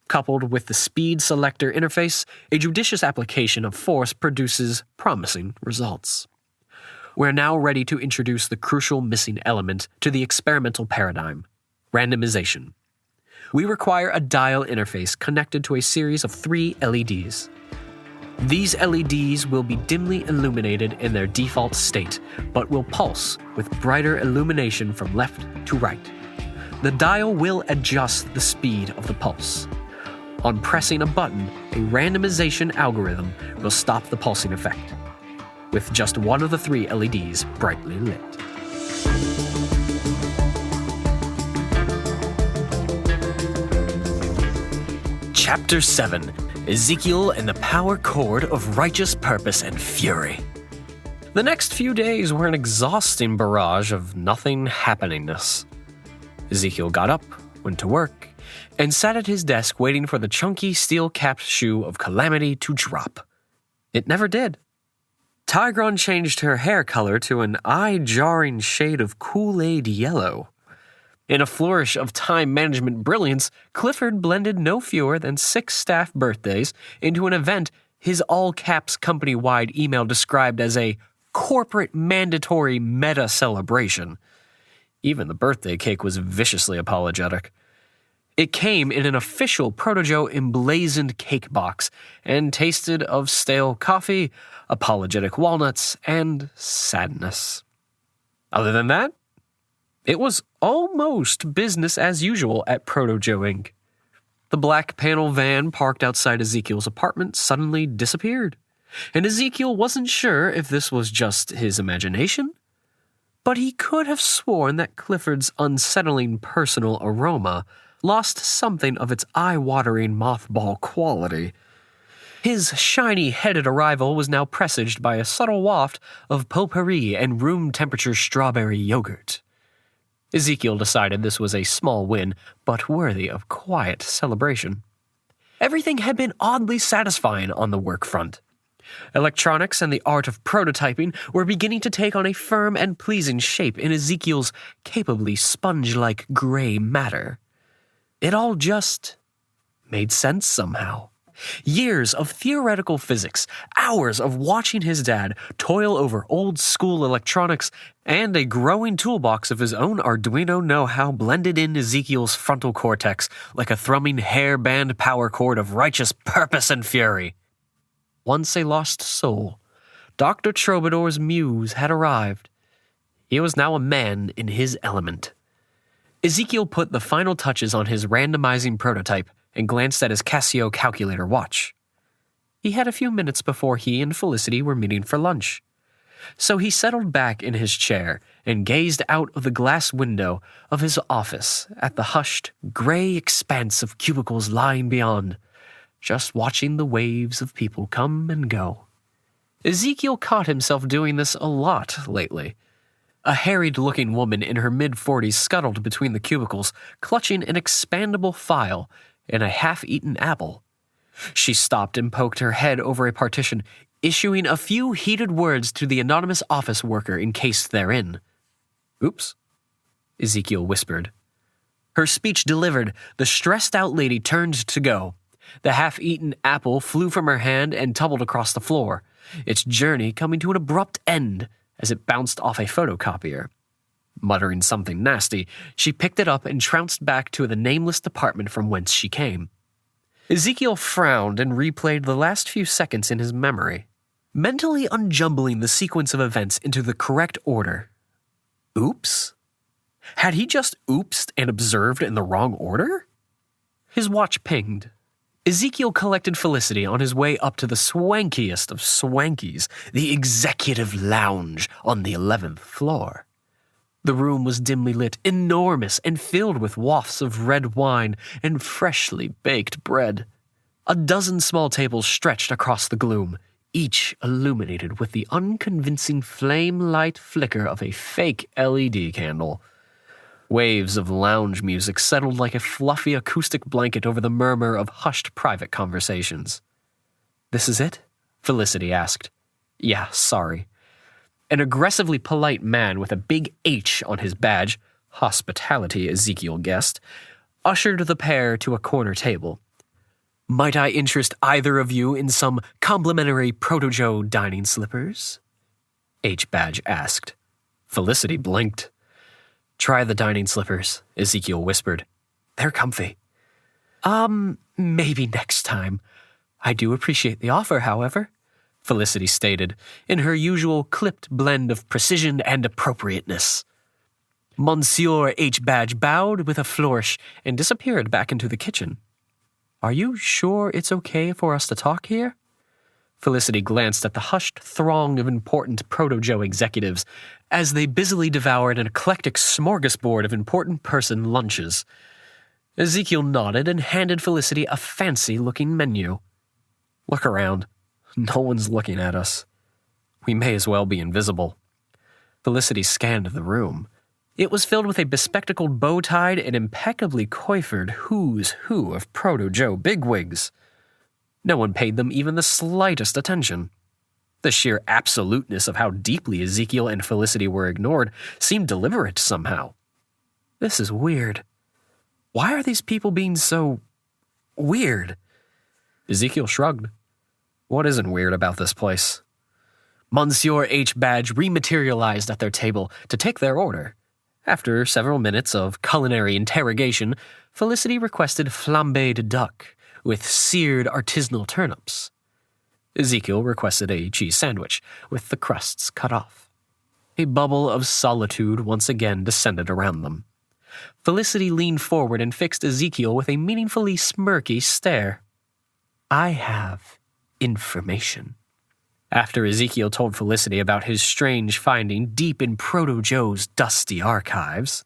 Coupled with the speed selector interface, a judicious application of Force produces promising results. We're now ready to introduce the crucial missing element to the experimental paradigm: randomization. We require a dial interface connected to a series of 3 LEDs. These LEDs will be dimly illuminated in their default state, but will pulse with brighter illumination from left to right. The dial will adjust the speed of the pulse. On pressing a button, a randomization algorithm will stop the pulsing effect, with just one of the 3 LEDs brightly lit. Chapter 7, Ezekiel and the Power Chord of Righteous Purpose and Fury. The next few days were an exhausting barrage of nothing happeningness. Ezekiel got up, went to work, and sat at his desk waiting for the chunky steel-capped shoe of calamity to drop. It never did. Tigron changed her hair color to an eye-jarring shade of Kool-Aid yellow. In a flourish of time management brilliance, Clifford blended no fewer than 6 staff birthdays into an event his all-caps company-wide email described as a corporate mandatory meta celebration. Even the birthday cake was viciously apologetic. It came in an official Protojo emblazoned cake box and tasted of stale coffee, apologetic walnuts, and sadness. Other than that, it was almost business as usual at Protojo Inc. The black panel van parked outside Ezekiel's apartment suddenly disappeared, and Ezekiel wasn't sure if this was just his imagination, but he could have sworn that Clifford's unsettling personal aroma lost something of its eye-watering mothball quality. His shiny-headed arrival was now presaged by a subtle waft of potpourri and room-temperature strawberry yogurt. Ezekiel decided this was a small win, but worthy of quiet celebration. Everything had been oddly satisfying on the work front. Electronics and the art of prototyping were beginning to take on a firm and pleasing shape in Ezekiel's capably sponge-like gray matter. It all just made sense somehow. Years of theoretical physics, hours of watching his dad toil over old-school electronics, and a growing toolbox of his own Arduino know-how blended in Ezekiel's frontal cortex like a thrumming hairband power chord of righteous purpose and fury. Once a lost soul, Dr. Troubadour's muse had arrived. He was now a man in his element. Ezekiel put the final touches on his randomizing prototype and glanced at his Casio calculator watch. He had a few minutes before he and Felicity were meeting for lunch. So he settled back in his chair and gazed out of the glass window of his office at the hushed, gray expanse of cubicles lying beyond, just watching the waves of people come and go. Ezekiel caught himself doing this a lot lately. A harried-looking woman in her mid-40s scuttled between the cubicles, clutching an expandable file and a half-eaten apple. She stopped and poked her head over a partition, issuing a few heated words to the anonymous office worker encased therein. "Oops," Ezekiel whispered. Her speech delivered, the stressed-out lady turned to go. The half-eaten apple flew from her hand and tumbled across the floor, its journey coming to an abrupt end as it bounced off a photocopier. Muttering something nasty, she picked it up and trounced back to the nameless department from whence she came. Ezekiel frowned and replayed the last few seconds in his memory, mentally unjumbling the sequence of events into the correct order. Oops? Had he just oopsed and observed in the wrong order? His watch pinged. Ezekiel collected Felicity on his way up to the swankiest of swankies, the executive lounge on the 11th floor. The room was dimly lit, enormous, and filled with wafts of red wine and freshly baked bread. A dozen small tables stretched across the gloom, each illuminated with the unconvincing flame-light flicker of a fake LED candle. Waves of lounge music settled like a fluffy acoustic blanket over the murmur of hushed private conversations. "This is it?" Felicity asked. "Yeah, sorry." An aggressively polite man with a big H on his badge, hospitality Ezekiel guessed, ushered the pair to a corner table. "Might I interest either of you in some complimentary Protojo dining slippers?" H. Badge asked. Felicity blinked. "Try the dining slippers," Ezekiel whispered. "They're comfy." Maybe next time. I do appreciate the offer, however," Felicity stated, in her usual clipped blend of precision and appropriateness. Monsieur H. Badge bowed with a flourish and disappeared back into the kitchen. "Are you sure it's okay for us to talk here?" Felicity glanced at the hushed throng of important Protojo executives as they busily devoured an eclectic smorgasbord of important person lunches. Ezekiel nodded and handed Felicity a fancy-looking menu. Look around. No one's looking at us. We may as well be invisible. Felicity scanned the room. It was filled with a bespectacled, bow-tied, and impeccably coiffured who's who of Proto-Joe bigwigs. No one paid them even the slightest attention. The sheer absoluteness of how deeply Ezekiel and Felicity were ignored seemed deliberate somehow. This is weird. Why are these people being so weird? Ezekiel shrugged. What isn't weird about this place? Monsieur H. Badge rematerialized at their table to take their order. After several minutes of culinary interrogation, Felicity requested flambéed duck with seared artisanal turnips. Ezekiel requested a cheese sandwich with the crusts cut off. A bubble of solitude once again descended around them. Felicity leaned forward and fixed Ezekiel with a meaningfully smirky stare. I have information. After Ezekiel told Felicity about his strange finding deep in Proto-Joe's dusty archives,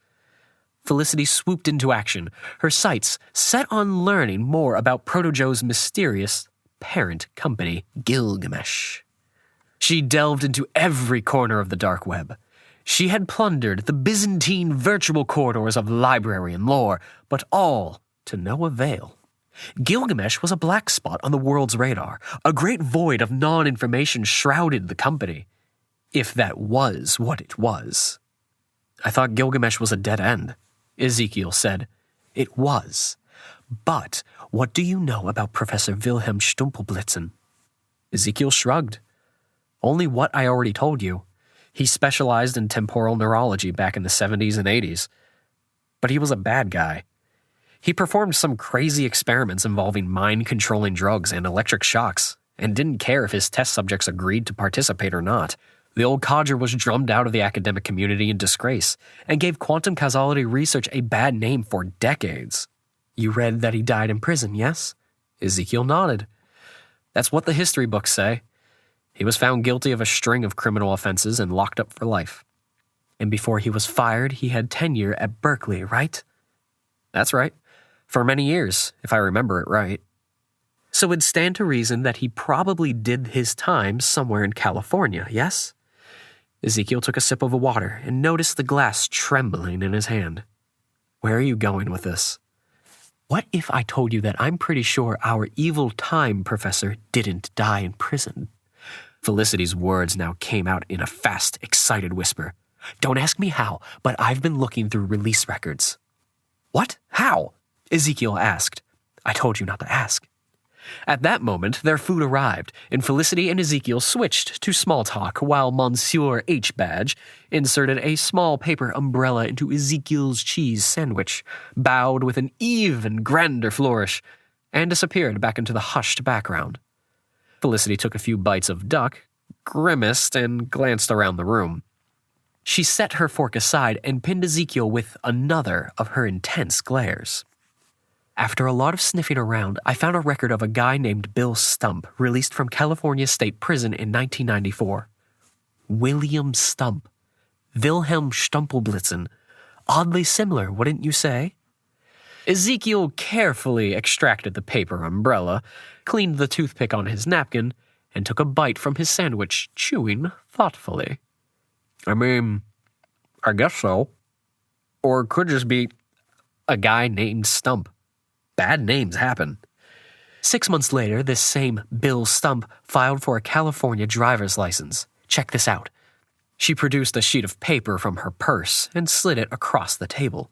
Felicity swooped into action, her sights set on learning more about Proto-Joe's mysterious parent company, Gilgamesh. She delved into every corner of the dark web. She had plundered the Byzantine virtual corridors of library and lore, but all to no avail. Gilgamesh was a black spot on the world's radar. A great void of non-information shrouded the company, if that was what it was. I thought Gilgamesh was a dead end, Ezekiel said. It was. But what do you know about Professor Wilhelm Stumpelblitzen? Ezekiel shrugged. Only what I already told you. He specialized in temporal neurology back in the 70s and 80s. But he was a bad guy. He performed some crazy experiments involving mind-controlling drugs and electric shocks, and didn't care if his test subjects agreed to participate or not. The old codger was drummed out of the academic community in disgrace, and gave quantum causality research a bad name for decades. You read that he died in prison, yes? Ezekiel nodded. That's what the history books say. He was found guilty of a string of criminal offenses and locked up for life. And before he was fired, he had tenure at Berkeley, right? That's right. For many years, if I remember it right. So it'd stand to reason that he probably did his time somewhere in California, yes? Ezekiel took a sip of the water and noticed the glass trembling in his hand. Where are you going with this? What if I told you that I'm pretty sure our evil time professor didn't die in prison? Felicity's words now came out in a fast, excited whisper. Don't ask me how, but I've been looking through release records. What? How? Ezekiel asked. I told you not to ask. At that moment, their food arrived, and Felicity and Ezekiel switched to small talk while Monsieur H. Badge inserted a small paper umbrella into Ezekiel's cheese sandwich, bowed with an even grander flourish, and disappeared back into the hushed background. Felicity took a few bites of duck, grimaced, and glanced around the room. She set her fork aside and pinned Ezekiel with another of her intense glares. After a lot of sniffing around, I found a record of a guy named Bill Stump, released from California State Prison in 1994. William Stump. Wilhelm Stumpelblitzen. Oddly similar, wouldn't you say? Ezekiel carefully extracted the paper umbrella, cleaned the toothpick on his napkin, and took a bite from his sandwich, chewing thoughtfully. I mean, I guess so. Or it could just be a guy named Stump. Bad names happen. 6 months later, this same Bill Stump filed for a California driver's license. Check this out. She produced a sheet of paper from her purse and slid it across the table.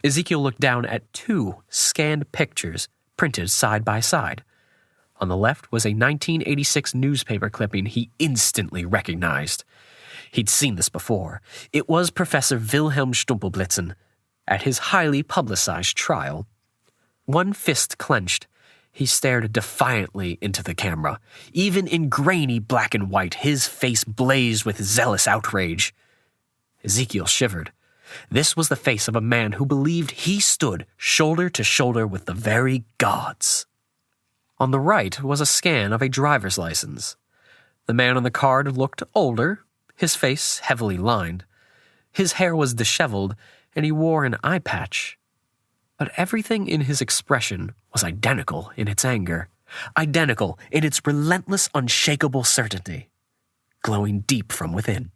Ezekiel looked down at 2 scanned pictures printed side by side. On the left was a 1986 newspaper clipping he instantly recognized. He'd seen this before. It was Professor Wilhelm Stumpelblitzen at his highly publicized trial. One fist clenched, he stared defiantly into the camera. Even in grainy black and white, his face blazed with zealous outrage. Ezekiel shivered. This was the face of a man who believed he stood shoulder to shoulder with the very gods. On the right was a scan of a driver's license. The man on the card looked older, his face heavily lined. His hair was disheveled, and he wore an eye patch. But everything in his expression was identical in its anger, identical in its relentless, unshakable certainty, glowing deep from within.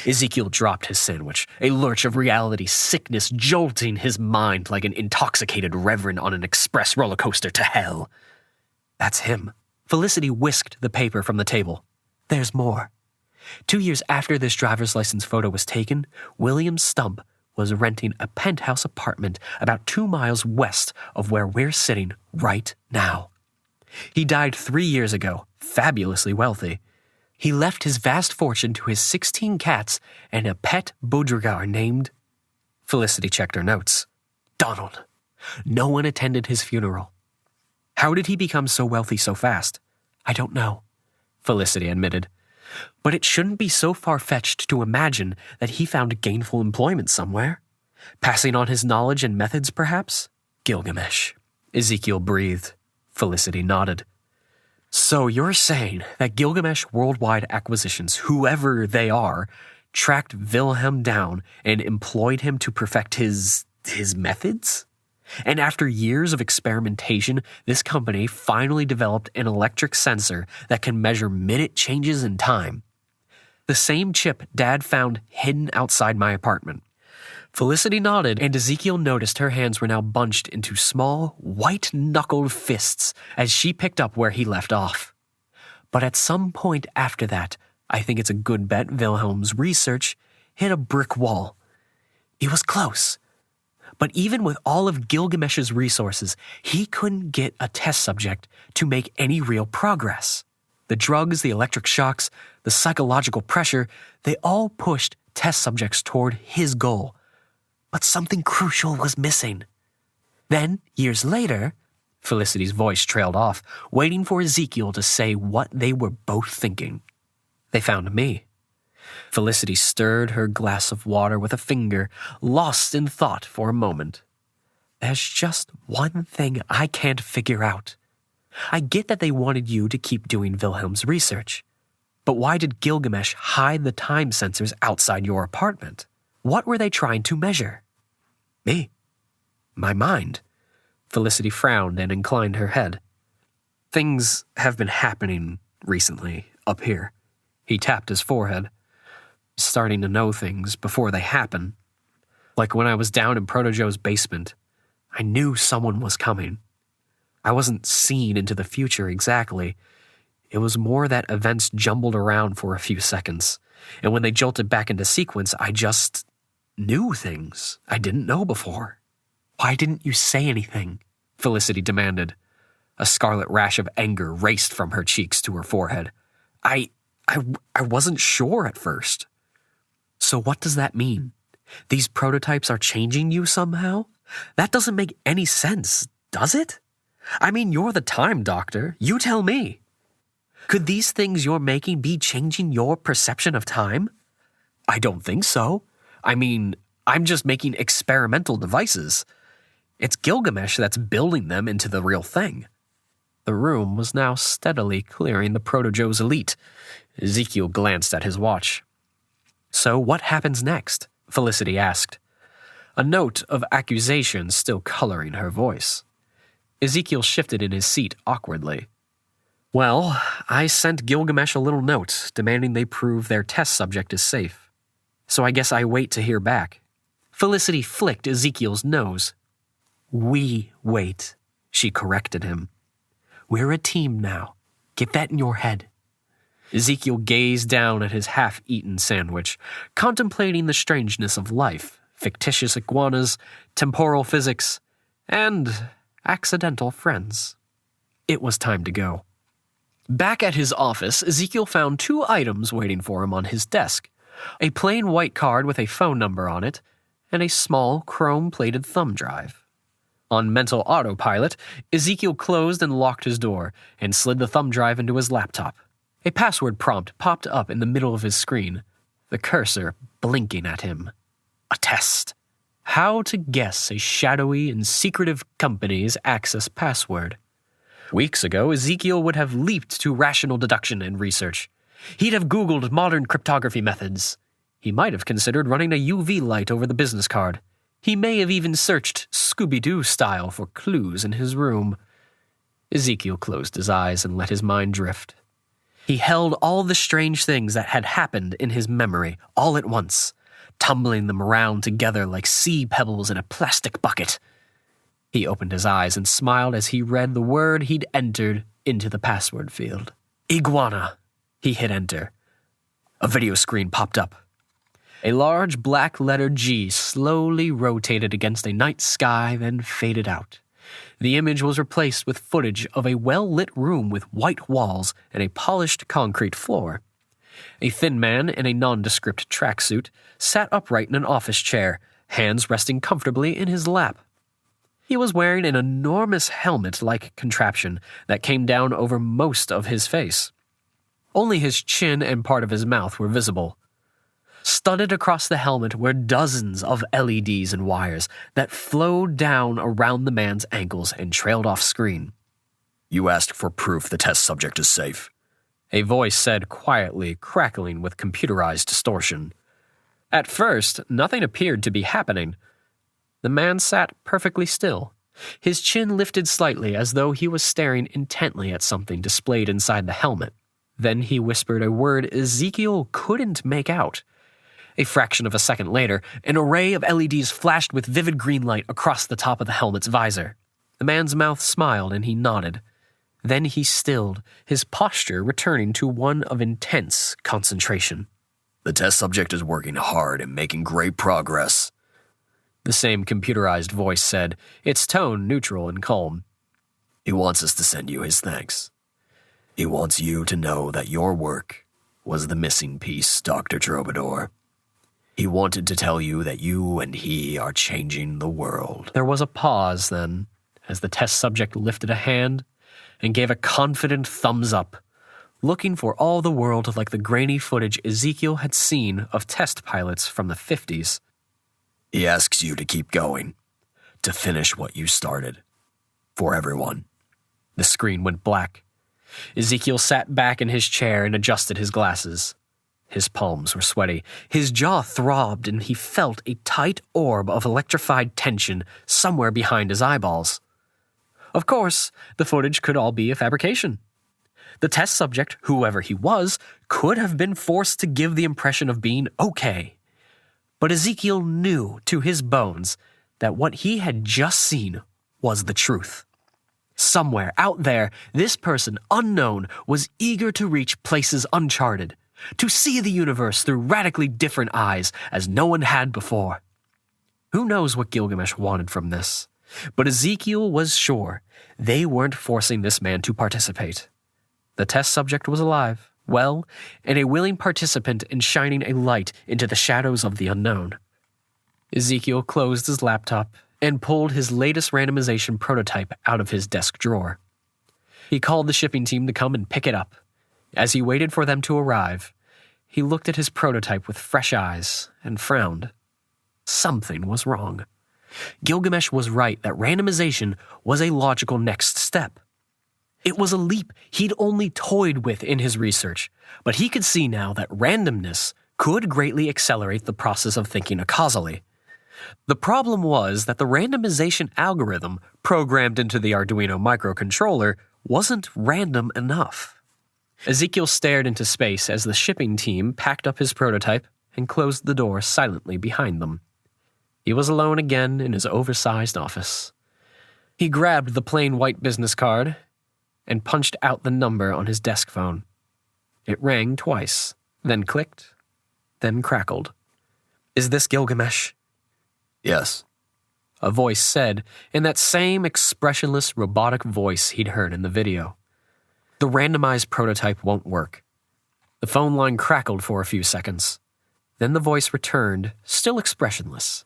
Ezekiel dropped his sandwich, a lurch of reality sickness jolting his mind like an intoxicated reverend on an express roller coaster to hell. That's him. Felicity whisked the paper from the table. There's more. 2 years after this driver's license photo was taken, William Stump was renting a penthouse apartment about 2 miles west of where we're sitting right now. He died 3 years ago, fabulously wealthy. He left his vast fortune to his 16 cats and a pet Baudrillard named... Felicity checked her notes. Donald. No one attended his funeral. How did he become so wealthy so fast? I don't know, Felicity admitted. But it shouldn't be so far-fetched to imagine that he found gainful employment somewhere. Passing on his knowledge and methods, perhaps? Gilgamesh. Ezekiel breathed. Felicity nodded. So you're saying that Gilgamesh Worldwide Acquisitions, whoever they are, tracked Wilhelm down and employed him to perfect his methods? And after years of experimentation, this company finally developed an electric sensor that can measure minute changes in time. The same chip Dad found hidden outside my apartment. Felicity nodded, and Ezekiel noticed her hands were now bunched into small, white-knuckled fists as she picked up where he left off. But at some point after that, I think it's a good bet Wilhelm's research hit a brick wall. It was close. But even with all of Gilgamesh's resources, he couldn't get a test subject to make any real progress. The drugs, the electric shocks, the psychological pressure, they all pushed test subjects toward his goal. But something crucial was missing. Then, years later, Felicity's voice trailed off, waiting for Ezekiel to say what they were both thinking. They found me. Felicity stirred her glass of water with a finger, lost in thought for a moment. There's just one thing I can't figure out. I get that they wanted you to keep doing Wilhelm's research. But why did Gilgamesh hide the time sensors outside your apartment? What were they trying to measure? Me. My mind. Felicity frowned and inclined her head. Things have been happening recently, up here. He tapped his forehead. Starting to know things before they happen. Like when I was down in Proto-Joe's basement, I knew someone was coming. I wasn't seeing into the future exactly. It was more that events jumbled around for a few seconds, and when they jolted back into sequence, I just knew things I didn't know before. Why didn't you say anything? Felicity demanded. A scarlet rash of anger raced from her cheeks to her forehead. I wasn't sure at first. So what does that mean? These prototypes are changing you somehow? That doesn't make any sense, does it? I mean, you're the time doctor. You tell me. Could these things you're making be changing your perception of time? I don't think so. I mean, I'm just making experimental devices. It's Gilgamesh that's building them into the real thing. The room was now steadily clearing the Proto-Joe's elite. Ezekiel glanced at his watch. So what happens next? Felicity asked, a note of accusation still coloring her voice. Ezekiel shifted in his seat awkwardly. Well, I sent Gilgamesh a little note demanding they prove their test subject is safe. So I guess I wait to hear back. Felicity flicked Ezekiel's nose. We wait, she corrected him. We're a team now. Get that in your head. Ezekiel gazed down at his half-eaten sandwich, contemplating the strangeness of life, fictitious iguanas, temporal physics, and accidental friends. It was time to go. Back at his office, Ezekiel found 2 items waiting for him on his desk. A plain white card with a phone number on it, and a small chrome-plated thumb drive. On mental autopilot, Ezekiel closed and locked his door and slid the thumb drive into his laptop. A password prompt popped up in the middle of his screen, the cursor blinking at him. A test. How to guess a shadowy and secretive company's access password. Weeks ago, Ezekiel would have leaped to rational deduction and research. He'd have Googled modern cryptography methods. He might have considered running a UV light over the business card. He may have even searched Scooby-Doo style for clues in his room. Ezekiel closed his eyes and let his mind drift. He held all the strange things that had happened in his memory all at once, tumbling them around together like sea pebbles in a plastic bucket. He opened his eyes and smiled as he read the word he'd entered into the password field. Iguana. He hit enter. A video screen popped up. A large black letter G slowly rotated against a night sky, then faded out. The image was replaced with footage of a well-lit room with white walls and a polished concrete floor. A thin man in a nondescript tracksuit sat upright in an office chair, hands resting comfortably in his lap. He was wearing an enormous helmet-like contraption that came down over most of his face. Only his chin and part of his mouth were visible. Studded across the helmet were dozens of LEDs and wires that flowed down around the man's ankles and trailed off screen. "You asked for proof the test subject is safe," a voice said quietly, crackling with computerized distortion. At first, nothing appeared to be happening. The man sat perfectly still. His chin lifted slightly as though he was staring intently at something displayed inside the helmet. Then he whispered a word Ezekiel couldn't make out. A fraction of a second later, an array of LEDs flashed with vivid green light across the top of the helmet's visor. The man's mouth smiled and he nodded. Then he stilled, his posture returning to one of intense concentration. "The test subject is working hard and making great progress," the same computerized voice said, its tone neutral and calm. "He wants us to send you his thanks. He wants you to know that your work was the missing piece, Dr. Troubadour. He wanted to tell you that you and he are changing the world." There was a pause then, as the test subject lifted a hand and gave a confident thumbs up, looking for all the world like the grainy footage Ezekiel had seen of test pilots from the 50s. "He asks you to keep going, to finish what you started. For everyone." The screen went black. Ezekiel sat back in his chair and adjusted his glasses. His palms were sweaty. His jaw throbbed, and he felt a tight orb of electrified tension somewhere behind his eyeballs. Of course, the footage could all be a fabrication. The test subject, whoever he was, could have been forced to give the impression of being okay. But Ezekiel knew to his bones that what he had just seen was the truth. Somewhere out there, this person, unknown, was eager to reach places uncharted, to see the universe through radically different eyes as no one had before. Who knows what Gilgamesh wanted from this? But Ezekiel was sure they weren't forcing this man to participate. The test subject was alive, well, and a willing participant in shining a light into the shadows of the unknown. Ezekiel closed his laptop and pulled his latest randomization prototype out of his desk drawer. He called the shipping team to come and pick it up. As he waited for them to arrive, he looked at his prototype with fresh eyes and frowned. Something was wrong. Gilgamesh was right that randomization was a logical next step. It was a leap he'd only toyed with in his research, but he could see now that randomness could greatly accelerate the process of thinking causally. The problem was that the randomization algorithm programmed into the Arduino microcontroller wasn't random enough. Ezekiel stared into space as the shipping team packed up his prototype and closed the door silently behind them. He was alone again in his oversized office. He grabbed the plain white business card and punched out the number on his desk phone. It rang twice, then clicked, then crackled. "Is this Gilgamesh?" "Yes," a voice said in that same expressionless robotic voice he'd heard in the video. "The randomized prototype won't work." The phone line crackled for a few seconds. Then the voice returned, still expressionless.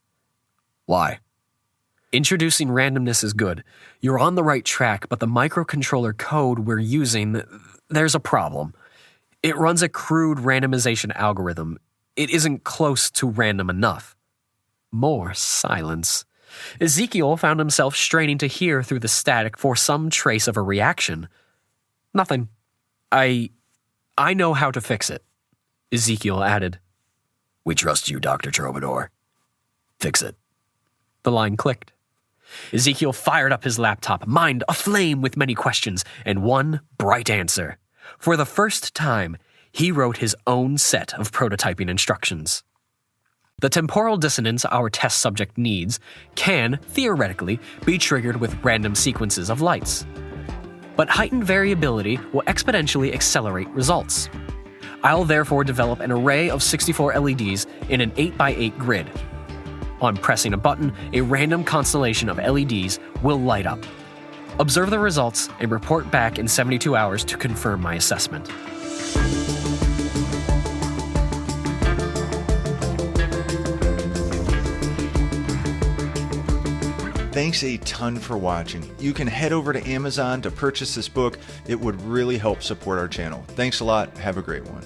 "Why?" "Introducing randomness is good. You're on the right track, but the microcontroller code we're using, there's a problem. It runs a crude randomization algorithm. It isn't close to random enough." More silence. Ezekiel found himself straining to hear through the static for some trace of a reaction. "Nothing. I know how to fix it," Ezekiel added. "We trust you, Dr. Troubadour. Fix it." The line clicked. Ezekiel fired up his laptop, mind aflame with many questions and one bright answer. For the first time, he wrote his own set of prototyping instructions. The temporal dissonance our test subject needs can, theoretically, be triggered with random sequences of lights. But heightened variability will exponentially accelerate results. I'll therefore develop an array of 64 LEDs in an 8x8 grid. On pressing a button, a random constellation of LEDs will light up. Observe the results and report back in 72 hours to confirm my assessment. Thanks a ton for watching. You can head over to Amazon to purchase this book. It would really help support our channel. Thanks a lot. Have a great one.